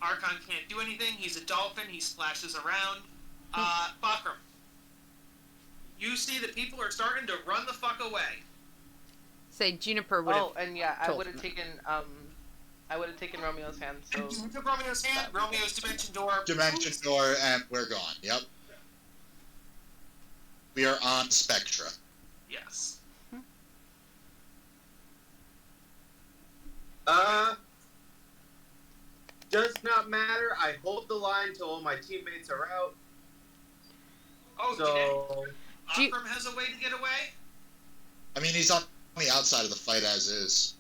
Archon can't do anything. He's a dolphin. He splashes around. Bakram. You see that people are starting to run the fuck away. Say Juniper would have. Oh, and yeah, I told would have him. taken Romeo's hand. So You took Romeo's hand. Romeo's dimension door. Dimension door, and we're gone. Yep. We are on Spectra. Yes. Does not matter. I hold the line till all my teammates are out. Oh, So Do you- Bakram has a way to get away? I mean, he's on the outside of the fight as is.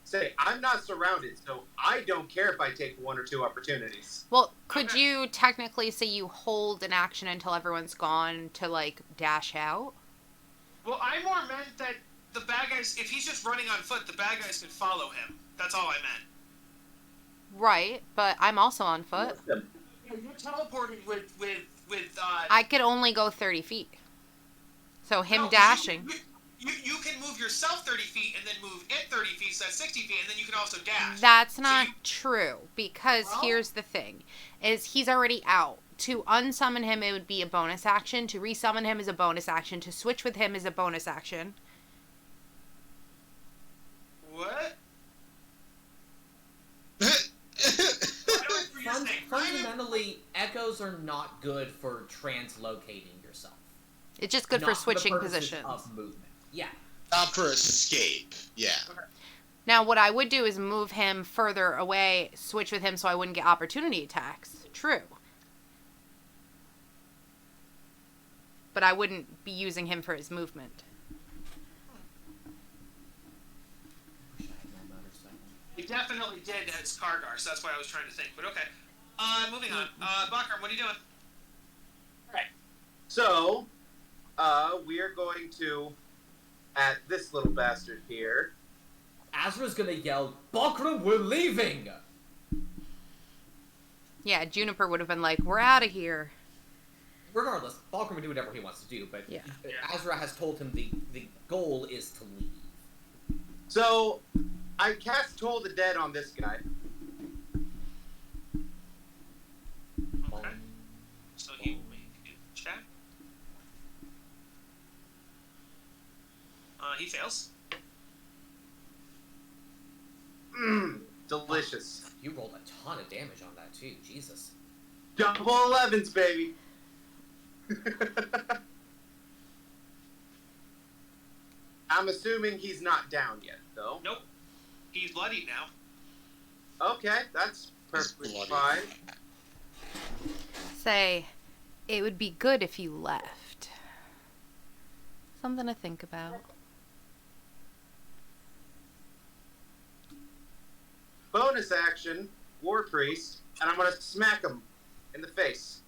say I'm not surrounded, so I don't care if I take 1 or 2 opportunities. Well, could Okay. you technically say you hold an action until everyone's gone to like dash out? Well, I more meant that the bad guys, if he's just running on foot, the bad guys can follow him. That's all I meant. Right, but I'm also on foot. Yeah, you're teleporting with I could only go 30 feet. So him no, dashing. You can move yourself 30 feet and then move it 30 feet, so that's 60 feet, and then you can also dash. That's not you- true, because Well- here's the thing, is he's already out. To unsummon him, it would be a bonus action. To resummon him is a bonus action. To switch with him is a bonus action. What? I don't understand. Fundamentally, echoes are not good for translocating yourself. It's just good Not for the switching purposes positions. of movement. Yeah. Not for escape. Yeah. Now, what I would do is move him further away, switch with him so I wouldn't get opportunity attacks. True. but I wouldn't be using him for his movement. He definitely did as Kargar, so that's why I was trying to think. But okay. Moving on. Bakram, what are you doing? Alright. So, we are going to, at this little bastard here. Azra's gonna yell, Bakram, we're leaving! Yeah, Juniper would have been like, we're out of here. Regardless, Bakram can do whatever he wants to do, but Yeah. Azra has told him the goal is to leave. So, I cast Toll the Dead on this guy. Okay. So he will make a check. He fails. Mmm, delicious. You rolled a ton of damage on that too, Jesus. Double 11s, baby. I'm assuming he's not down yet, though. Nope. He's bloodied now. Okay, that's perfectly bloody. fine. Say, it would be good if you left. Something to think about. Bonus action, War Priest, and I'm gonna smack him in the face.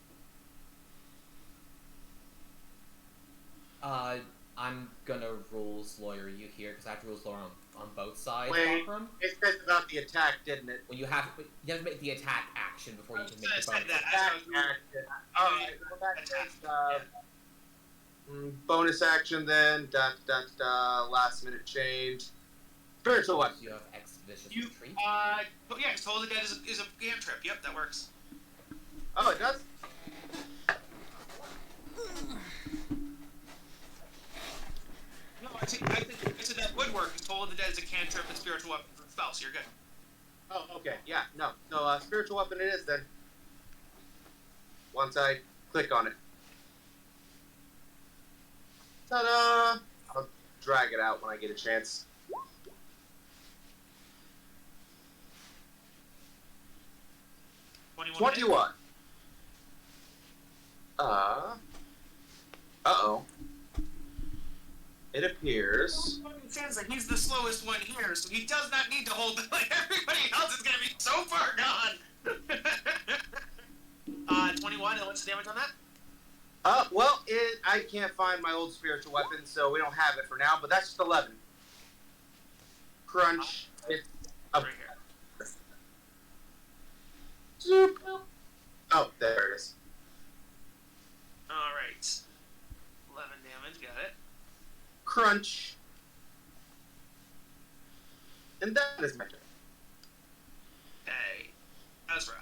I'm gonna rules lawyer you here, because I have to rules lawyer on both sides, Wait. Bakram. It said about the attack, didn't it? Well, you have to make the attack action before you can make the Said bonus. that. Attack action. Alright, well that takes, bonus action then, last minute change. Spiritual weapon. You have expeditious You, retreat. yeah, because Toll the Dead is a game trip. Yep, that works. Oh, it does? No, I think that would work, because Toll the Dead is a cantrip and spiritual weapon for spell, so you're good. Oh, okay, yeah, no. So, spiritual weapon it is then. Once I click on it. Ta-da! I'll drag it out when I get a chance. 21. Uh-oh. It appears... It sounds like he's the slowest one here, so he does not need to hold the... Like, everybody else is gonna be so far gone! 21, and what's the damage on that? Well, I can't find my old spiritual weapon, so we don't have it for now, but that's just 11. Crunch. It's up. Right here. Zoop. Oh, there it is. Alright. 11 damage, got it. Crunch. And that is my turn. Hey. Ezra.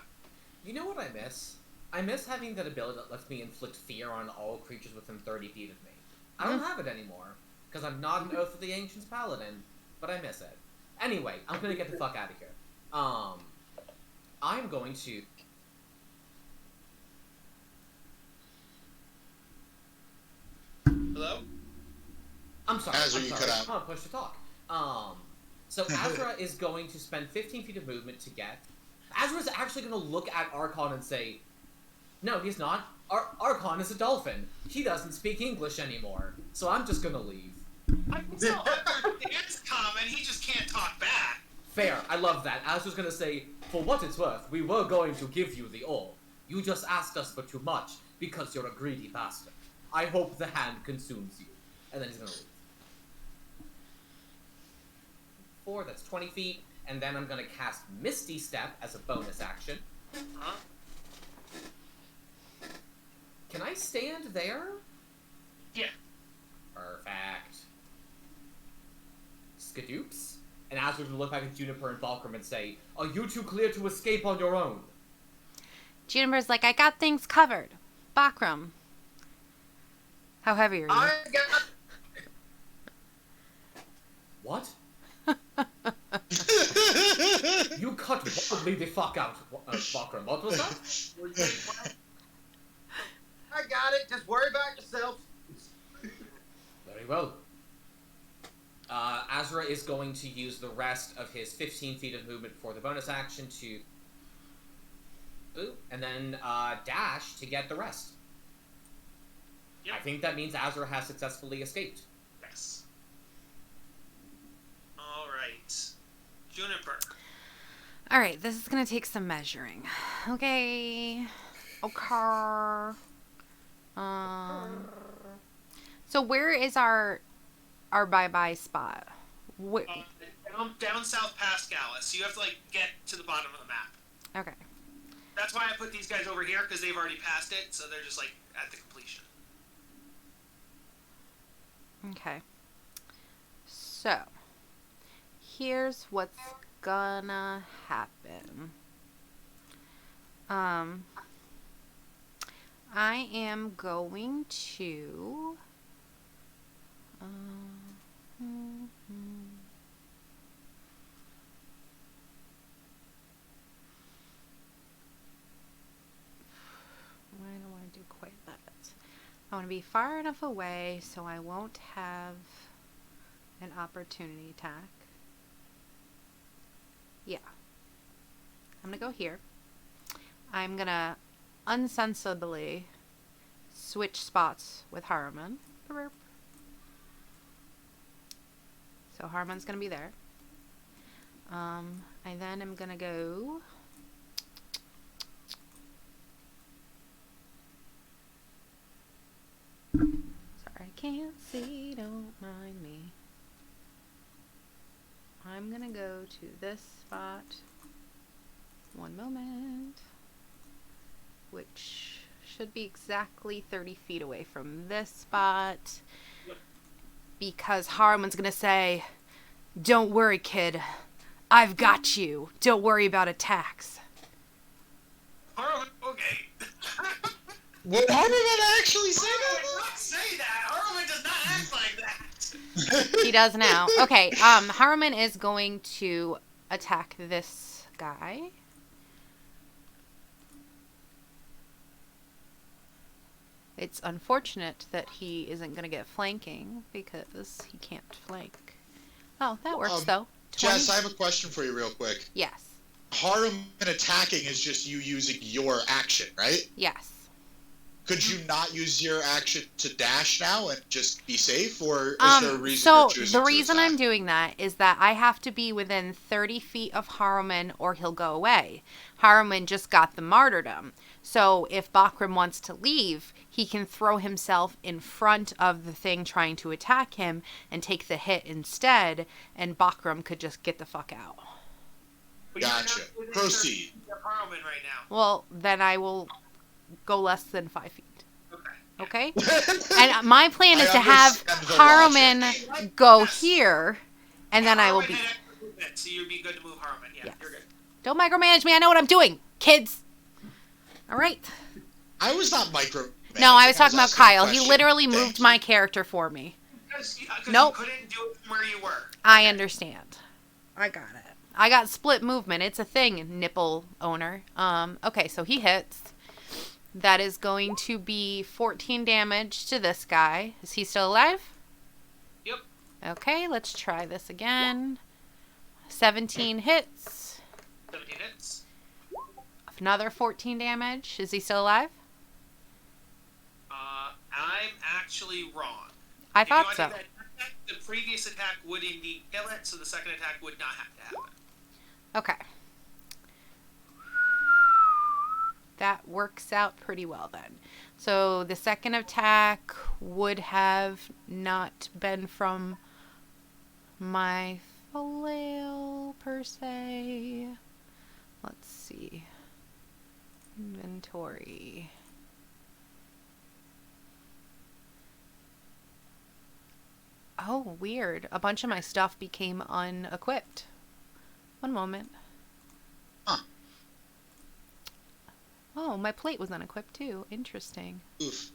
You know what I miss? I miss having that ability that lets me inflict fear on all creatures within 30 feet of me. I don't have it anymore, because I'm not an Oath of the Ancients Paladin, but I miss it. Anyway, I'm gonna get the fuck out of here. I'm going to... Hello? I'm sorry. Azra, I'm you sorry. cut out. Oh, push to talk. So Azra is going to spend 15 feet of movement to get... Azra's actually going to look at Archon and say, no, he's not. Archon is a dolphin. He doesn't speak English anymore. So I'm just going to leave. I can tell it's common, he just can't talk back. Fair. I love that. Azra's going to say, for what it's worth, we were going to give you the orb. You just asked us for too much because you're a greedy bastard. I hope the hand consumes you. And then he's going to leave. 4, that's 20 feet. And then I'm going to cast Misty Step as a bonus action. Huh? Can I stand there? Yeah. Perfect. Skadoops. And Azra will look back at Juniper and Balkram and say, are you two clear to escape on your own? Juniper's like, I got things covered. Bakram. How heavy are you? I got... What? You cut wildly the fuck out, Bakram. What was that? I got it. Just worry about yourself. Very well. Azra is going to use the rest of his 15 feet of movement for the bonus action to... Ooh, and then dash to get the rest. Yep. I think that means Azra has successfully escaped. Yes. All right. Juniper. All right, this is gonna take some measuring. Okay. Okay. So where is our bye-bye spot? Down south past Gallus. You have to like get to the bottom of the map. Okay. That's why I put these guys over here, because they've already passed it, so they're just like at the completion. Okay. So, here's what's gonna happen. I am going to why do I do quite that? I want to be far enough away so I won't have an opportunity attack. Yeah. I'm going to go here. I'm going to unsensibly switch spots with Haruman. So Haruman's going to be there. I then am going to go... Sorry, I can't see, don't mind me. I'm gonna go to this spot. One moment. Which should be exactly 30 feet away from this spot. Because Haruman's gonna say, "Don't worry, kid. I've got you. Don't worry about attacks." Haruman, okay. Would Haruman actually say Haruman that? would not say that. Haruman does not act like that. He does now. Okay, Haruman is going to attack this guy. It's unfortunate that he isn't going to get flanking because he can't flank. Oh, that works though. 20? Jess, I have a question for you real quick. Yes. Haruman attacking is just you using your action, right? Yes. Could you not use your action to dash now and just be safe, or is there a reason So you're choosing the to reason attack? I'm doing that is that I have to be within 30 feet of Haruman or he'll go away. Haruman just got the martyrdom. So if Bakram wants to leave, he can throw himself in front of the thing trying to attack him and take the hit instead, and Bakram could just get the fuck out. But you're not Gotcha. within Proceed. 30 feet of Haruman right now. Well, then I will go less than 5 feet. Okay. Okay? And my plan is I to have understand the Haruman logic. go Yes. here, and then I will Haruman be... had extra movement, so you'd be good to move Haruman. Yeah, Yes. you're good. Don't micromanage me. I know what I'm doing, kids. All right. I was not micro. No, I was talking about asking a Kyle. He question. literally Thank moved you. my character for me. Because Nope. you couldn't do it from where you were. I understand. I got it. I got split movement. It's a thing, nipple owner. Okay, so he hits. That is going to be 14 damage to this guy. Is he still alive? Yep. Okay, let's try this again. 17 hits. 17 hits. Another 14 damage. Is he still alive? I'm actually wrong. I If you thought want so. to do that, the previous attack would indeed kill it, so the second attack would not have to happen. Okay. That works out pretty well then. So the second attack would have not been from my flail per se. Let's see. Inventory. Oh, weird. A bunch of my stuff became unequipped. One moment. Huh. Oh, my plate was unequipped too. Interesting. Oof.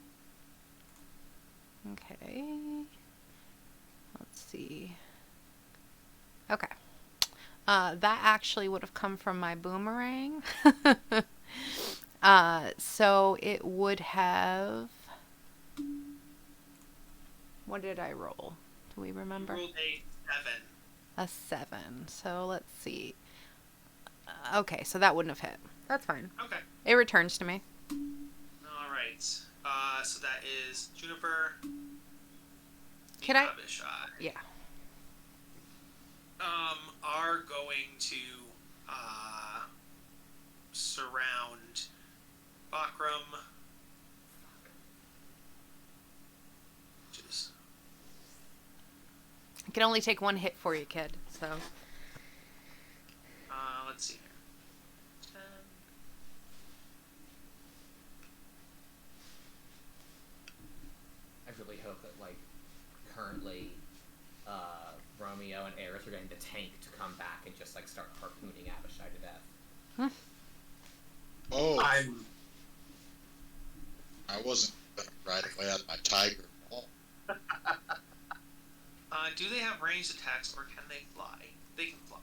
Okay. Let's see. Okay. That actually would have come from my boomerang. So it would have... What did I roll? Do we remember? You rolled a 7. A 7. So let's see. Okay, so that wouldn't have hit. That's fine. Okay. It returns to me. All right. So that is Juniper. Can I? Abishai. Yeah. Are going to surround Bakram. Just I can only take one hit for you, kid. So. let's see here. 10. I really hope that, like, currently, Romeo and Eris are getting the tank to come back and just, like, start harpooning Abishai to death. Oh, I'm I wasn't gonna ride away on my tiger. Oh. Do they have ranged attacks or can they fly? They can fly.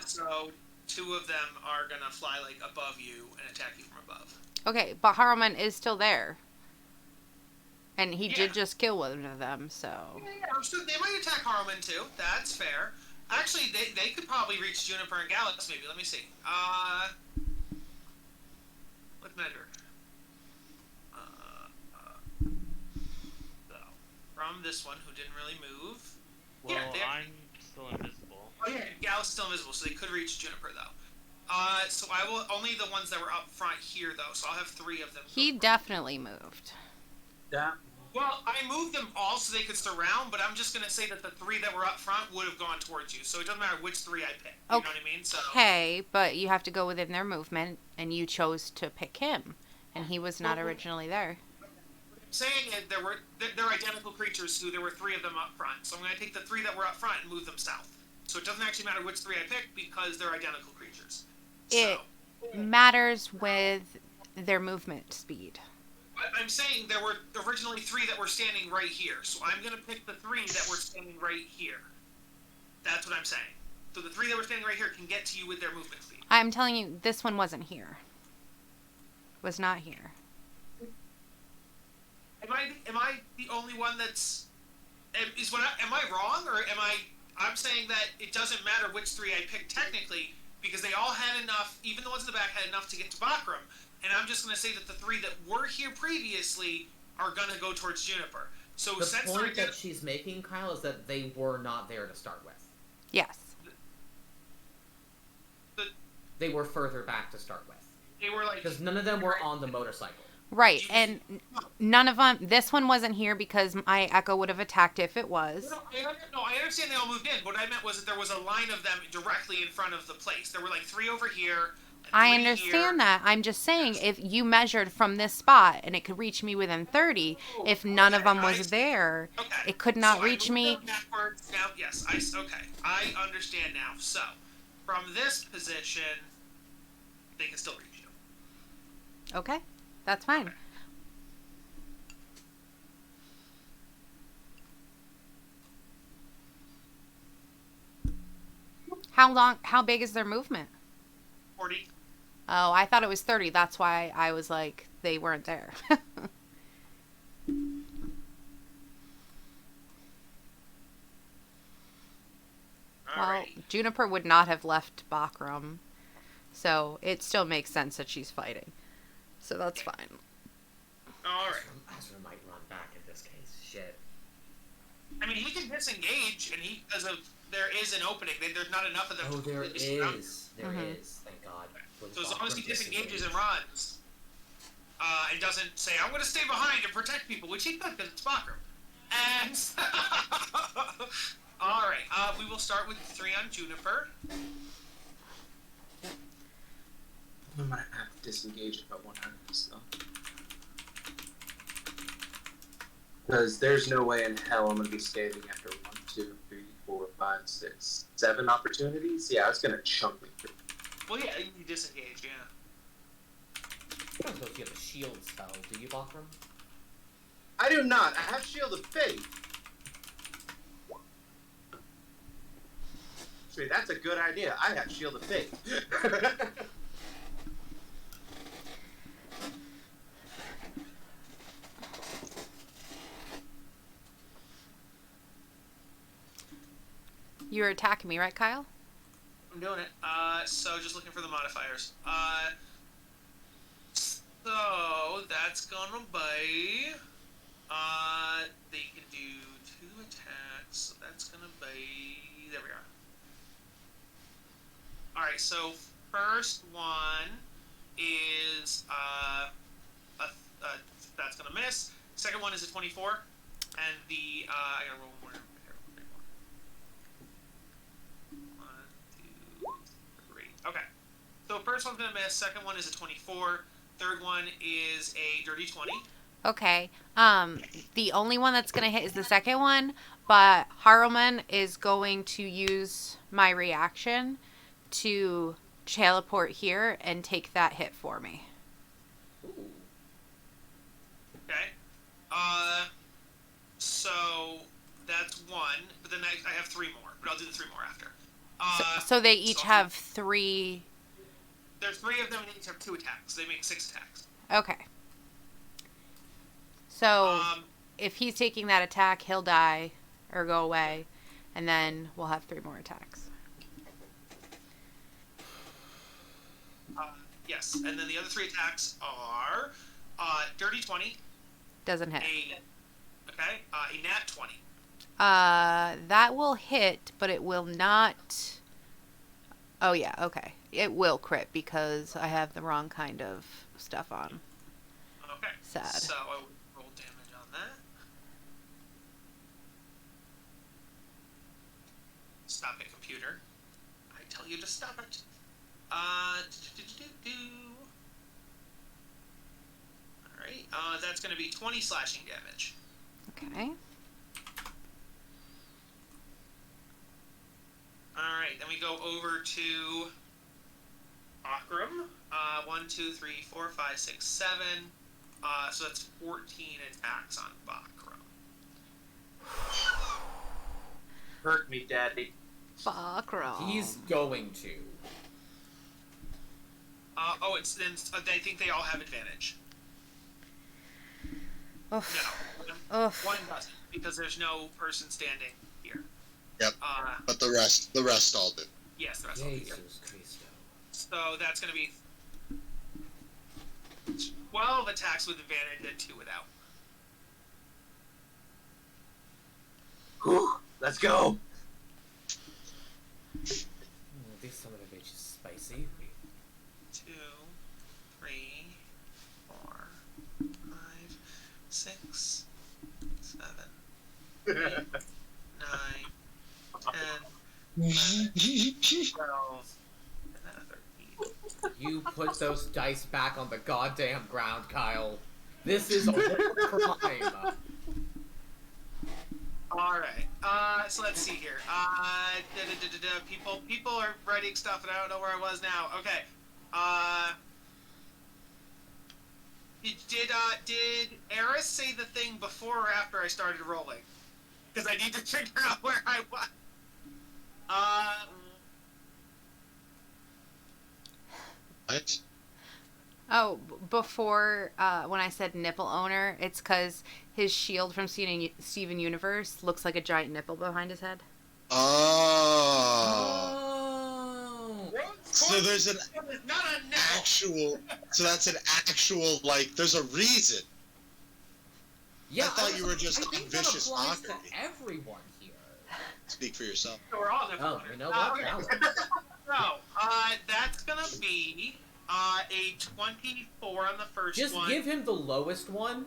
So 2 of them are gonna fly like above you and attack you from above. Okay, but Haruman is still there. And he Yeah. did just kill one of them, so. Yeah, so they might attack Harman too. That's fair. Actually, they could probably reach Juniper and Galax maybe. Let me see. What measure? So, from this one who didn't really move. Well, Yeah, I'm still invisible. Oh yeah, Galax is still invisible, so they could reach Juniper though. So I will only the ones that were up front here though. So I'll have 3 of them. He definitely moved. that. Well, I moved them all so they could surround, but I'm just gonna say that the 3 that were up front would have gone towards you. So it doesn't matter which 3 I pick. You know what I mean? So Okay, but you have to go within their movement, and you chose to pick him, and he was not originally there. I'm saying that they're identical creatures. So there were 3 of them up front. So I'm gonna take the 3 that were up front and move them south. So it doesn't actually matter which 3 I pick because they're identical creatures. It So matters with their movement speed. I'm saying there were originally 3 that were standing right here. So I'm gonna pick the 3 that were standing right here. That's what I'm saying. So the 3 that were standing right here can get to you with their movement speed. I'm telling you, this one wasn't here. Was not here. Am I the only one that's am I wrong or am I'm saying that it doesn't matter which 3 I picked technically because they all had enough, even the ones in the back had enough to get to Bakram, and I'm just going to say that the 3 that were here previously are going to go towards Juniper. So The since point that she's making, Kyle, is that they were not there to start with. Yes. They were further back to start with. they were like Because none of them were on the motorcycle. Right, and none of them. This one wasn't here because my Echo would have attacked if it was. No, I understand they all moved in. What I meant was that there was a line of them directly in front of the place. There were like 3 over here. And I 3 understand here. that. I'm just saying, if you measured from this spot and it could reach me within 30, if none of them was there, Okay. it could not So I reach moved me. them backwards. Now, yes, okay. I understand now. So, from this position, they can still reach you. Okay, that's fine. How big is their movement? 40. Oh, I thought it was 30. That's why I was like, they weren't there. Well, Alrighty. Juniper would not have left Bakram, so it still makes sense that she's fighting. So that's fine. Alright. Ezra might run back in this case. Shit. I mean, he can disengage, and because of there is an opening. There's not enough of them. Oh, to there completely surround him. is. There Mhm. is. Thank God. So as long as he disengages and runs, and doesn't say, "I'm going to stay behind and protect people," which he could because it's Bakram. And all right, we will start with 3 on Juniper. I might have to disengage if I want to have this though. Because there's no way in hell I'm going to be standing after 1, 2, 3, 4, 5, 6, 7 opportunities. Yeah, it's going to chunk me through. Well, yeah, you disengage, yeah. I don't know if you have a shield spell, do you, Bakram? I do not. I have Shield of Faith. See, that's a good idea. I have Shield of Faith. You're attacking me, right, Kyle? I'm doing it. So just looking for the modifiers. So that's gonna be. They can do 2 attacks. So that's gonna be. There we are. All right. So first one is that's gonna miss. Second one is a 24, and the I gotta roll one more. One, 2, 3. Okay. So first one's gonna miss. Second one is a 24. Third one is a dirty 20. Okay. The only one that's going to hit is the second one, but Haruman is going to use my reaction to teleport here and take that hit for me. Ooh. Okay. So that's one, but then I have 3 more, but I'll do the 3 more after. So they each have 3. There's 3 of them, and they each have 2 attacks. They make 6 attacks. Okay. So if he's taking that attack, he'll die or go away, and then we'll have 3 more attacks. Yes, and then the other 3 attacks are dirty 20. Doesn't hit. A nat 20. That will hit, but it will not. Oh yeah, okay. It will crit because I have the wrong kind of stuff on. Okay. Sad. So I will roll damage on that. Stop it, computer. I tell you to stop it. Alright, that's going to be 20 slashing damage. Okay. Alright, then we go over to Akram. 1, 2, 3, 4, 5, 6, 7. So that's 14 attacks on Bakram. Hurt me, Daddy. Bakram. He's going to. It's then. I think they all have advantage. Oof. No, Oof. one doesn't because there's no person standing here. Yep. But the rest all do. Yes, the rest all do. Jesus Christo. So that's going to be 12 attacks with advantage and 2 without. Whew, let's go. This son of a bitch is spicy. 2, 3, 4, 5, 6, 7, 8, 9, 10, 11, 12, and then a 13. You put those dice back on the goddamn ground, Kyle. This is a crime. Alright, so let's see here. People are writing stuff and I don't know where I was now. Okay. Did Eris say the thing before or after I started rolling? Because I need to figure out where I was. What? Oh, before when I said nipple owner, it's because his shield from Steven Universe looks like a giant nipple behind his head. Oh. So there's an Not a nipple. actual. So that's an actual there's a reason. Yeah, I thought you were just I think vicious that applies mockery. to everyone here. Speak for yourself. We're all nipple. Oh, you know what? Okay. Now, So, that's gonna be a 24 on the first just one. give him the lowest one.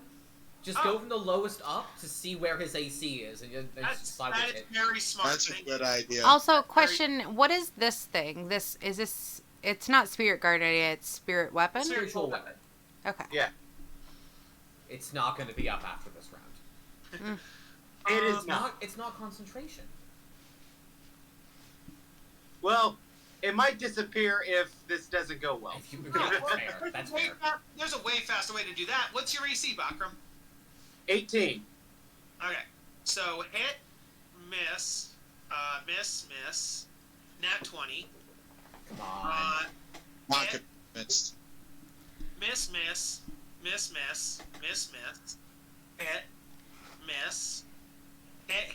Just go from the lowest up to see where his AC is, and just decide That which is hit. very smart. That's a good idea. Also, question: what is this thing? It's not spirit guardian. It's spirit weapon. Spiritual weapon. Okay. Yeah, It's not going to be up after this round. it is It's not. not. It's not concentration. Well, it might disappear if this doesn't go well. If you, yeah, fair. That's fair. There's a way faster way to do that. What's your AC, Bakram? 18. Okay. So hit, miss, miss, nat 20. Come on. Not Hit, convinced. miss, hit, miss, hit, missed hit,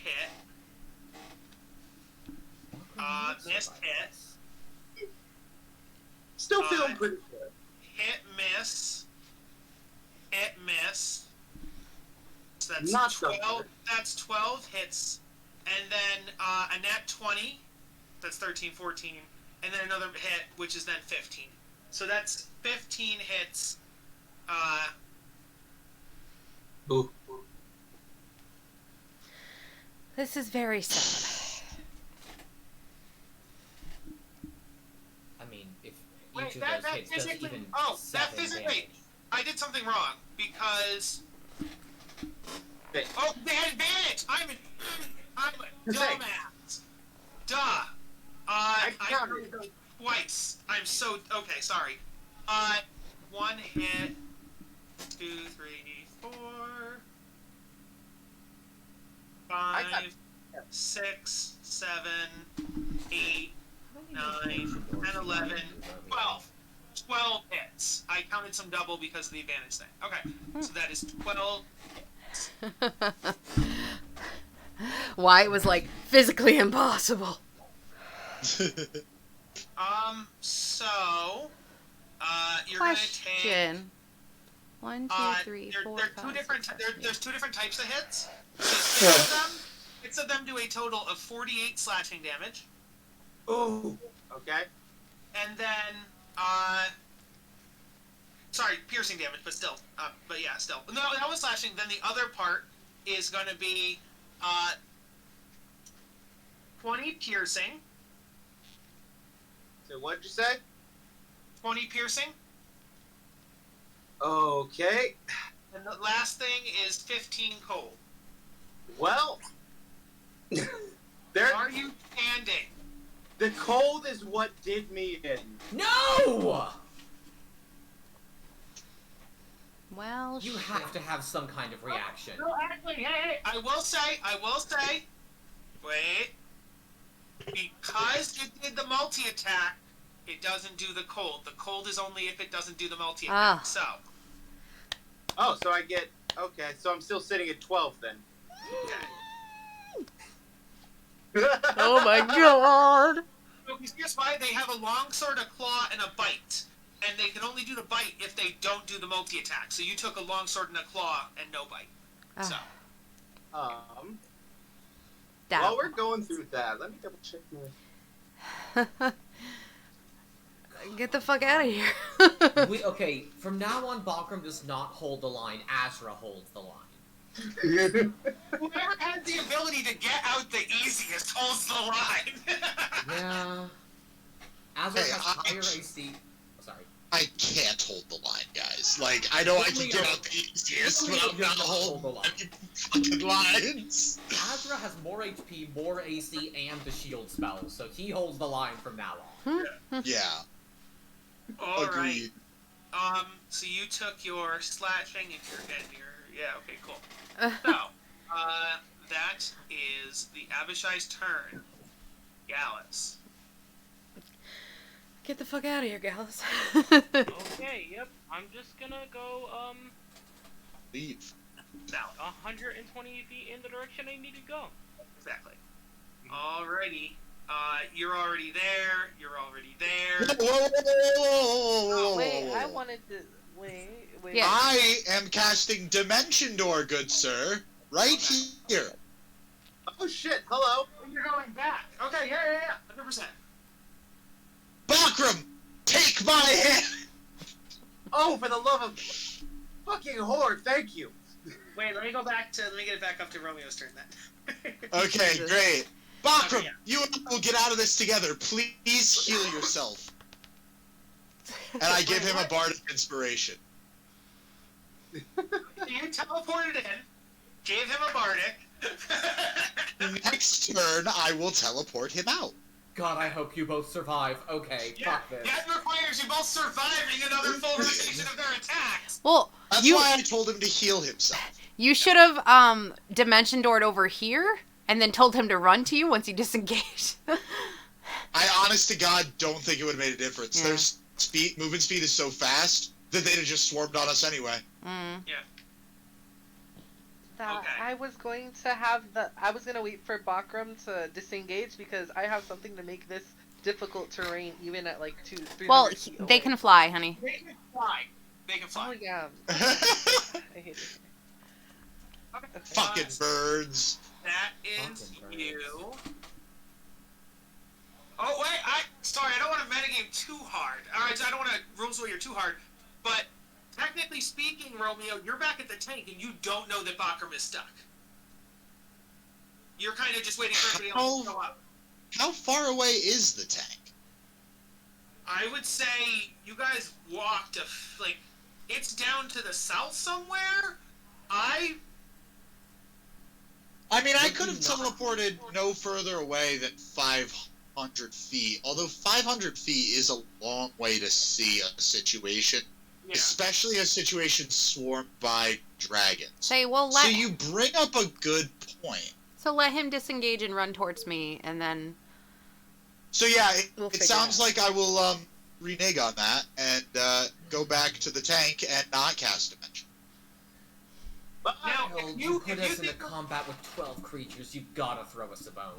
Still feeling pretty good. hit, miss, miss. So that's Not so 12. good. That's 12 hits, and then a nat 20. That's 13, 14, and then another hit, which is then 15. So that's 15 hits. Ooh. This is very sad. I mean, if Wait, each of that those hits does physically. even Oh, that 7 physically. damage. I did something wrong because. Okay. Oh, they had advantage. I'm a Okay. dumbass. Duh. I I counted. counted twice. I'm so okay. Sorry. One hit. 2, 3, 4, I 5, 6, 7, 8, 9, 10, 11, 12. 12 hits. I counted some double because of the advantage thing. Okay, so that is 12. Why it was like physically impossible. So, you're gonna take. Question. 1, 2, 3, 4, There are 5, two different. 6, There, 7, there's 2 different types of hits. So 6 of them do a total of 48 slashing damage, Ooh. Okay. and then sorry, piercing damage, but still, but yeah, still. No, that was slashing. Then the other part is going to be 20 piercing, So what'd you say? 20 piercing, Okay. and the last thing is 15 cold. Well, there. Are you standing? The cold is what did me in. No! Well, You have to have some kind of reaction. No, actually, hey, I will say, wait, because you did the multi-attack, it doesn't do the cold. The cold is only if it doesn't do the multi-attack. Ah. So, Oh, so I get. Okay, so I'm still sitting at 12 then. oh my god. because here's why they have a long sword, a claw, and a bite. And they can only do the bite if they don't do the multi-attack. So you took a long sword and a claw and no bite. So, While we're going through that, let me double check my. Get the fuck out of here. Okay, from now on, Bakram does not hold the line. Azra holds the line. whoever had the ability to get out the easiest holds the line. Yeah. Azra Hey, has higher AC. Oh, sorry. I can't hold the line, guys. Like, I know I can get out the easiest, but I'm not holding the fucking lines. Azra has more HP, more AC, and the shield spell, so he holds the line from now on. Yeah, All right. agreed. So you took your slashing and your yeah. Okay, cool. So, that is the Abishai's turn. Gallus. Get the fuck out of here, Gallus. Okay, yep. I'm just gonna go, Leave. Now, 120 feet in the direction I need to go. exactly. Alrighty. You're already there. You're already there. Whoa. Wait, I wanted to. Wait. Yeah. I am casting Dimension Door, good sir. Right here. Oh shit! Hello. You're going back. Okay, yeah. 100%. Bakram, take my hand. Oh, for the love of fucking horde! Thank you. Wait, let me get it back up to Romeo's turn then. Okay, great. Bakram, Okay, yeah. you and I will get out of this together. Please heal yourself. And I give him a bardic inspiration. You teleported in, gave him a bardic. Next turn, I will teleport him out. God, I hope you both survive. Okay, Yeah, fuck this. that requires you both surviving another full rotation of their attacks. Well, That's why I told him to heal himself. you should have dimension doored over here and then told him to run to you once he disengaged. I honest to God don't think it would have made a difference. Yeah. Their movement speed is so fast that they'd have just swarmed on us anyway. Okay. I was going to have I was gonna wait for Bakram to disengage because I have something to make this difficult terrain even at like 200-300 well, feet they away. can fly, honey. They can fly. They can Oh fly. yeah. I hate it. Okay. Fucking birds. That is Fucking you. birds. Oh wait, sorry, I don't want to metagame too hard. Alright, so I don't want to rules warrior too hard. But technically speaking, Romeo, you're back at the tank and you don't know that Bakram is stuck. You're kind of just waiting for everybody else to show up. How far away is the tank? I would say you guys walked like it's down to the south somewhere. I mean, I could have teleported no further away than 500 feet. Although 500 feet is a long way to see a situation, especially a situation swarmed by dragons. Say, well, So you bring up a good point. So let him disengage and run towards me, and then... So yeah, We'll it figure sounds it out. like I will renege on that and go back to the tank and not cast Dimension. now Hell, if you you put if you us in a think combat with 12 creatures, you've gotta throw us a bone.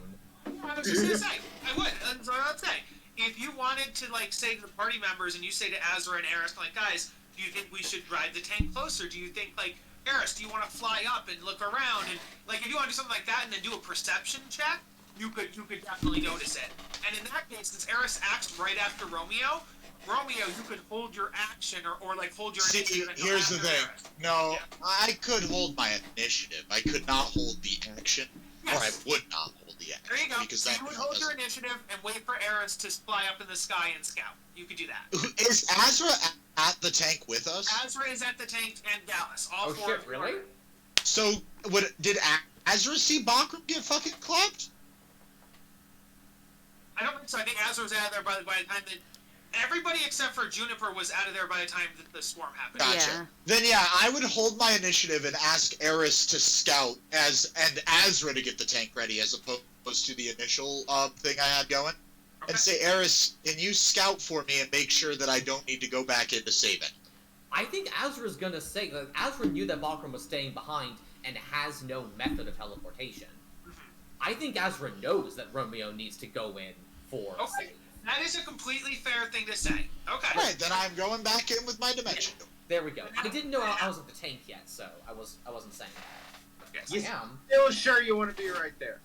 I was just gonna say I would. That's what I'd say. If you wanted to like say to the party members and you say to Azra and Eris like, guys, do you think we should drive the tank closer? Do you think like Eris, do you want to fly up and look around and like if you want to do something like that and then do a perception check, you could definitely notice it. And in that case, since Eris acts right after Romeo, you could hold your action or like hold your See, initiative. And go here's the after thing. Eris. No, Yeah. I could hold my initiative. I could not hold the action, or I Yes. would not hold the action. There you go. Because So that you would hold your doesn't- initiative and wait for Eris to fly up in the sky and scout. You could do that. Is Azra at the tank with us? Azra is at the tank and Dallas. All Oh four shit, of you really? are. So, did Azra see Bakram get fucking clapped? I don't think so. I think Azra was out of there by the time that everybody except for Juniper was out of there by the time that the swarm happened. Gotcha. Yeah. Then yeah, I would hold my initiative and ask Eris to scout and Azra to get the tank ready as opposed to the initial thing I had going. Okay. And say, Eris, can you scout for me and make sure that I don't need to go back in to save it? I think Azra's gonna say, like, Azra knew that Bakram was staying behind and has no method of teleportation. I think Azra knows that Romeo needs to go in for a Okay. save. That is a completely fair thing to say. Okay. Right, then I'm going back in with my dimension. There we go. I didn't know I was at the tank yet, so I wasn't saying that. Yes. I am. Still sure you want to be right there.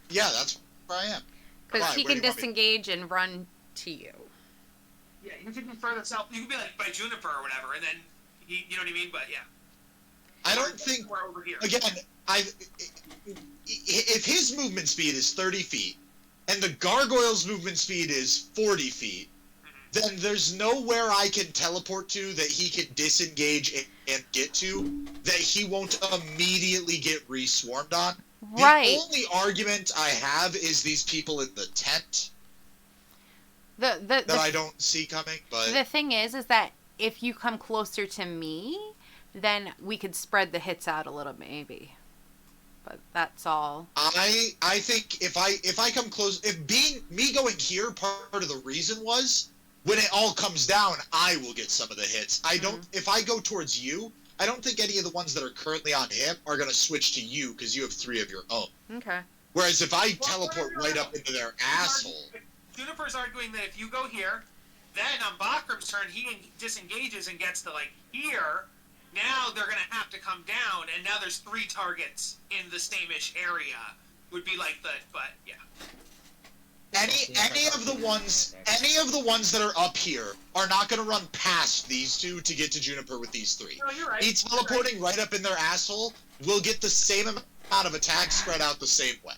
Yeah, that's where I am. Because Why? he Where can do you want me- disengage and run to you. Yeah, you could be further south. You could be like by Juniper or whatever, and then you know what I mean. But yeah. I don't think, we're over here. again, if his movement speed is 30 feet, and the gargoyle's movement speed is 40 feet, then there's nowhere I can teleport to that he can disengage and get to that he won't immediately get re-swarmed on. Right. The only argument I have is these people in the tent that I don't see coming, but... The thing is that if you come closer to me, then we could spread the hits out a little bit, maybe. But that's all. I think if I come close, if me going here, part of the reason was when it all comes down, I will get some of the hits. I don't. If I go towards you, I don't think any of the ones that are currently on him are gonna switch to you because you have 3 of your own. Okay. Whereas if I teleport right up into their asshole, Juniper's arguing that if you go here, then on Bakram's turn he disengages and gets to like here. Now they're gonna have to come down, and now there's 3 targets in the same-ish area. Would be like the, but yeah. any of the ones that are up here are not gonna run past these 2 to get to Juniper with these 3. No, you're right. Me teleporting right up in their asshole will get the same amount of attacks spread out the same way.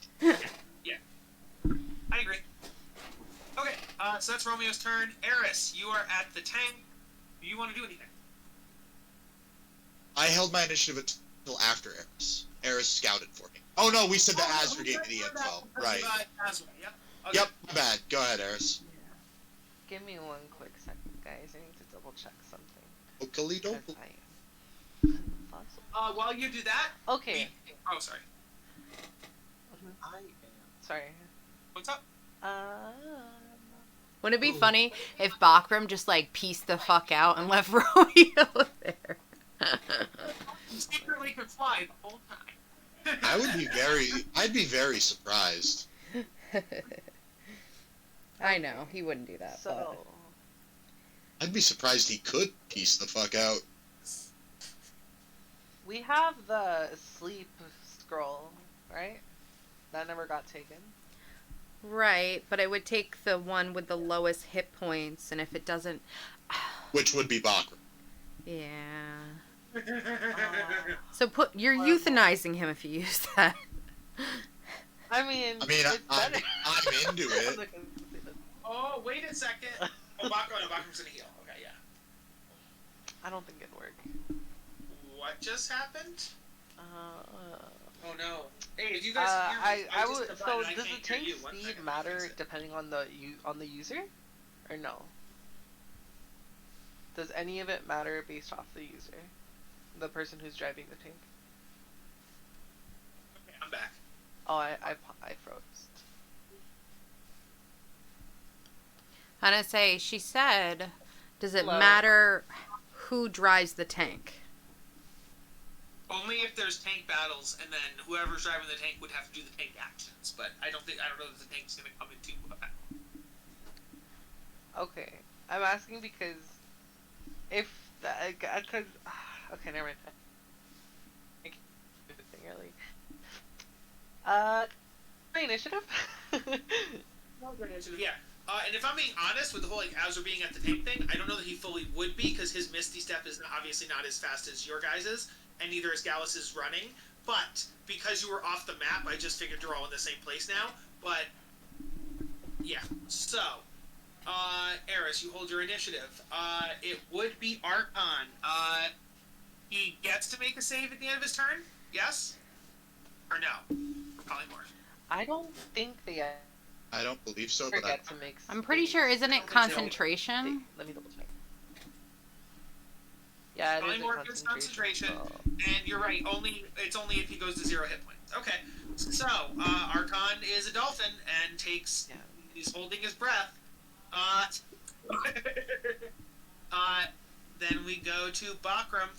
I agree. Okay, so that's Romeo's turn. Eris, you are at the tank. Do you want to do anything? I held my initiative until after Eris. Eris scouted for me. Oh no, we said that Azra gave me the info. Right. Azra, yeah. Okay. Yep, my bad. Go ahead, Eris. Give me one quick second, guys. I need to double check something. Okali Because doke. I am puzzled. While you do that, Okay. oh, sorry. I am. Sorry. What's up? Wouldn't it be funny if Bakram just like pieced the fuck out and left Romeo there? Secretly could fly the whole time. I'd be very surprised. I know he wouldn't do that. So, I'd be surprised he could piece the fuck out. We have the sleep scroll, right? That never got taken. Right, but it would take the one with the lowest hit points, and if it doesn't... Which would be Bakram. Yeah. So you're euthanizing him if you use that. I mean, I'm better. into it. Oh, wait a second. Oh, Bakram's gonna heal. Okay, yeah. I don't think it'd work. What just happened? Oh no. Hey, if you guys hear me, I would. just So combined, I does can't the hear tank you. One speed second, matter fix it. depending on the user, or no? Does any of it matter based off the user, the person who's driving the tank? Okay, I'm back. Oh, I froze. I'm gonna say, she said, does it Hello. matter who drives the tank? Only if there's tank battles, and then whoever's driving the tank would have to do the tank actions. But I don't know that the tank's gonna come into a battle. Okay, I'm asking because if that, cause okay, never mind. I can't do the thing early. My initiative. Yeah. And if I'm being honest with the whole Azure being at the tank thing, I don't know that he fully would be, because his Misty Step is obviously not as fast as your guys's, and neither is Gallus's running. But because you were off the map, I just figured you're all in the same place now. But yeah. So, Eris, you hold your initiative. It would be Archon. He gets to make a save at the end of his turn. Yes? Or no? Probably more. I don't think they I don't believe so, but forget to make. I'm pretty sure, isn't it concentration? Let me double check. Yeah, it is a Polymorph is concentration, so- and you're right. It's only if he goes to 0 hit points. Okay, so Archon is a dolphin and takes. Yeah. He's holding his breath. Then we go to Bakram.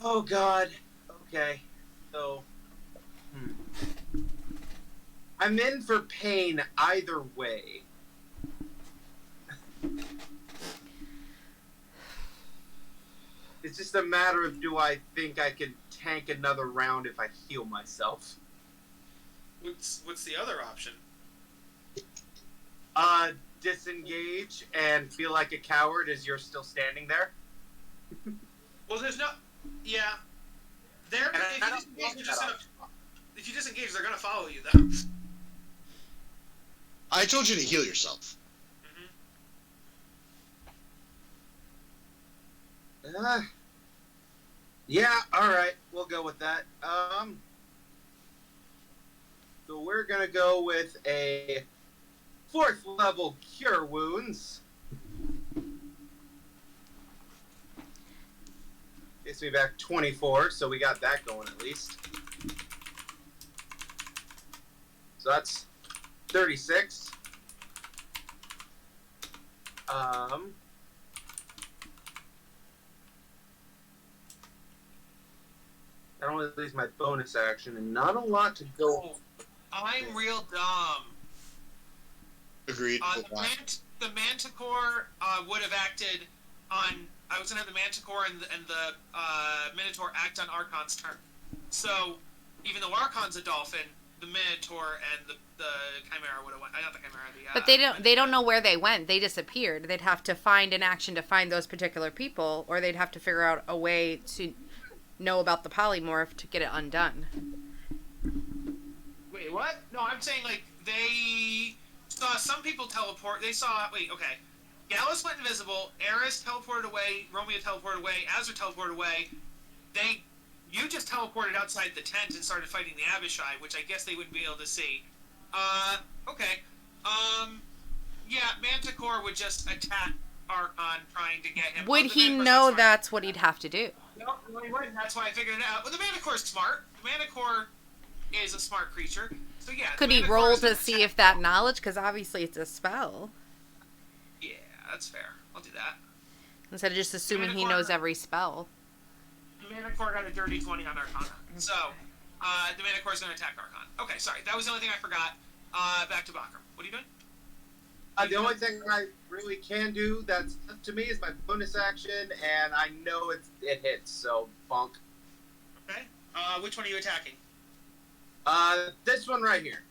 Oh God. Okay. So. I'm in for pain either way. It's just a matter of, do I think I can tank another round if I heal myself? What's the other option? Disengage and feel like a coward as you're still standing there. Well, there's no. Yeah. They're And I don't if you want disengage, that if you disengage, they're gonna follow you though. I told you to heal yourself. Yeah, alright, we'll go with that. So we're gonna go with a 4th level Cure Wounds. Gets me back 24, so we got that going at least. So that's 36. That only leaves my bonus action, and not a lot to go. I'm real dumb. Agreed. The Manticore would have acted on. I was gonna have the Manticore and the Minotaur act on Archon's turn. So even though Archon's a dolphin, the Minotaur and the Chimera would have went. Not the Chimera. But they don't know where they went. They disappeared. They'd have to find an action to find those particular people, or they'd have to figure out a way to know about the polymorph to get it undone. Wait, what? No, I'm saying like they saw some people teleport. They saw. Wait, okay. Gallus went invisible. Eris teleported away. Romeo teleported away. Azure teleported away. You just teleported outside the tent and started fighting the Abishai, which I guess they wouldn't be able to see. Okay. Yeah, Manticore would just attack Archon, trying to get him. Would the he Manticore's know not smart. that's what he'd have to do? No, he wouldn't. That's why I figured it out. Well, the Manticore's smart. The Manticore is a smart creature. So yeah. Could the he Manticore roll is to gonna see attack. if that knowledge? Because obviously it's a spell. Yeah, that's fair. I'll do that. Instead of just assuming he Manticore- knows every spell. The Manticore got a dirty 20 on Arcana. So, the Manticore is going to attack Archon. Okay, sorry. That was the only thing I forgot. Back to Bakram. What are you doing? The only thing I really can do that's up to me is my bonus action, and I know it hits, so bonk. Okay. Which one are you attacking? This one right here.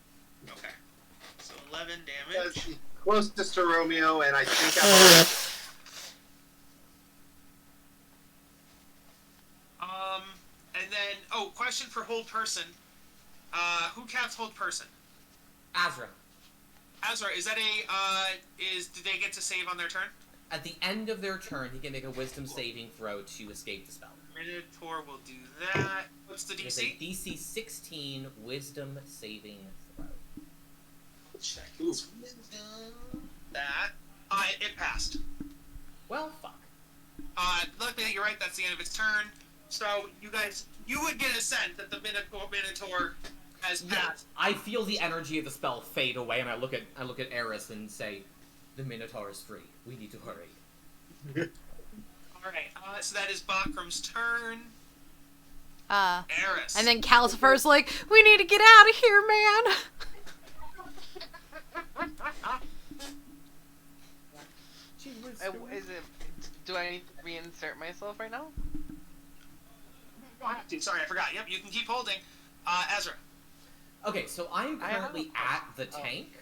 Okay. So 11 damage. That's closest to Romeo, and I think I'm... And then, question for hold person. Who casts hold person? Azra. Azra, is that do they get to save on their turn? At the end of their turn, he can make a wisdom saving throw to escape the spell. Minotaur will do that. What's the It is a DC? DC 16 wisdom saving throw. Check its wisdom. That. It passed. Well, fuck. Luckily, you're right, that's the end of its turn. So, you would get a sense that the Minotaur has passed. I feel the energy of the spell fade away, and I look at Eris and say, "The Minotaur is free. We need to hurry." Alright, so that is Bakram's turn. Eris. And then Calcifer's like, we need to get out of here, man. Do I need to reinsert myself right now? You don't have to. Sorry, I forgot. Yep, you can keep holding. Ezra. Okay, so I'm currently at the tank.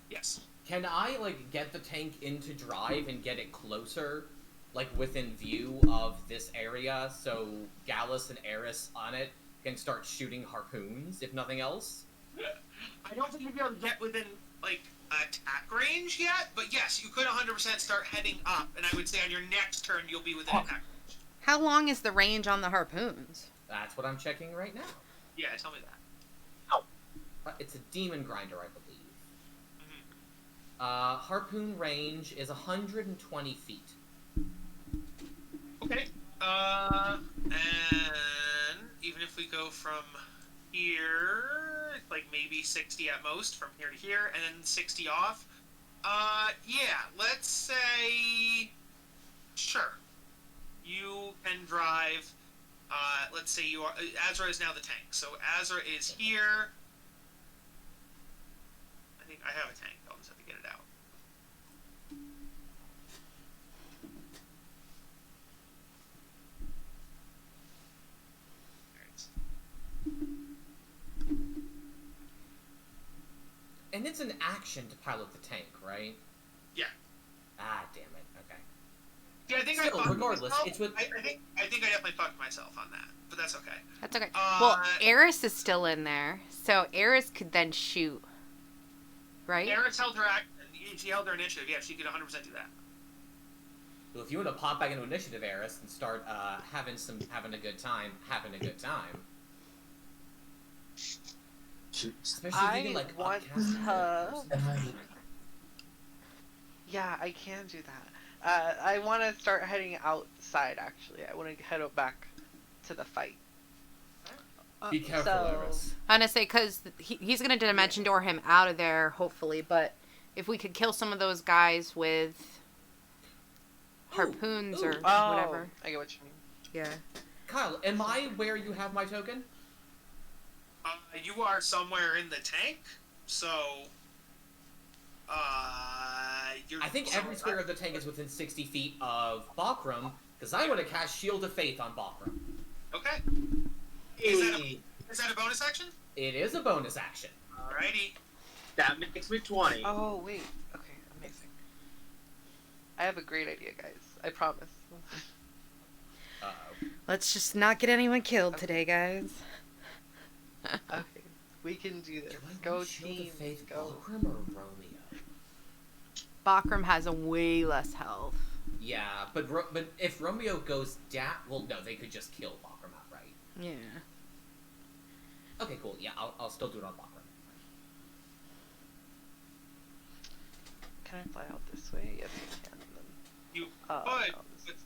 Yes. Can I, get the tank into drive and get it closer, within view of this area, so Gallus and Eris on it can start shooting harpoons, if nothing else? I don't think you'll be able to get within, attack range yet, but yes, you could 100% start heading up, and I would say on your next turn, you'll be within attack range. How long is the range on the harpoons? That's what I'm checking right now. Yeah, tell me that. It's a demon grinder, I believe. Mm-hmm. Harpoon range is 120 feet. Okay. And even if we go from here, maybe 60 at most, from here to here, and then 60 off, yeah, let's say, sure, you can drive, let's say you are, Azra is now the tank, so Azra is here. I think I have a tank, I'll just have to get it out. And it's an action to pilot the tank, right? Yeah. Ah, damn it. Okay. Yeah, I think Still, I fucked regardless, myself. it's with... I think I definitely fucked myself on that, but that's okay. That's okay. Well, Eris is still in there, so Eris could then shoot. Right? Eris held her she held her initiative. Yeah, she could 100% do that. Well, if you want to pop back into initiative, Eris, and start having a good time. Especially if you can, want upcast her. person. Yeah, I can do that. I want to start heading outside, actually. I want to head back to the fight. Be careful, Eris. I'm gonna say, because he's gonna dimension door him out of there, hopefully, but if we could kill some of those guys with harpoons or whatever. I get what you mean. Yeah. Kyle, am I where you have my token? You are somewhere in the tank, so you're. I think every square of the tank is within 60 feet of Bakram, because I want to cast Shield of Faith on Bakram. Okay. Is that a bonus action? It is a bonus action. Alrighty. That makes me 20. Oh, wait. Okay, amazing. I have a great idea, guys. I promise. Uh-oh. Let's just not get anyone killed today, guys. Okay, we can do this. Do I Go want Shield team. of Faith Go. Bakram or Romeo? Bakram has a way less health. Yeah, but if Romeo goes down, well, no, they could just kill Bakram outright. Yeah. Okay, cool. Yeah, I'll still do it on Bakram. Can I fly out this way? Yes, I can. You No, could. this-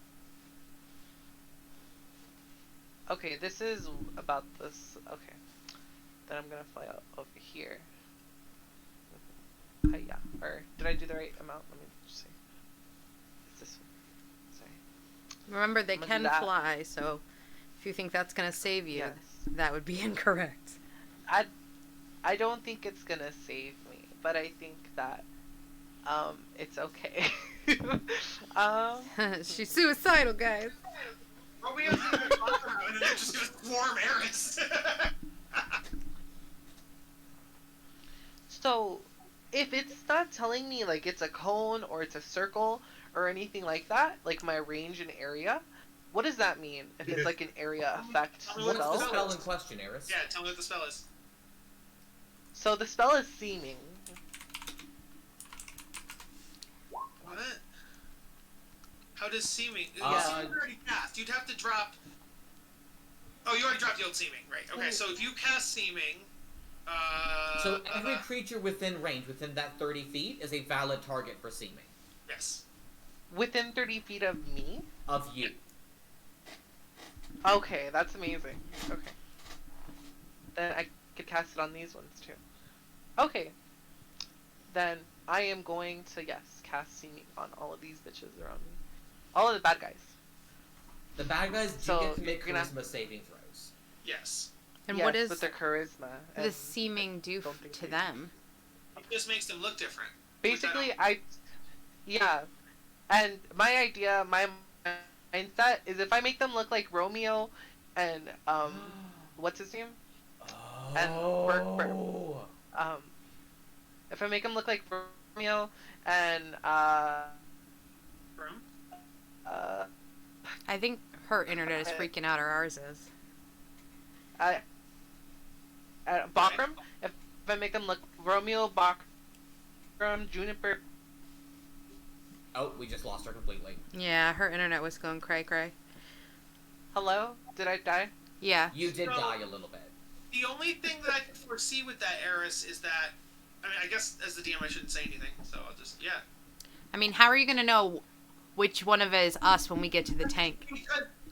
Okay, this is about this. Okay. Then I'm gonna fly out over here. Yeah. Or did I do the right amount? Let me just see. It's this one. Sorry. Remember, they I'm gonna do can that. fly, so if you think that's gonna save you, Yes. that would be incorrect. I don't think it's gonna save me, but I think that it's okay. She's suicidal, guys. Romeo's gonna talk about it, and they're just gonna swarm Eris. So, if it's not telling me like it's a cone or it's a circle or anything like that, like my range and area, what does that mean? If it's like an area effect Tell me What's spell? the spell in question, Eris? Yeah, tell me what the spell is. So the spell is seeming. What? How does seeming? Yeah. Seeming already cast. You'd have to drop. Oh, you already dropped the old seeming, right? Okay, so if you cast seeming, So every creature within range, within that 30 feet, is a valid target for seeming. yes. Within 30 feet of me? Of you. Okay, that's amazing. Okay. Then I could cast it on these ones too. Okay. Then I am going to, yes, cast seeming on all of these bitches around me. All of the bad guys. The bad guys do So, get to make you're gonna- charisma saving throws. Yes. And Yes, what is with their charisma. the and seeming do don't think to they- them? It just makes them look different. Basically, yeah. And my idea, my mindset is if I make them look like Romeo and, what's his name? And Oh. If I make them look like Romeo and, Room? I think her internet is freaking out, or ours is. Bakram, if I make them look Romeo, Bakram, Juniper. Oh, we just lost her completely. Yeah, her internet was going cray-cray. Hello? Did I die? Yeah. You did So- die a little bit. The only thing that I can foresee with that Eris is that, I mean, I guess as the DM I shouldn't say anything, so I'll just, yeah. I mean, how are you going to know which one of it is us when we get to the tank?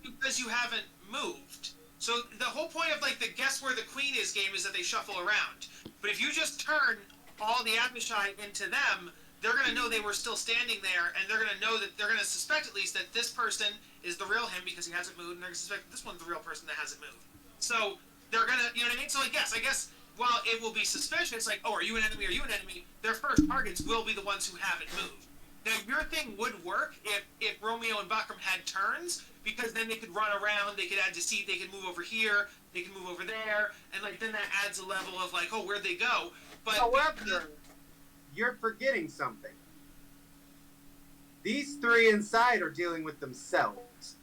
Because you haven't moved. So the whole point of like the guess where the queen is game is that they shuffle around. But if you just turn all the Abishai into them, they're gonna know they were still standing there, and they're gonna know that they're gonna suspect at least that this person is the real him because he hasn't moved, and they're gonna suspect that this one's the real person that hasn't moved. So they're gonna, you know what I mean? So I guess while it will be suspicious, like, oh, are you an enemy? Are you an enemy? Their first targets will be the ones who haven't moved. Now, your thing would work if Romeo and Bakram had turns, because then they could run around, they could add deceit, they could move over here, they could move over there, and like then that adds a level of like, oh, where'd they go? But However, you're forgetting something. These three inside are dealing with themselves.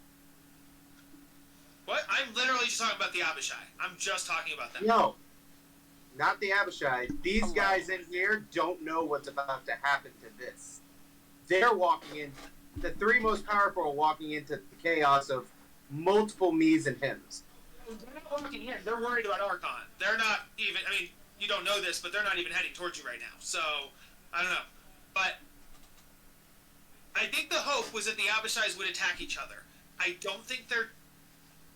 what? I'm literally just talking about the Abishai. I'm just talking about them. No, not the Abishai. These guys in here don't know what's about to happen to this. They're walking in. The three most powerful are walking into the chaos of multiple me's and hims. They're not walking in. They're worried about Archon. They're not even. I mean, you don't know this, but they're not even heading towards you right now. So I don't know. But I think the hope was that the Abishais would attack each other. I don't think they're.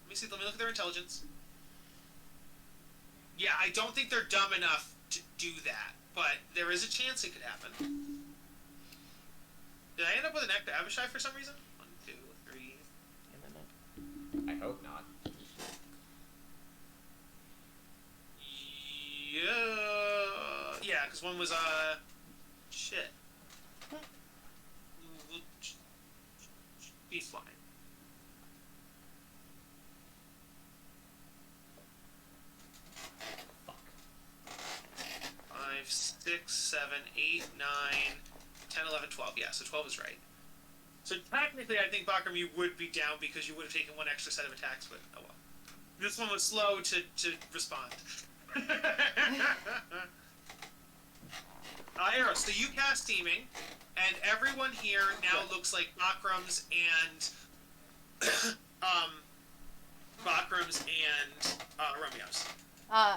Let me see. Let me look at their intelligence. Yeah, I don't think they're dumb enough to do that. But there is a chance it could happen. Did I end up with an Abishai for some reason? 1, 2, 3. I hope not. Yeah, because one was, shit. He's flying. Fuck. 5, 6, 7, 8, 9, 10, 11, 12. Yeah, so 12 is right. So technically, I think, Bakram, you would be down because you would have taken one extra set of attacks, but oh well. This one was slow to respond. Eros, so you cast Steaming, and everyone here now looks like Bakram's and Romeo's.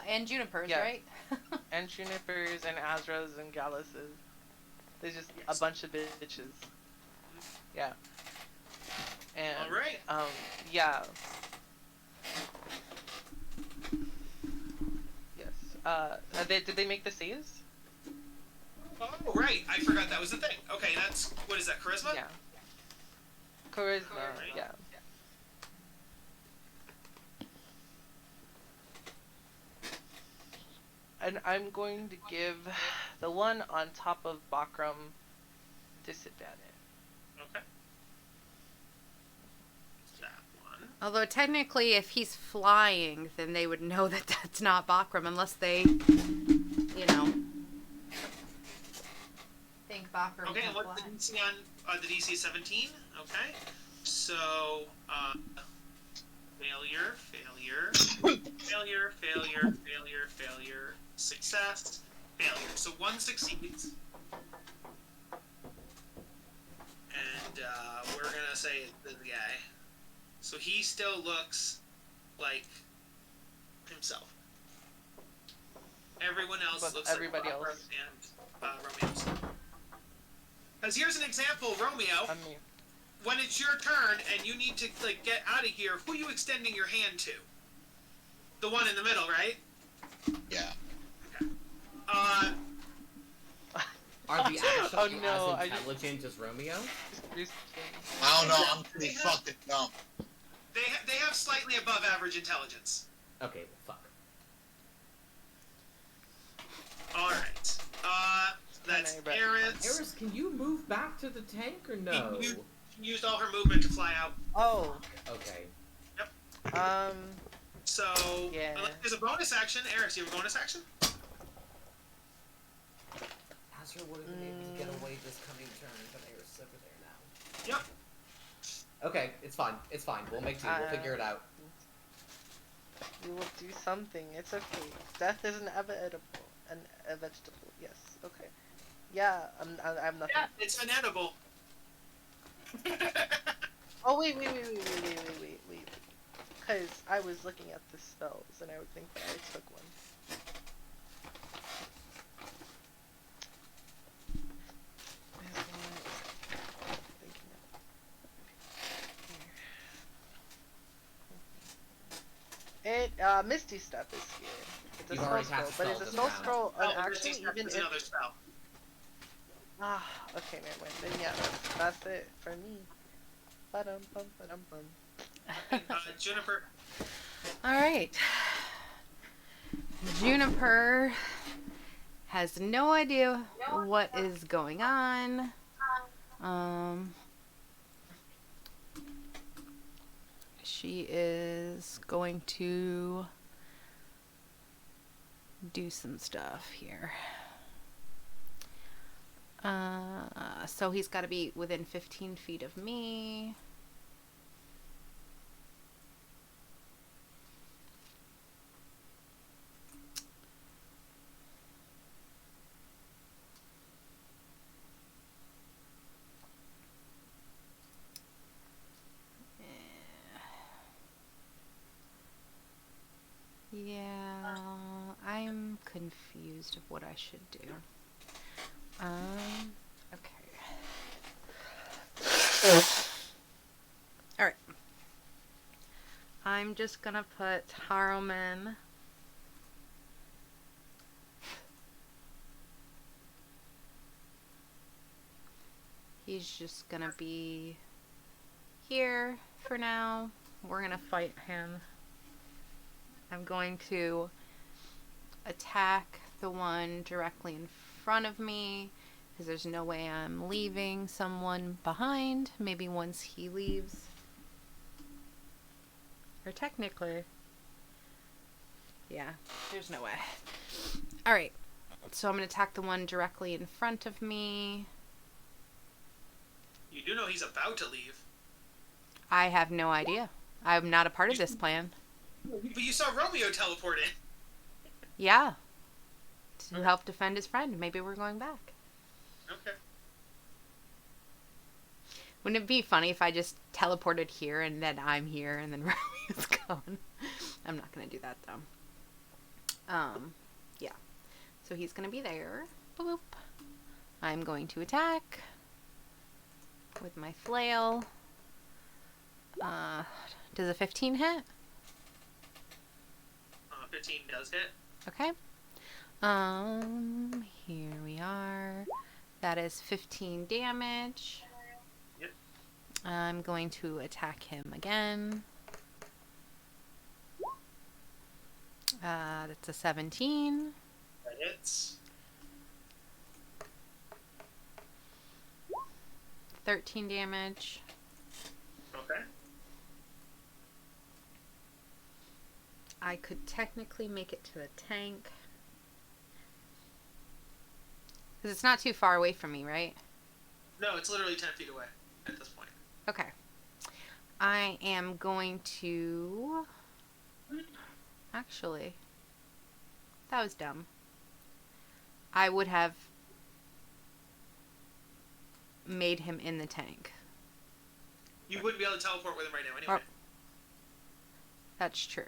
And Juniper's, Yeah. right? And Junipers and Azras and Galluses. There's just Yes. a bunch of bitches. Yeah. And All right. yeah. Yes. Did they make the saves? Oh, right. I forgot that was the thing. Okay, that's what is that? Charisma? Yeah. Charisma. Alright. Yeah. And I'm going to give the one on top of Bakram disadvantage. Okay. That one. Although technically, if he's flying, then they would know that that's not Bakram unless they, you know, think Bakram Okay, can and what's the fly. DC on the DC is 17? Okay. So, failure, failure, failure, failure, failure, failure, success, failure. So one succeeds. And we're gonna say it's the guy. So he still looks like himself. Everyone else But looks everybody like Bakram else. and Romeo's. Because here's an example, Romeo. I mean, When it's your turn and you need to like get out of here, who are you extending your hand to? The one in the middle, right? Yeah. Uh, Are the Ashes Oh, no, as intelligent as Romeo? I don't know. I'm pretty fucking dumb. they have slightly above average intelligence. Okay, well, fuck. All right. That's Can I bet- Eris. Eris, can you move back to the tank or no? You used all her movement to fly out. Oh, Okay. So Yeah. there's a bonus action. Eris, you have a bonus action? Azra would have been able to get away this coming turn, but Eris is over there now. Yep. Okay, it's fine. It's fine. We'll make do. We'll figure it out. we will do something. It's okay. Death is inevitable. A vegetable. Yes. Okay. Yeah. I'm nothing. Yeah, it's inedible. Oh wait. Because I was looking at the spells and I would think that I took one. It Misty Step is here. It's a You've spell already scroll, cast but a it's a spell spell this scroll an Oh, action Misty Step even is if another spell. okay, never mind. Then yeah, that's it for me. Ba-dum-bum. Juniper. All right. Juniper has no idea what is going on. She is going to do some stuff here. So he's got to be within 15 feet of me. Yeah, I'm confused of what I should do. Okay. Alright. I'm just gonna put Haruman he's just gonna be here for now. We're gonna fight him. I'm going to attack the one directly in front of me because there's no way I'm leaving someone behind. Maybe once he leaves. Or technically. Yeah, there's no way. Alright, so I'm going to attack the one directly in front of me. You do know he's about to leave. I have no idea. I'm not a part of this plan. But you saw Romeo teleport in. Yeah. To help defend his friend. Maybe we're going back. Okay. Wouldn't it be funny if I just teleported here and then I'm here and then Romeo's gone? I'm not going to do that though. Yeah. So he's going to be there. Boop. I'm going to attack with my flail. Does a 15 hit? 15 does hit. Okay. Here we are. That is 15 damage. Yep. I'm going to attack him again. That's a 17. hits. 13 damage. Okay. I could technically make it to the tank. Because it's not too far away from me, right? No, it's literally 10 feet away at this point. Okay. I am going to... Actually, that was dumb. I would have made him in the tank. You wouldn't be able to teleport with him right now anyway. That's true.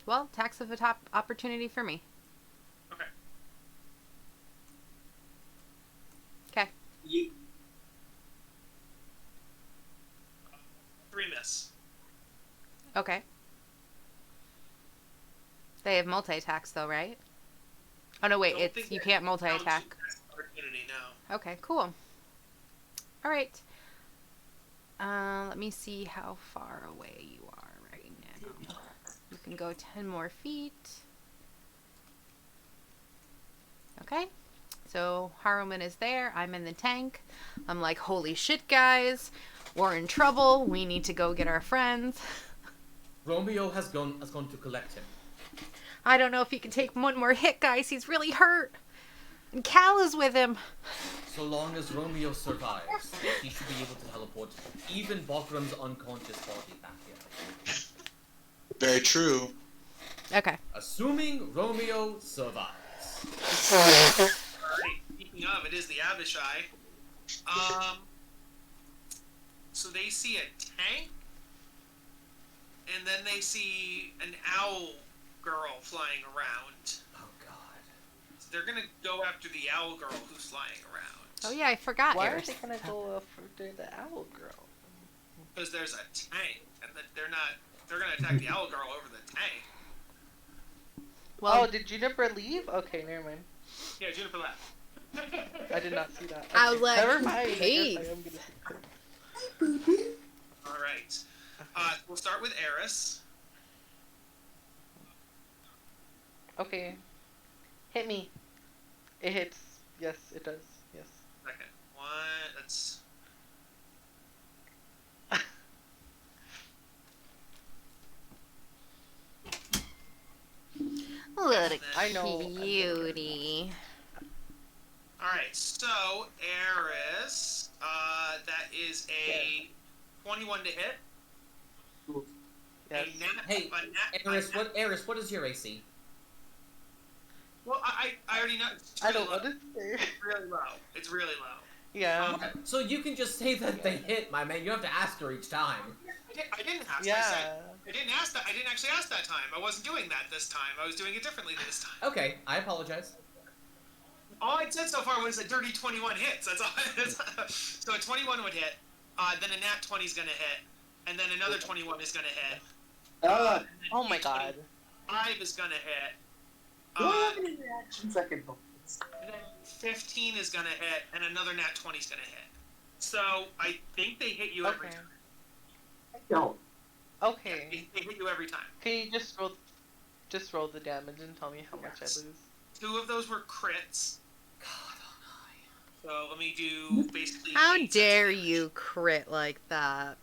Well, tax of a top opportunity for me. Okay. Okay. You... 3 miss. Okay. They have multi-attacks though, right? Oh no, wait, Don't it's think you that can't multi-attack. counts as opportunity, no. Okay, cool. All right. Let me see how far away you are right now. You can go 10 more feet. Okay. So Haruman is there. I'm in the tank. I'm like, holy shit, guys. We're in trouble. We need to go get our friends. Romeo has gone to collect him. I don't know if he can take one more hit, guys. He's really hurt. And Cal is with him. So long as Romeo survives, he should be able to teleport even Bokram's unconscious body back here. Very true. Okay. Assuming Romeo survives. Alright, speaking of, it is the Abishai. So they see a tank, and then they see an owl girl flying around. Oh god. So they're gonna go after the owl girl who's flying around. Oh yeah, I forgot. Why are Eris. they gonna go after the owl girl? Because there's a tank, and they're gonna attack the owl girl over the tank. Well, Oh, did Juniper leave? Okay, never mind. Yeah, Juniper left. I did not see that. I Okay, was like, never mind. I hey. guess I am gonna see it. Alright. We'll start with Eris. Okay. Hit me. It hits. Yes, it does. Yes. Second. One, that's... what a I know. cutie. Alright, so Eris, that is a 21 to hit. Yes. A nat, Hey, a nat, Eris, what is your AC? Well, I already know. It's I really don't low. want to say. It's really low. It's really low. Yeah. Okay, so you can just say that they hit, my man. You don't have to ask her each time. I didn't ask. Yeah. I didn't ask that. I didn't actually ask that time. I wasn't doing that this time. I was doing it differently this time. Okay, I apologize. All I said so far was a dirty 21 hits. That's all. So a 21 would hit. Then a nat 20 is gonna hit, and then another 21 is gonna hit. Oh And my a god. 25 is gonna hit. What an reaction second. And then 15 is gonna hit, and another nat 20 is gonna hit. So I think they hit you every Okay. time. I don't. Okay. They hit you every time. Can you just roll the damage and tell me how much I Yes. lose? 2 of those were crits. God, So let me do basically. How 8 dare sets of you crit like that,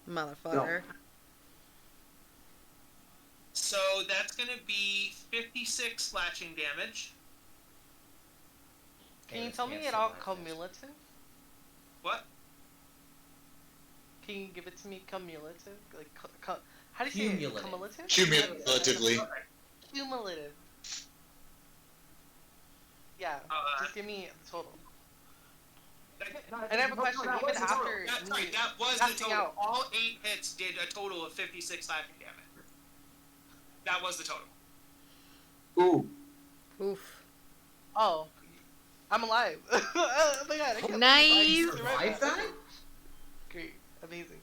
motherfucker? So that's going to be 56 slashing damage. Can you Eris tell me can't it all survive this. cumulative? What? Can you give it to me cumulative? Like, how do you say it? Cumulative. Cumulative? Cumulatively. Cumulative. Yeah, just give me the total. And I have a question, That even was the total. after That's right, me that was the casting total. out. All 8 hits did a total of 56 slashing damage. That was the total. Ooh. Oof. Oh, I'm alive. Oh my god, I can't Nice. believe I You survived that? Great, amazing.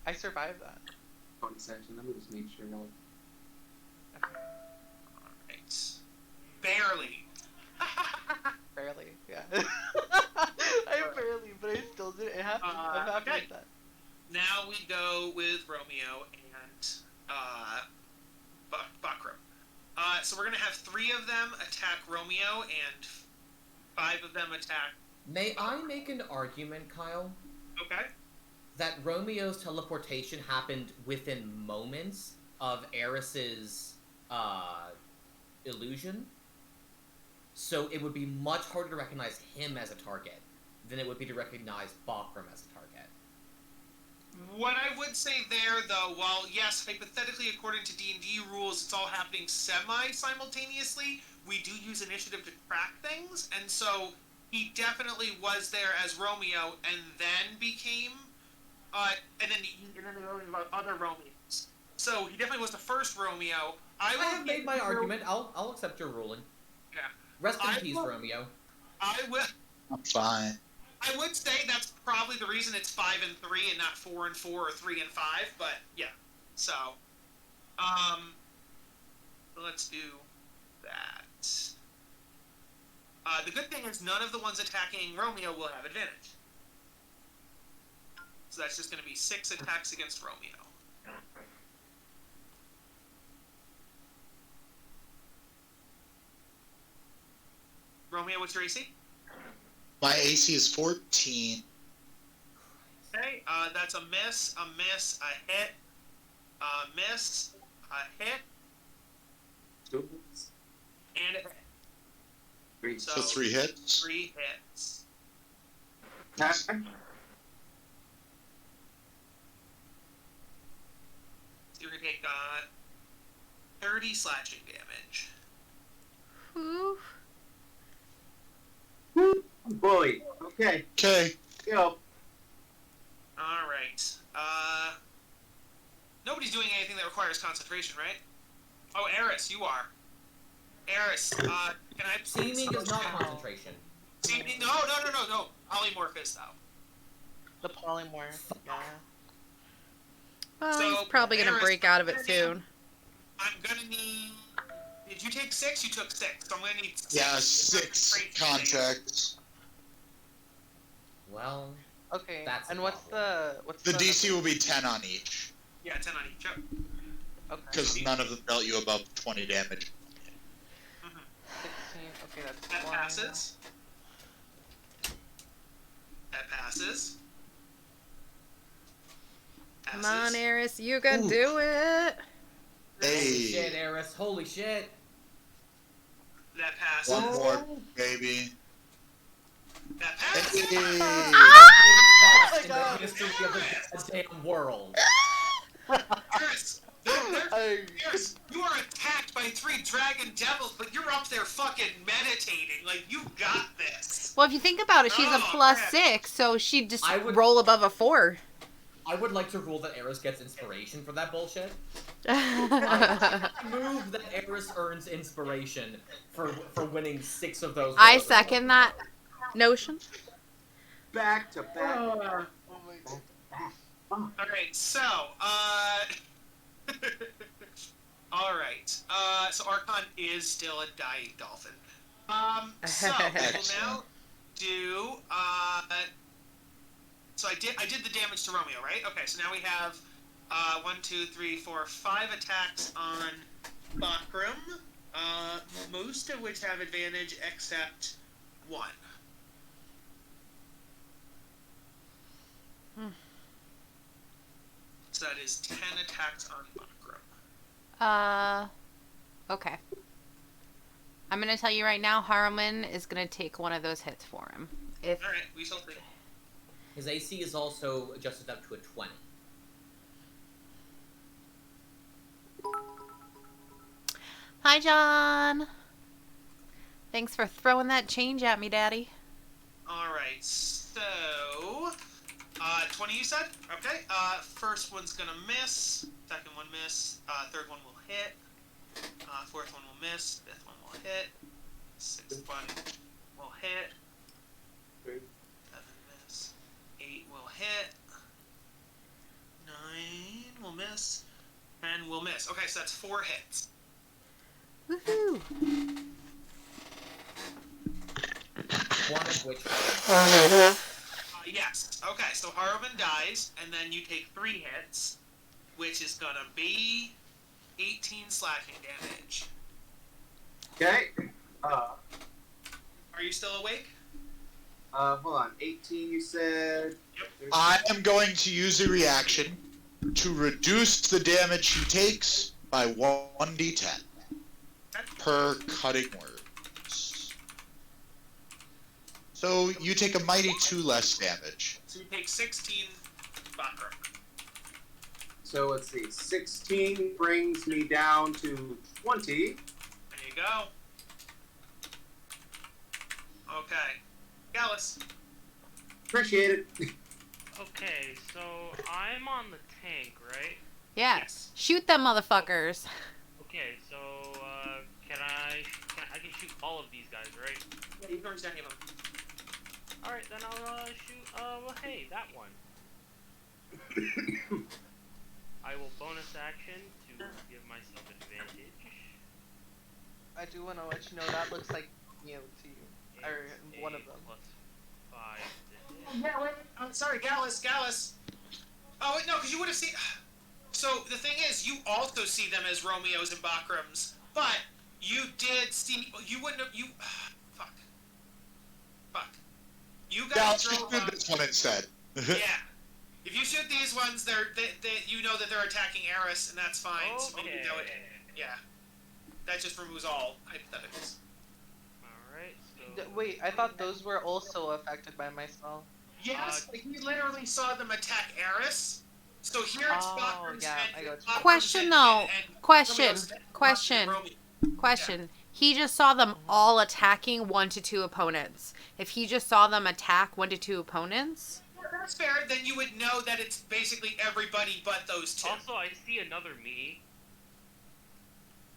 I survived that. Condescension. Let me just make sure. No. Alright. Barely. Barely, yeah. I barely, but I still did it. It happened. I'm happy okay. with that. now we go with Romeo and Bakram. So we're gonna have 3 of them attack Romeo and 5 of them attack. May I make an argument, Kyle? Okay. That Romeo's teleportation happened within moments of Eris's illusion, so it would be much harder to recognize him as a target than it would be to recognize Bakram as a target. What I would say there, though, while yes, hypothetically, according to D&D rules, it's all happening semi-simultaneously, we do use initiative to track things, and so he definitely was there as Romeo, and then became, and then they learned about other Romeos. So he definitely was the first Romeo. I have made my argument. I'll accept your ruling. Yeah. Rest in peace, Romeo. I will. I'm fine. I would say that's probably the reason it's 5 and 3 and not 4 and 4 or 3 and 5, but yeah. So, let's do that. The good thing is none of the ones attacking Romeo will have advantage. So that's just going to be 6 attacks against Romeo. Romeo, what's your AC? My AC is 14. Okay, that's a miss, a hit, a miss, a hit, and a hit. 3. So, So 3 hits. 3 hits. So you're going to take 30 slashing damage. Whew. Boy. Okay. Okay. Go. Alright. Nobody's doing anything that requires concentration, right? Oh, Eris, you are. Eris, can I... Seeming is not concentration. Seeming? No. Polymorph is, though. The polymorph. Yeah. Well, So, he's probably gonna Eris, break out of it soon. I'm gonna need... Did you take 6? You took 6. So I'm gonna need 6. Yeah, 6 contacts. Well, Okay. That's and a what's problem. the The DC will be 10 on each, Yeah, 10 on each. Yep. Okay. because none of them dealt you above 20 damage. 16. Okay, that's That 20. passes. That passes. Come on, Passes. Eris, you can Ooh. do it. holy Hey, shit, Eris, holy shit. That passes. one more, baby. That passes. Hey. In the history of the goddamn world. Eris, Eris, you are attacked by 3 dragon devils, but you're up there fucking meditating. Like, you got this. Well, if you think about it, she's a Oh, plus crap. 6, so she'd just I would- roll above a 4. I would like to rule that Eris gets inspiration for that bullshit. I Move that Eris earns inspiration for winning 6 of those. second that notion. Back to back. Oh my god. Alright, so, alright, so Archon is still a dying dolphin. So, we'll now do, so I did the damage to Romeo, right? Okay, so now we have, 1, 2, 3, 4, 5 attacks on Bakram, most of which have advantage except 1. So that is 10 attacks on Bakram. Okay. I'm gonna tell you right now, Harriman is gonna take one of those hits for him. If Alright, we shall see. His AC is also adjusted up to a 20. Hi, John. Thanks for throwing that change at me, Daddy. Alright, so 20 you said? Okay. First one's gonna miss. Second one miss. Third one will hit. Fourth one will miss. Fifth one will hit. Sixth one will hit. 7 miss. 8 will hit. 9 will miss. 10 will miss. Okay, so that's 4 hits. Woohoo! One of which. Yes. Okay, so Harwin dies, and then you take 3 hits, which is gonna be 18 slashing damage. Okay. Are you still awake? Hold on. 18, you said? Yep. I am going to use a reaction to reduce the damage he takes by 1d10 per cutting words. So you take a mighty 2 less damage. So you take 16 Bakram. So let's see. 16 brings me down to 20. There you go. Okay. Gallus. Appreciate it. Okay, so I'm on the tank, right? Yeah. Yes. Shoot them motherfuckers. Okay, so can I can shoot all of these guys, right? Yeah, you can reach any of them. All right, then I'll shoot. Well, hey, that one. I will bonus action to give myself advantage. I do want to let you know that looks like to you, or one of them. Plus 5 to hit. Yeah, wait. I'm sorry, Gallus. Oh, wait, no, because you would have seen... So, the thing is, you also see them as Romeos and Bakrams, but you did see... You wouldn't have... Fuck. You Yeah, I'll guys just drove do up... this one instead. Yeah. If you shoot these ones, they you know that they're attacking Eris, and that's fine. So maybe Okay. that would... Yeah. That just removes all hypotheticals. Alright, so... Wait, I thought those were also affected by my spell. Yes, but he literally saw them attack Eris. So here it's Oh, Bakram's yeah, and I got you. Bakram's Question, and- though. and Question. Romeo's and Question. Romeo. Question. He just saw them all attacking 1 to 2 opponents. If he just saw them attack 1 to 2 opponents, Yeah, that's fair. Then you would know that it's basically everybody but those 2. Also, I see another me.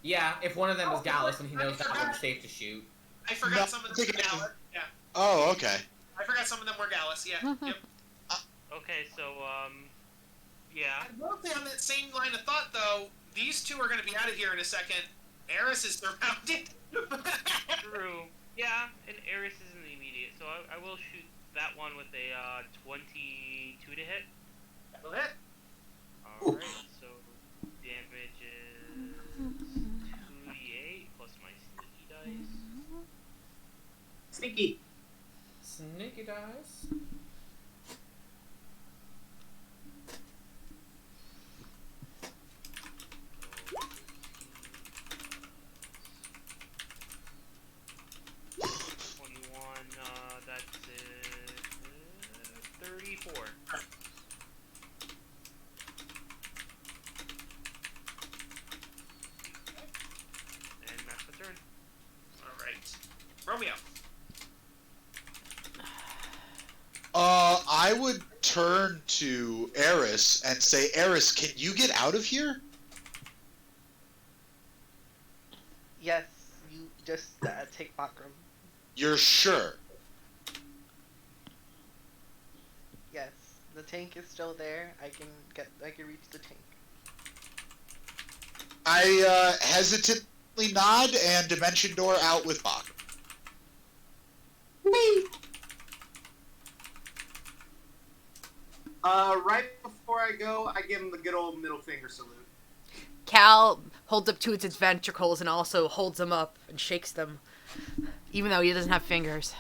Yeah, if one of them is Oh, Gallus, then he I knows that forgot. one's safe to shoot. I forgot No, some of I them think were it is- Gallus. Yeah, Oh, okay. I forgot some of them were Gallus. Yeah. Yep. Okay, so, yeah. I will say on that same line of thought, though, these 2 are going to be out of here in a second. Eris is surrounded. True. Yeah, and Eris isn't immediate, so I will shoot that one with a 22 to hit. That'll hit. Alright, so damage is 2d8 plus my sneaky dice. Sneaky. Sneaky dice. That's 34. And that's the turn. Alright. Romeo. I would turn to Eris and say, Eris, can you get out of here? Yes, you just take Bakram. You're sure? Yes, the tank is still there. I can reach the tank. I hesitantly nod and Dimension Door out with Bach. Right before I go, I give him the good old middle finger salute. Cal holds up 2 of its ventricles and also holds them up and shakes them, even though he doesn't have fingers.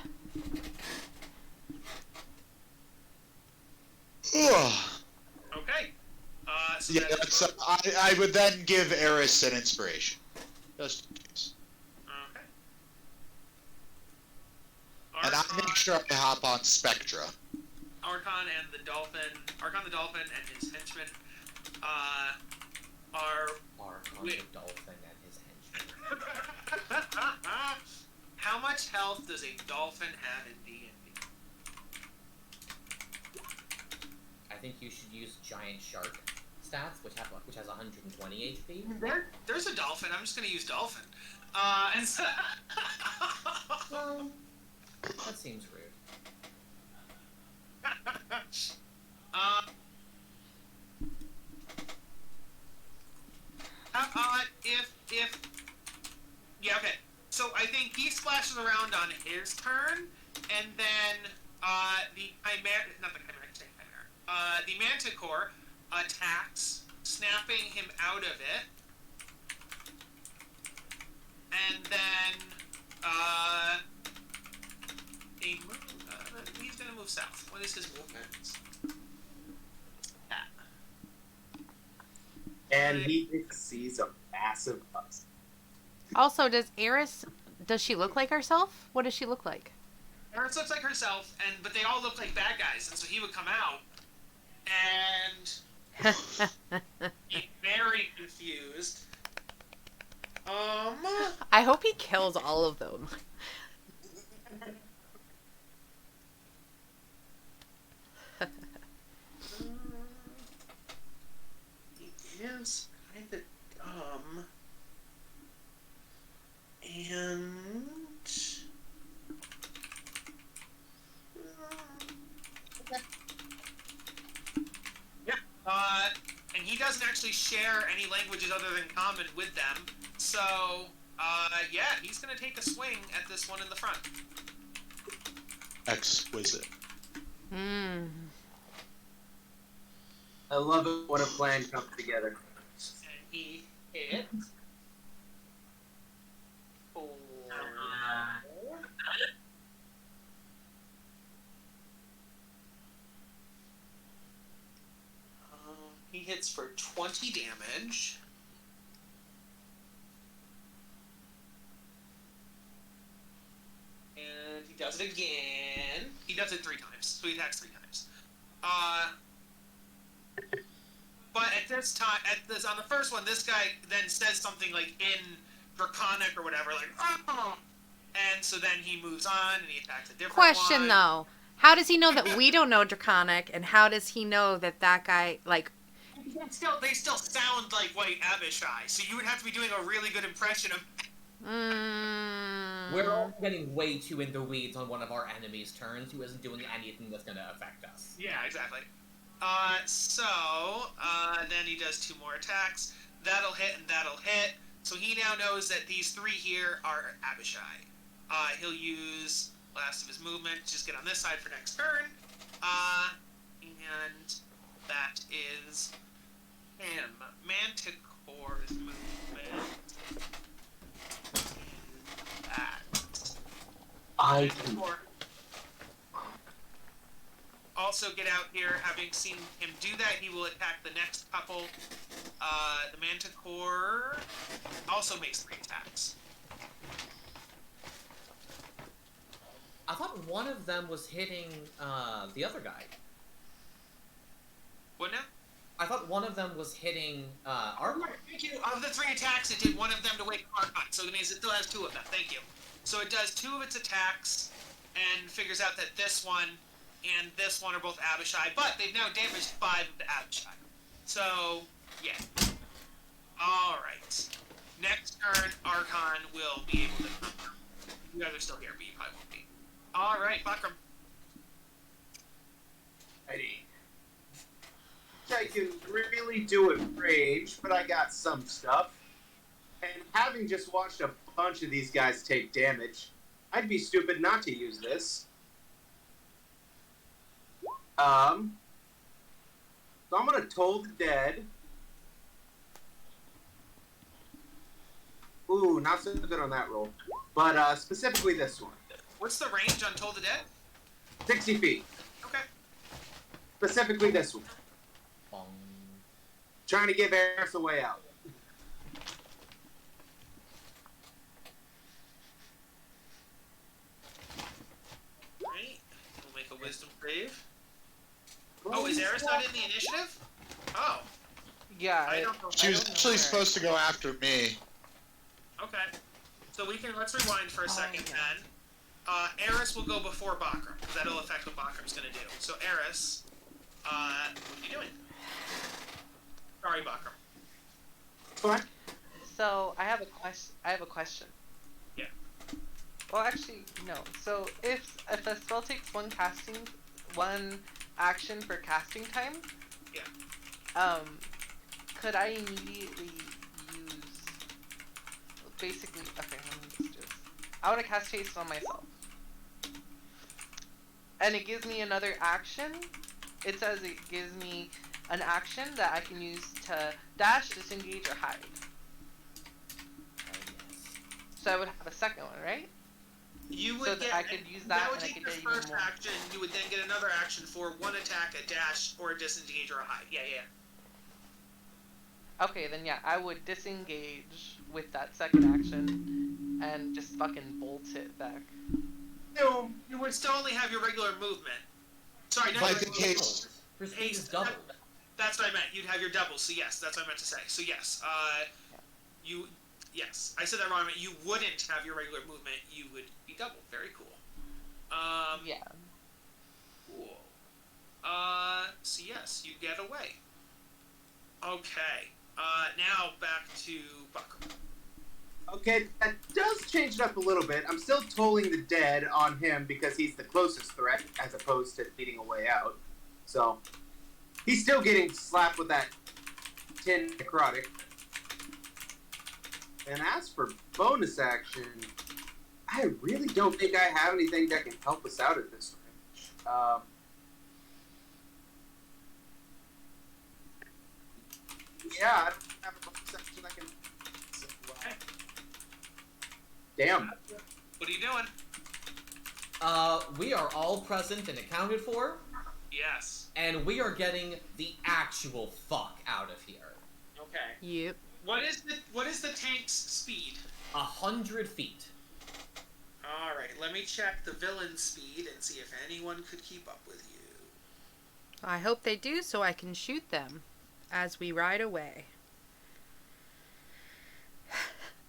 Ugh. Okay. So Yeah, that's so I would then give Eris an inspiration. Just in case. Okay. And I make sure I hop on Spectra. Archon the Dolphin and his henchmen are... Archon Wait. the Dolphin and his henchmen. How much health does a dolphin have in D&D? I think you should use Giant Shark stats, which has 120 HP. There's a dolphin. I'm just gonna use dolphin. And so... Well, that seems rude. If yeah, okay. So I think he splashes around on his turn, and then the the Manticore attacks, snapping him out of it, and then he's gonna move south. What is his movement? And he sees a massive bus. Also, does she look like herself? What does she look like? Eris looks like herself, but they all look like bad guys, and so he would come out and be very confused. I hope he kills all of them. He is kind of dumb. And yeah, and he doesn't actually share any languages other than common with them. So, yeah, he's gonna take a swing at this one in the front. Exquisite. Hmm. I love it when a plan comes together. And he hits. He hits for 20 damage. And he does it again. He does it 3 times, so he attacks 3 times. But at this time, on the first one, this guy then says something like in Draconic or whatever, like, oh! And so then he moves on and he attacks a different Question one. though. How does he know that we don't know Draconic, and how does he know that guy, like... They still sound like White Abishai, so you would have to be doing a really good impression of... We're all getting way too in the weeds on one of our enemies' turns who isn't doing anything that's gonna affect us. Yeah, exactly. Then he does 2 more attacks. That'll hit and that'll hit. So he now knows that these 3 here are Abishai. He'll use last of his movement to just get on this side for next turn. And that is him. Manticore's movement. Manticore. Also get out here. Having seen him do that, he will attack the next couple. The Manticore also makes 3 attacks. I thought one of them was hitting the other guy. What now? I thought one of them was hitting Archon. Thank you. Of the 3 attacks, it did one of them to wake Archon, so it means it still has 2 of them. Thank you. So it does 2 of its attacks and figures out that this one and this one are both Abishai, but they've now damaged 5 of the Abishai. So, yeah. Alright. Next turn, Archon will be able to... You guys are still here, but you probably won't be. Alright, Bakram. Righty. I can really do it range, but I got some stuff. And having just watched a bunch of these guys take damage, I'd be stupid not to use this. So I'm gonna Toll the Dead. Ooh, not so good on that roll. But specifically this one. What's the range on Toll the Dead? 60 feet. Okay. Specifically this one. Bong. Trying to give Eris a way out. Right. We'll make a wisdom save. Oh, is Eris not in the initiative? Oh. Yeah, I don't know. She was actually supposed to go after me. Okay. So let's rewind for a second yeah. then. Eris will go before Bakram, because that'll affect what Bakram's gonna do. So Eris, what are you doing? Sorry, Bakram. What? So I have a question. Yeah. Well, actually, no. So if a spell takes one action for casting time, Yeah. could I immediately use basically? Okay, let me just do this. I want to cast haste on myself. And it gives me another action. It says it gives me an action that I can use to dash, disengage, or hide. So I would have a second one, right? You would So get. that I could use that would and I take could your get even first more. action. You would then get another action for one attack, a dash, or a disengage, or a hide. Yeah. Okay, then yeah, I would disengage with that second action and just fucking bolt it back. No, you would still only have your regular movement. Sorry, not Like your in regular case. Her speed is double. That's what I meant. You'd have your double. So yes, that's what I meant to say. So yes, you. Yes, I said that wrong. I meant you wouldn't have your regular movement. You would be double. Very cool. Yeah. Cool. So yes, you get away. Okay. Now back to Buckle. Okay, that does change it up a little bit. I'm still tolling the dead on him because he's the closest threat, as opposed to leading a way out. So, he's still getting slapped with that 10 necrotic. And as for bonus action, I really don't think I have anything that can help us out at this range. Yeah, I don't have a bonus action that can... Damn. What are you doing? We are all present and accounted for, Yes. and we are getting the actual fuck out of here. Okay. Yep. What is the tank's speed? 100 feet. All right. Let me check the villain's speed and see if anyone could keep up with you. I hope they do so I can shoot them as we ride away.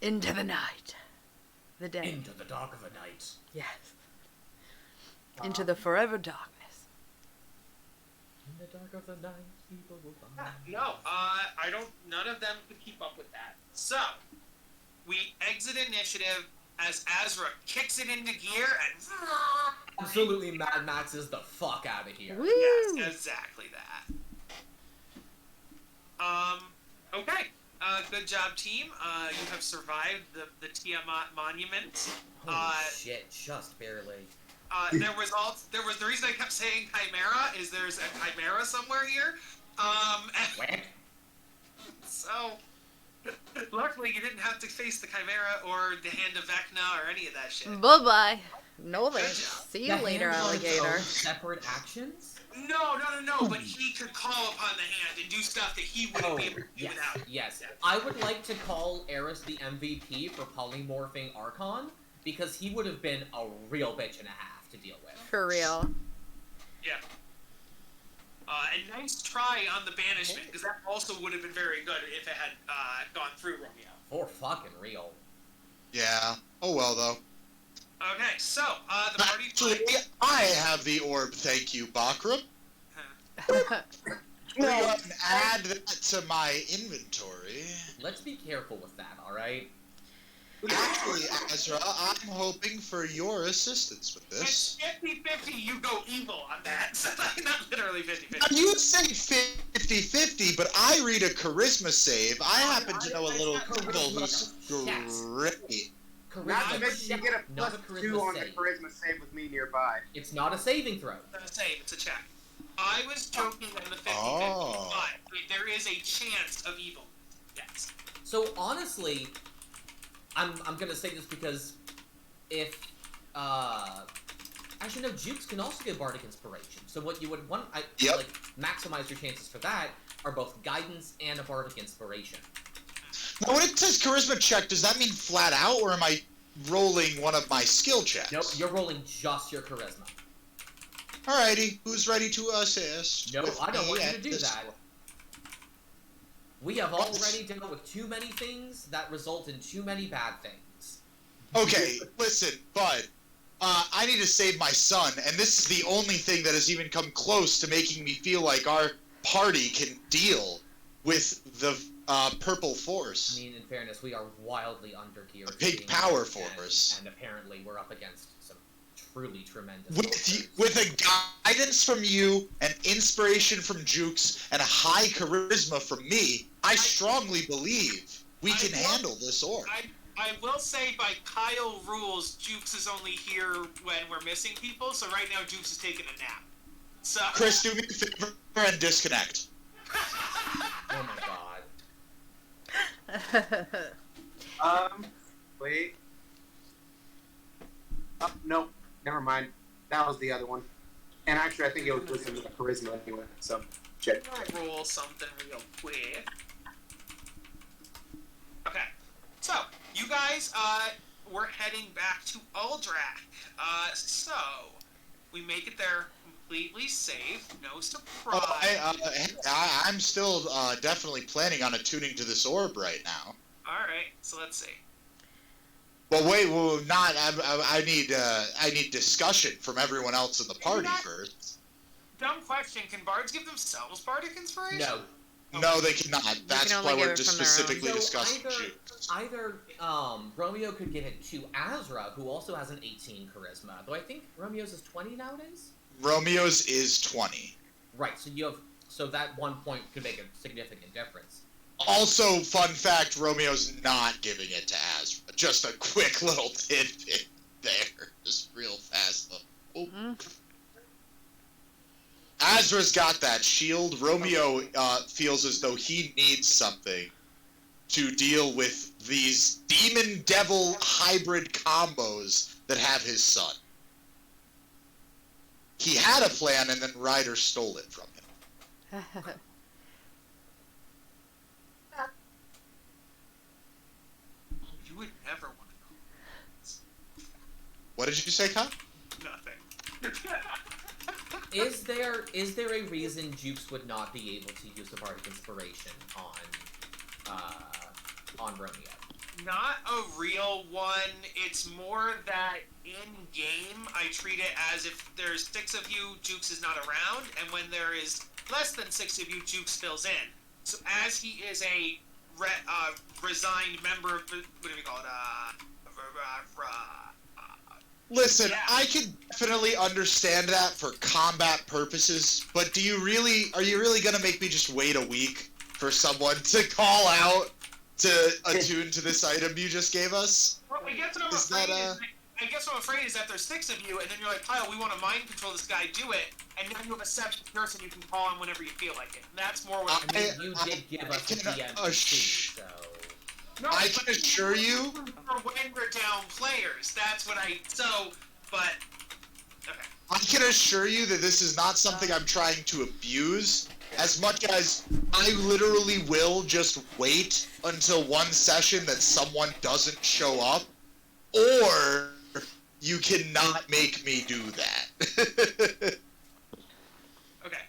Into the night. The day. Into the dark of the night. Yes. Into the forever darkness. In the dark of the night, people will find. No, I don't. None of them could keep up with that. So, we exit initiative as Azra kicks it into gear and. Absolutely Mad Maxes the fuck out of here. Woo! Yes, exactly that. Okay. Good job, team. You have survived the Tiamat monument. Holy shit, just barely. There was the reason I kept saying Chimera is there's a Chimera somewhere here. Whack. So, luckily you didn't have to face the Chimera or the Hand of Vecna or any of that shit. Bye-bye. No Good thanks. job. See you later, alligator. Separate actions? No, but he could call upon the hand and do stuff that he wouldn't be able to do yes, without. yes. I would like to call Eris the MVP for polymorphing Archon, because he would have been a real bitch and a half to deal with. For real. Yeah. And nice try on the banishment, because that also would have been very good if it had gone through Romeo. For fucking real. Yeah. Oh well, though. Okay, so, the party... Actually, I have the orb, thank you, Bakram. Huh. Go ahead and add that to my inventory. Let's be careful with that, alright? Actually, Azra, I'm hoping for your assistance with this. It's 50-50, you go evil on that. Not literally 50-50. Now, you say 50-50, but I read a charisma save. I happen to know a little people who's great. Not to Charisma mention you check, get a not plus a 2 charisma on the save. charisma save with me nearby. It's not a saving throw. It's not a save, it's a check. I was joking on the 50-50, Oh. but there is a chance of evil. Yes. So honestly, I'm gonna say this because if actually no, Jukes can also get Bardic Inspiration. So what you would want, Yep. like maximize your chances for that are both Guidance and a Bardic Inspiration. Now, when it says charisma check, does that mean flat out, or am I rolling one of my skill checks? Nope, you're rolling just your Charisma. Alrighty, who's ready to assist? No, with I don't me want you at to do this that. point? We have already dealt with too many things that result in too many bad things. Okay, listen, bud. I need to save my son, and this is the only thing that has even come close to making me feel like our party can deal with the purple I force. mean, in fairness, we are wildly undergeared. A for big being power and- force. And apparently we're up against some truly tremendous With a guidance from you, an inspiration from Jukes, and a high charisma from me, I strongly believe we can handle this orc. I will say, by Kyle rules, Jukes is only here when we're missing people, so right now Jukes is taking a nap. So... Chris, do me a favor and disconnect. Oh my god. Wait. Oh, no. Never mind. That was the other one. And actually, I think it was with some charisma anyway, so check. I'll roll something real quick. Okay. So, you guys, we're heading back to Uldrak. So, we make it there completely safe, no surprise. I'm still definitely planning on attuning to this orb right now. Alright, so let's see. But wait, I need discussion from everyone else in the party first. Dumb question, can bards give themselves bardic inspiration? No. No, they cannot. That's can only why give we're it just from their own. specifically So discussing either Romeo could give it to Azra, who also has an 18 charisma. Though I think Romeo's is 20 nowadays. Romeo's is 20. Right. So that 1 point could make a significant difference. Also, fun fact, Romeo's not giving it to Azra. Just a quick little tidbit there. Just real fast. Oh. Azra's got that shield. Romeo feels as though he needs something to deal with these demon-devil hybrid combos that have his son. He had a plan, and then Ryder stole it from him. You would never want to know. What did you say, Kyle? Nothing. Is there a reason Jukes would not be able to use the bardic inspiration on Romeo? Not a real one. It's more that in game, I treat it as if there's 6 of you, Jukes is not around, and when there is less than 6 of you, Jukes fills in. So as he is a resigned member of the, what do we call it? Listen, Yeah. I can definitely understand that for combat purposes, but are you really gonna make me just wait a week for someone to call out to attune to this item you just gave us? Well, I guess what I'm Is afraid that, is. I guess what I'm afraid is that there's 6 of you, and then you're like, Kyle, we want to mind control this guy, do it, and now you have a 7th person you can call on whenever you feel like it. And that's more what I mean, you did give us the DM too, so... No, I but can assure you. For when we're down players, that's what I. So, but. Okay. I can assure you that this is not something I'm trying to abuse, as much as I literally will just wait until one session that someone doesn't show up, or you cannot make me do that. Okay.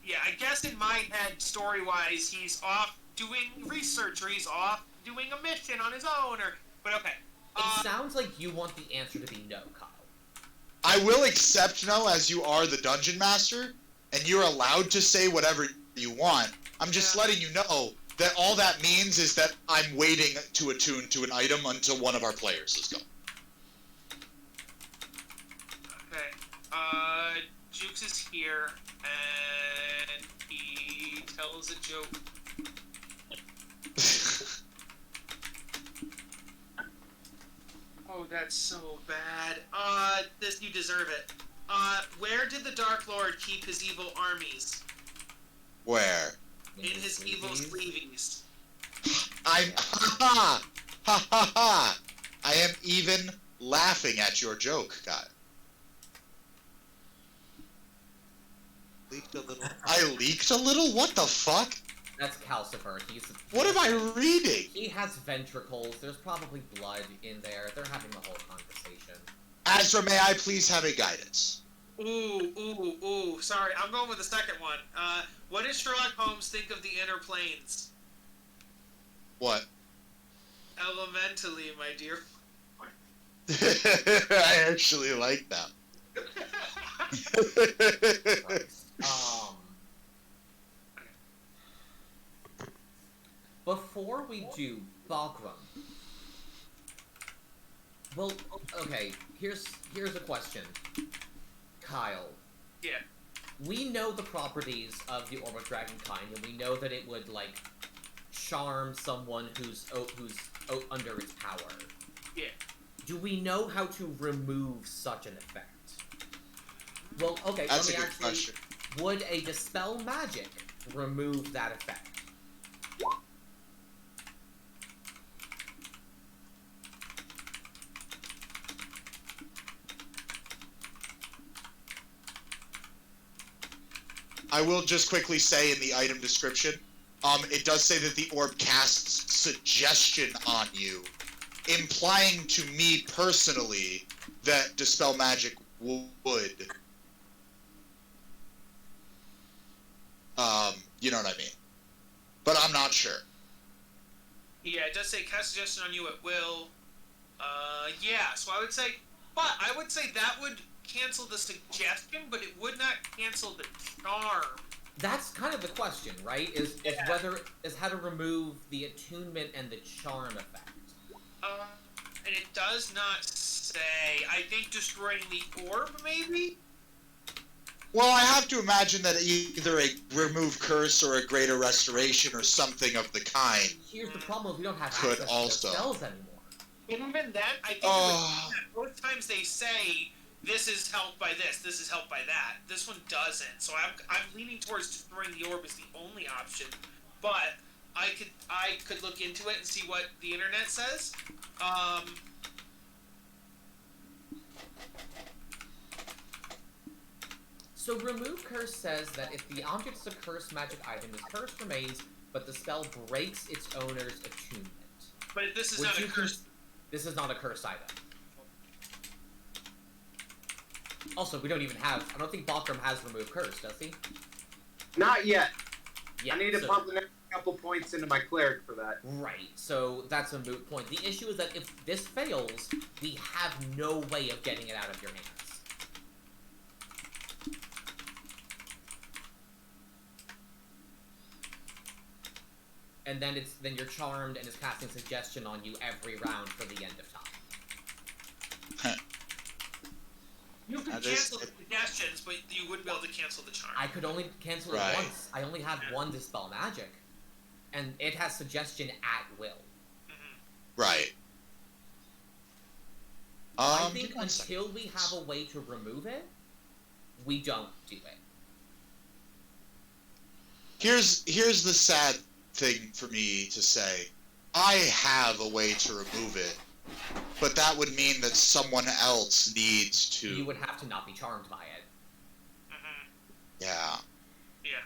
Yeah, I guess in my head, story-wise, he's off doing research, or he's off doing a mission on his own, or. But okay. It sounds like you want the answer to be no, Kyle. I will accept no, as you are the dungeon master, and you're allowed to say whatever you want. I'm just letting you know that all that means is that I'm waiting to attune to an item until one of our players is gone. Okay. Jukes is here, and he tells a joke. Oh, that's so bad. This, you deserve it. Where did the Dark Lord keep his evil armies? Where? In his evil sleeveys. I'm ha ha. I am even laughing at your joke, guy. Leaked a little. I leaked a little? What the fuck? That's Calcifer. What am I reading? He has ventricles. There's probably blood in there. They're having the whole conversation. Azra, may I please have a guidance? Ooh. Sorry, I'm going with the second one. What does Sherlock Holmes think of the inner planes? What? Elementally, my dear. I actually like that. Before we do Balgrum, well, okay, here's a question. Kyle. Yeah. We know the properties of the Orb of Dragon kind, and we know that it would, like, charm someone who's under its power. Yeah. Do we know how to remove such an effect? Well, okay, That's let a me good actually... question. Would a Dispel Magic remove that effect? I will just quickly say in the item description, it does say that the orb casts suggestion on you, implying to me personally that Dispel Magic would. You know what I mean? But I'm not sure. Yeah, it does say cast suggestion on you at will. Yeah, so I would say that would cancel the suggestion, but it would not cancel the charm. That's kind of the question, right? Is how to remove the attunement and the charm effect. And it does not say. I think destroying the orb, maybe? Well, I have to imagine that either a remove curse or a greater restoration or something of the kind. Here's the problem: we don't have Could access also. to spells anymore. Even then, I think both times they say this is helped by this is helped by that. This one doesn't. So I'm leaning towards destroying the orb as the only option. But I could look into it and see what the internet says. So remove curse says that if the object is a cursed magic item, this curse remains, but the spell breaks its owner's attunement. But this is not a curse. This is not a cursed item. Also, we don't even have... I don't think Bokram has remove curse, does he? Not yet. Yeah, I need to pump the next couple points into my cleric for that. Right, so that's a moot point. The issue is that if this fails, we have no way of getting it out of your hands. And then you're charmed and it's casting suggestion on you every round for the end of time. You can cancel the suggestions, but you wouldn't be able to cancel the charm. I could only cancel it once. I only have one Dispel Magic. And it has suggestion at will. Right. I think until we have a way to remove it, we don't do it. Here's the sad thing for me to say. I have a way to remove it, but that would mean that someone else needs to... You would have to not be charmed by it. Yeah. Yeah.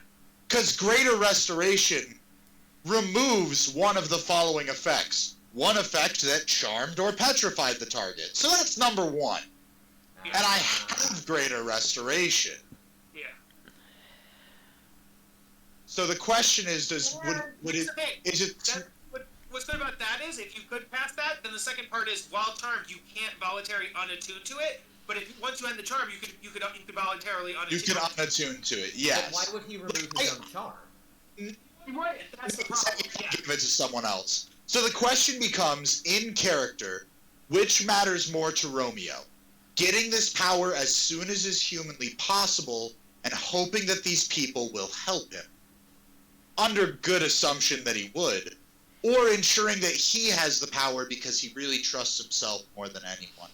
Because Greater Restoration removes one of the following effects. One effect that charmed or petrified the target. So that's number one. And I have Greater Restoration. Yeah. So the question is, What's good about that is, if you could pass that, then the second part is, while charmed, you can't voluntarily unattune to it. But once you end the charm, you could voluntarily unattune. You can unattune to it, yes. But why would he remove his own charm? Right, that's the problem. Yeah. Give it to someone else. So the question becomes, in character, which matters more to Romeo? Getting this power as soon as is humanly possible, and hoping that these people will help him, under good assumption that he would, or ensuring that he has the power because he really trusts himself more than anyone?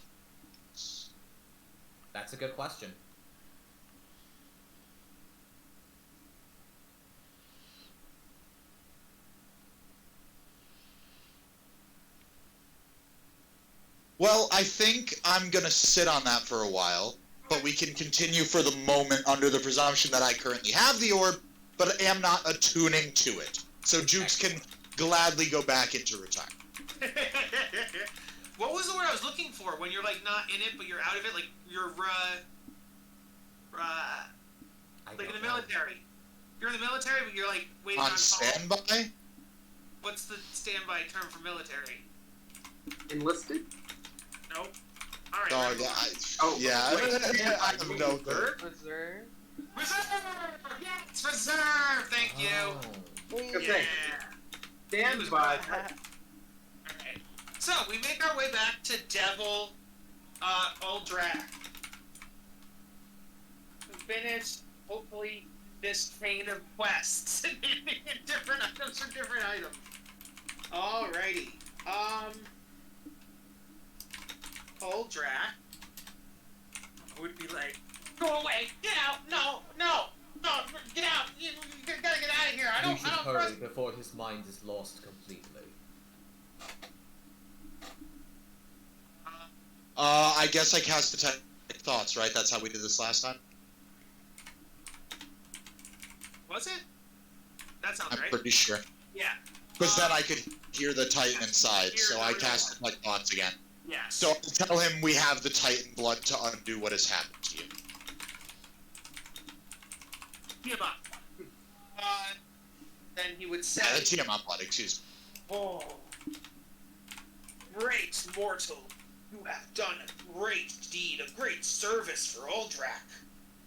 That's a good question. Well, I think I'm going to sit on that for a while, but we can continue for the moment under the presumption that I currently have the orb, but am not attuning to it. So Jukes can gladly go back into retirement. What was the word I was looking for when you're, like, not in it, but you're out of it? Like, you're, like in the military. You're in the military, but you're, like, waiting on call. Standby? What's the standby term for military? Enlisted? Nope. All right. I have no clue. Reserve? Reserve! Yes, reserve! Thank you. Okay. Yeah. Standby. Alright. So, we make our way back to Devil, Uldrak. We finish, hopefully, this chain of quests. Different items for different items. you should trust. hurry before his mind is lost completely. I guess I cast Detect Thoughts, right? That's how we did this last time? Was it? That sounds I'm right. pretty sure. Yeah. Because then I could hear the Titan inside, hear so I the cast Detect Thoughts again. Yes. So I'll tell him we have the Titan blood to undo what has happened to you. Tiamat. Then he would say, Yeah, the Tiamat blood, excuse me. "Oh, great mortal, you have done a great deed, a great service for Uldrak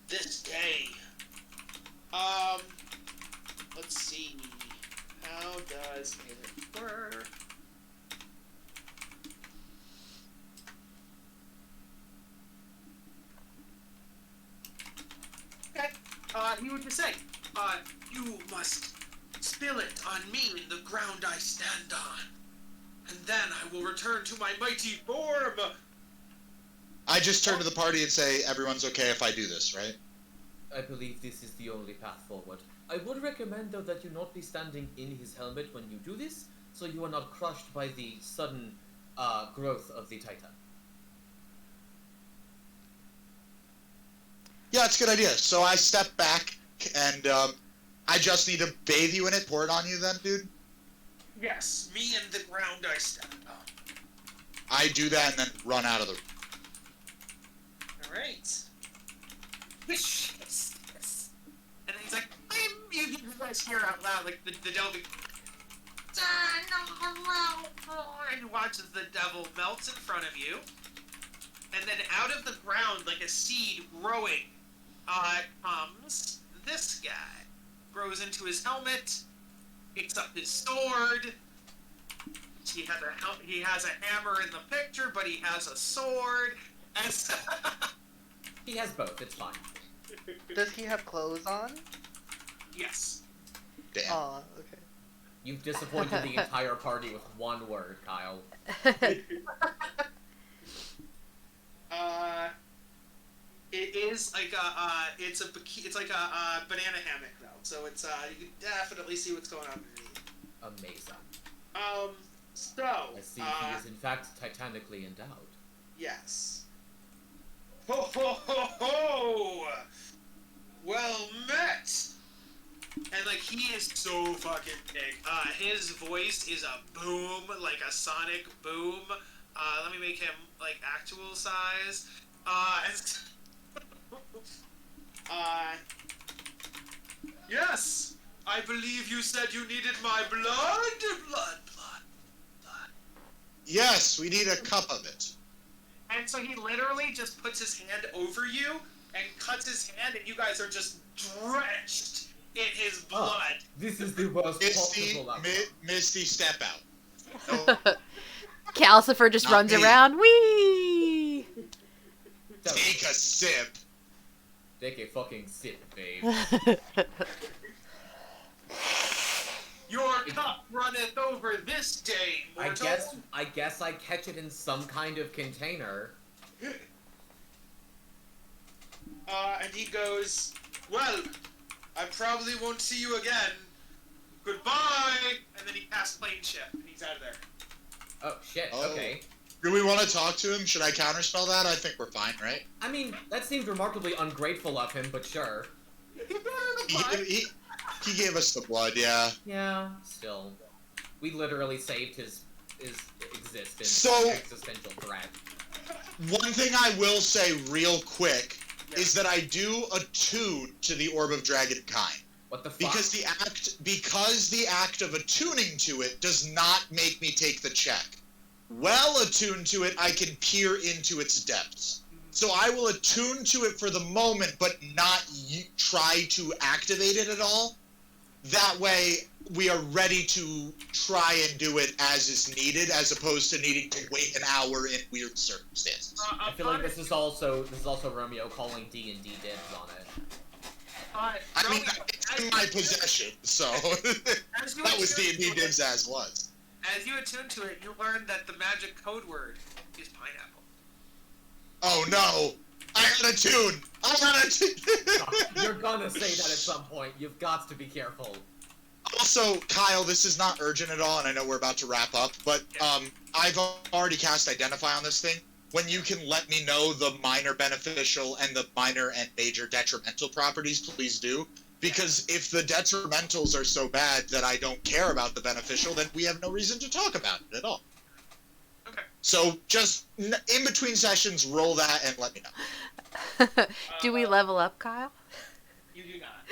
this day. Let's see. How does it work? Okay. He would just say, you must spill it on me in the ground I stand on, and then I will return to my mighty form." I just turn to the party and say, everyone's okay if I do this, right? I believe this is the only path forward. I would recommend, though, that you not be standing in his helmet when you do this, so you are not crushed by the sudden growth of the Titan. Yeah, it's a good idea. So I step back, and I just need to bathe you in it, pour it on you then, dude? Yes, me and the ground I stand on. I do that and then run out of the... Alright. Yes, yes. And then he's like, you guys hear out loud, like, the devil be... And watches the devil melts in front of you. And then out of the ground, like a seed growing, comes this guy. Grows into his helmet, picks up his sword. He has a hammer in the picture, but he has a sword. And He has both, it's fine. Does he have clothes on? yes. Damn. Oh, okay. You've disappointed the entire party with one word, Kyle. It is like it's like a banana hammock though, so it's you can definitely see what's going on underneath. Amazing. So I see he is in fact titanically endowed. yes. Ho ho ho ho! Well met. And like he is so fucking big. His voice is a boom, like a sonic boom. Let me make him like actual size. Yes! I believe you said you needed my blood. Yes, we need a cup of it. And so he literally just puts his hand over you and cuts his hand, and you guys are just drenched in his blood. This is the worst Misty, possible outcome. Misty, step out. No, Calcifer just Not runs me. around. Whee! take a sip. Take a fucking sip, babe. Your cup runneth over this day, mortal. I guess I catch it in some kind of container. And he goes, well, I probably won't see you again. Goodbye! And then he casts plane ship, and he's out of there. Oh shit, Oh. okay. Do we want to talk to him? Should I counterspell that? I think we're fine, right? I mean, that seemed remarkably ungrateful of him, but sure. He gave us the blood, yeah. Yeah, still. We literally saved his existence. So- Existential threat. One thing I will say real quick is that I do attune to the Orb of Dragon kind. What the fuck? Because the act of attuning to it does not make me take the check. Well attuned to it, I can peer into its depths. So I will attune to it for the moment, but not try to activate it at all. That way, we are ready to try and do it as is needed, as opposed to needing to wait an hour in weird circumstances. I feel like this is also Romeo calling D&D dibs on it. I mean, it's in my possession, so that was D&D dibs as was. As you attune to it, you learn that the magic code word is pineapple. Oh no! I got a tune! I got a tune! You're gonna say that at some point. You've got to be careful. Also, Kyle, this is not urgent at all, and I know we're about to wrap up, but I've already cast Identify on this thing. When you can let me know the minor beneficial and the minor and major detrimental properties, please do. Because if the detrimentals are so bad that I don't care about the beneficial, then we have no reason to talk about it at all. Okay. So just in between sessions, roll that and let me know. Do we level up, Kyle? You do not.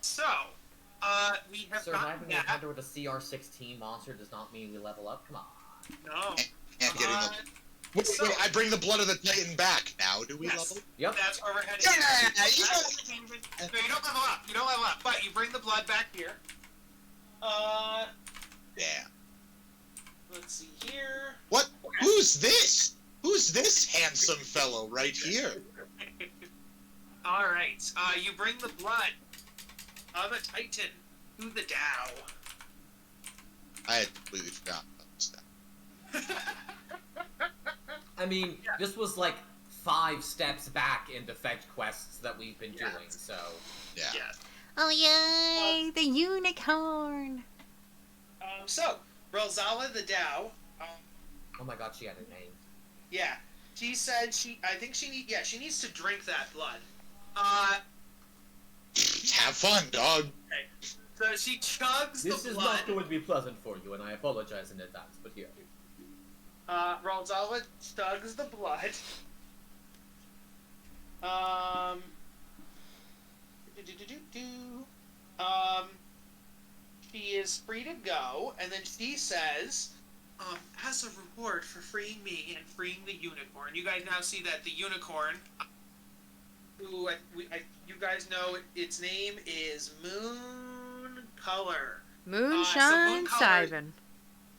So, we have gotten Surviving an that. encounter with a CR16 monster does not mean we level up. Come on. No. And getting wait, I bring the blood of the Titan back now. Do we Yes. level? Yep. That's where we're headed. Yeah, No, you don't level up. You don't level up, but you bring the blood back here. Yeah. Let's see here. What? Who's this? Who's this handsome fellow right here? All right. You bring the blood of a Titan to the Dow. I had completely forgotten about this now. I mean, this was like 5 steps back in the fetch quests that we've been doing, so... Yeah. Yes. Oh yay, the unicorn. So, Rosala the Dow. Oh my god, she had a name. Yeah. She said she needs to drink that blood. Have fun, dog. So she chugs This the is blood. not going to be pleasant for you, and I apologize in advance, but here. Rosala chugs the blood. She is free to go, and then she says, as a reward for freeing me and freeing the unicorn. You guys now see that the unicorn, who you guys know its name is Mooncolor. Moonshine Siven.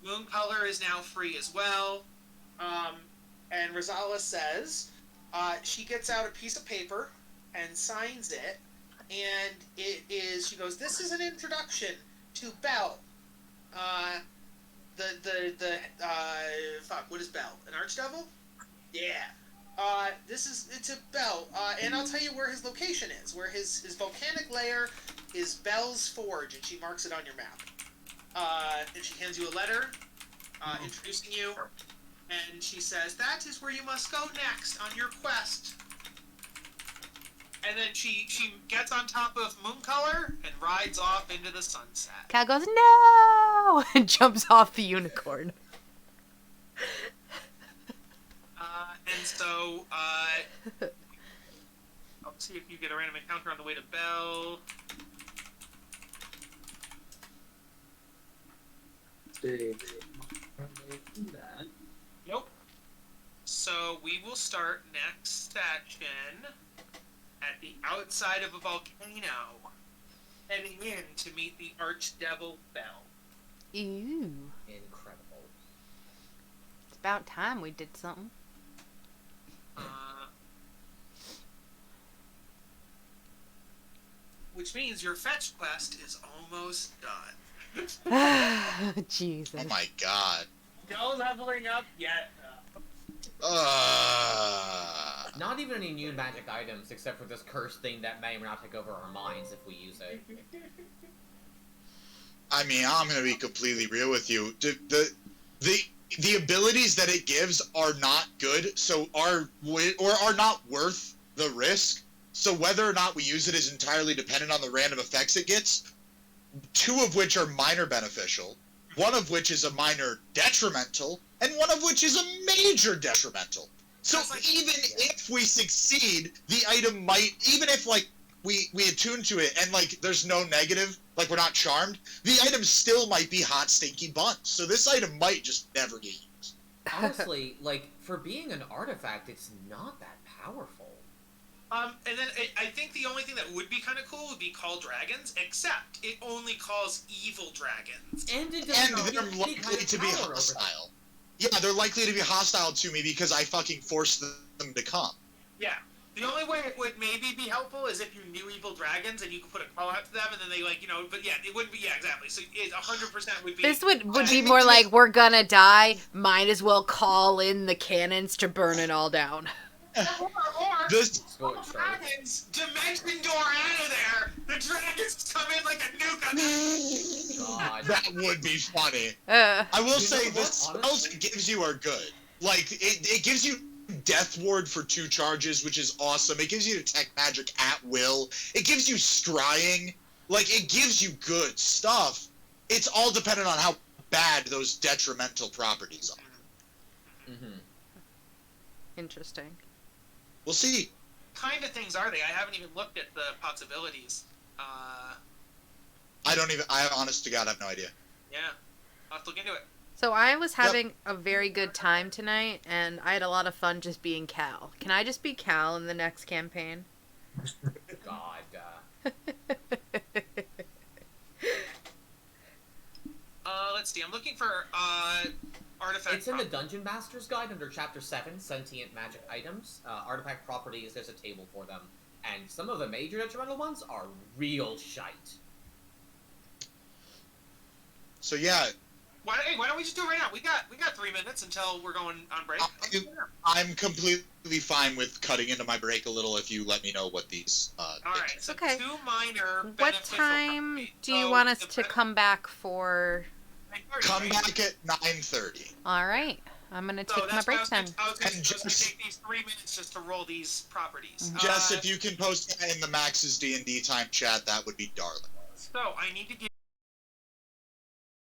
Mooncolor is now free as well. And Rosala says, she gets out a piece of paper and signs it, and she goes, this is an introduction to Bell. What is Bell? An archdevil? Yeah. It's a Bell, and I'll tell you where his location is, where his volcanic lair is Bell's Forge, and she marks it on your map. And she hands you a letter, introducing you, and she says, that is where you must go next on your quest. And then she gets on top of Mooncolor and rides off into the sunset. Cal goes, no! And jumps off the unicorn. And so, I'll see if you get a random encounter on the way to Bell. Nope. So we will start next session at the outside of a volcano, heading in to meet the Archdevil Bell. Ew. Incredible. It's about time we did something. Which means your fetch quest is almost done. Jesus. Oh my god. No leveling up yet. Not even any new magic items, except for this cursed thing that may or may not take over our minds if we use it. I mean, I'm gonna be completely real with you. The abilities that it gives are not good, so are not worth the risk. So whether or not we use it is entirely dependent on the random effects it gets. 2 of which are minor beneficial, 1 of which is a minor detrimental, and 1 of which is a major detrimental. So even if we succeed, the item might, even if like we attune to it and like there's no negative, like we're not charmed, the item still might be hot stinky buns. So this item might just never get used. Honestly, like, for being an artifact, it's not that powerful. And then I think the only thing that would be kind of cool would be call dragons, except it only calls evil dragons. And it And doesn't they're have any likely kind of to be power over hostile. Yeah, they're likely to be hostile to me because I fucking forced them to come. Yeah. The only way it would maybe be helpful is if you knew evil dragons and you could put a call out to them and then they but yeah, it wouldn't be, yeah, exactly. So it 100% would be... This would be more like, we're gonna die, might as well call in the cannons to burn it all down. Or This dragons, dimension door out of there, the dragons come in like a That would be funny. I will say the spells it gives you are good. Like, it gives you Death Ward for 2 charges, which is awesome. It gives you Detect Magic at will. It gives you Scrying. Like, it gives you good stuff. It's all dependent on how bad those detrimental properties are. Mm-hmm. Interesting. We'll see. Kind of things are they? I haven't even looked at the possibilities. I honest to God have no idea. Yeah. I'll have to look into it. So I was having a very good time tonight, and I had a lot of fun just being Cal. Can I just be Cal in the next campaign? God. Let's see. I'm looking for artifact. It's in the Dungeon Master's Guide under Chapter 7, Sentient Magic Items. Artifact properties, there's a table for them. And some of the major detrimental ones are real shite. So yeah. Why don't we just do it right now? We got 3 minutes until we're going on break. I'm completely fine with cutting into my break a little if you let me know what these. Alright, so Okay. 2 minor What beneficial time properties. do you So want us the to come back for? Come back at 9:30. All right. I'm going to So take my that's break why then. I was going And to just- take these 3 minutes just to roll these properties. Jess, if you can post that in the Max's D&D time chat, that would be darling. So I need to give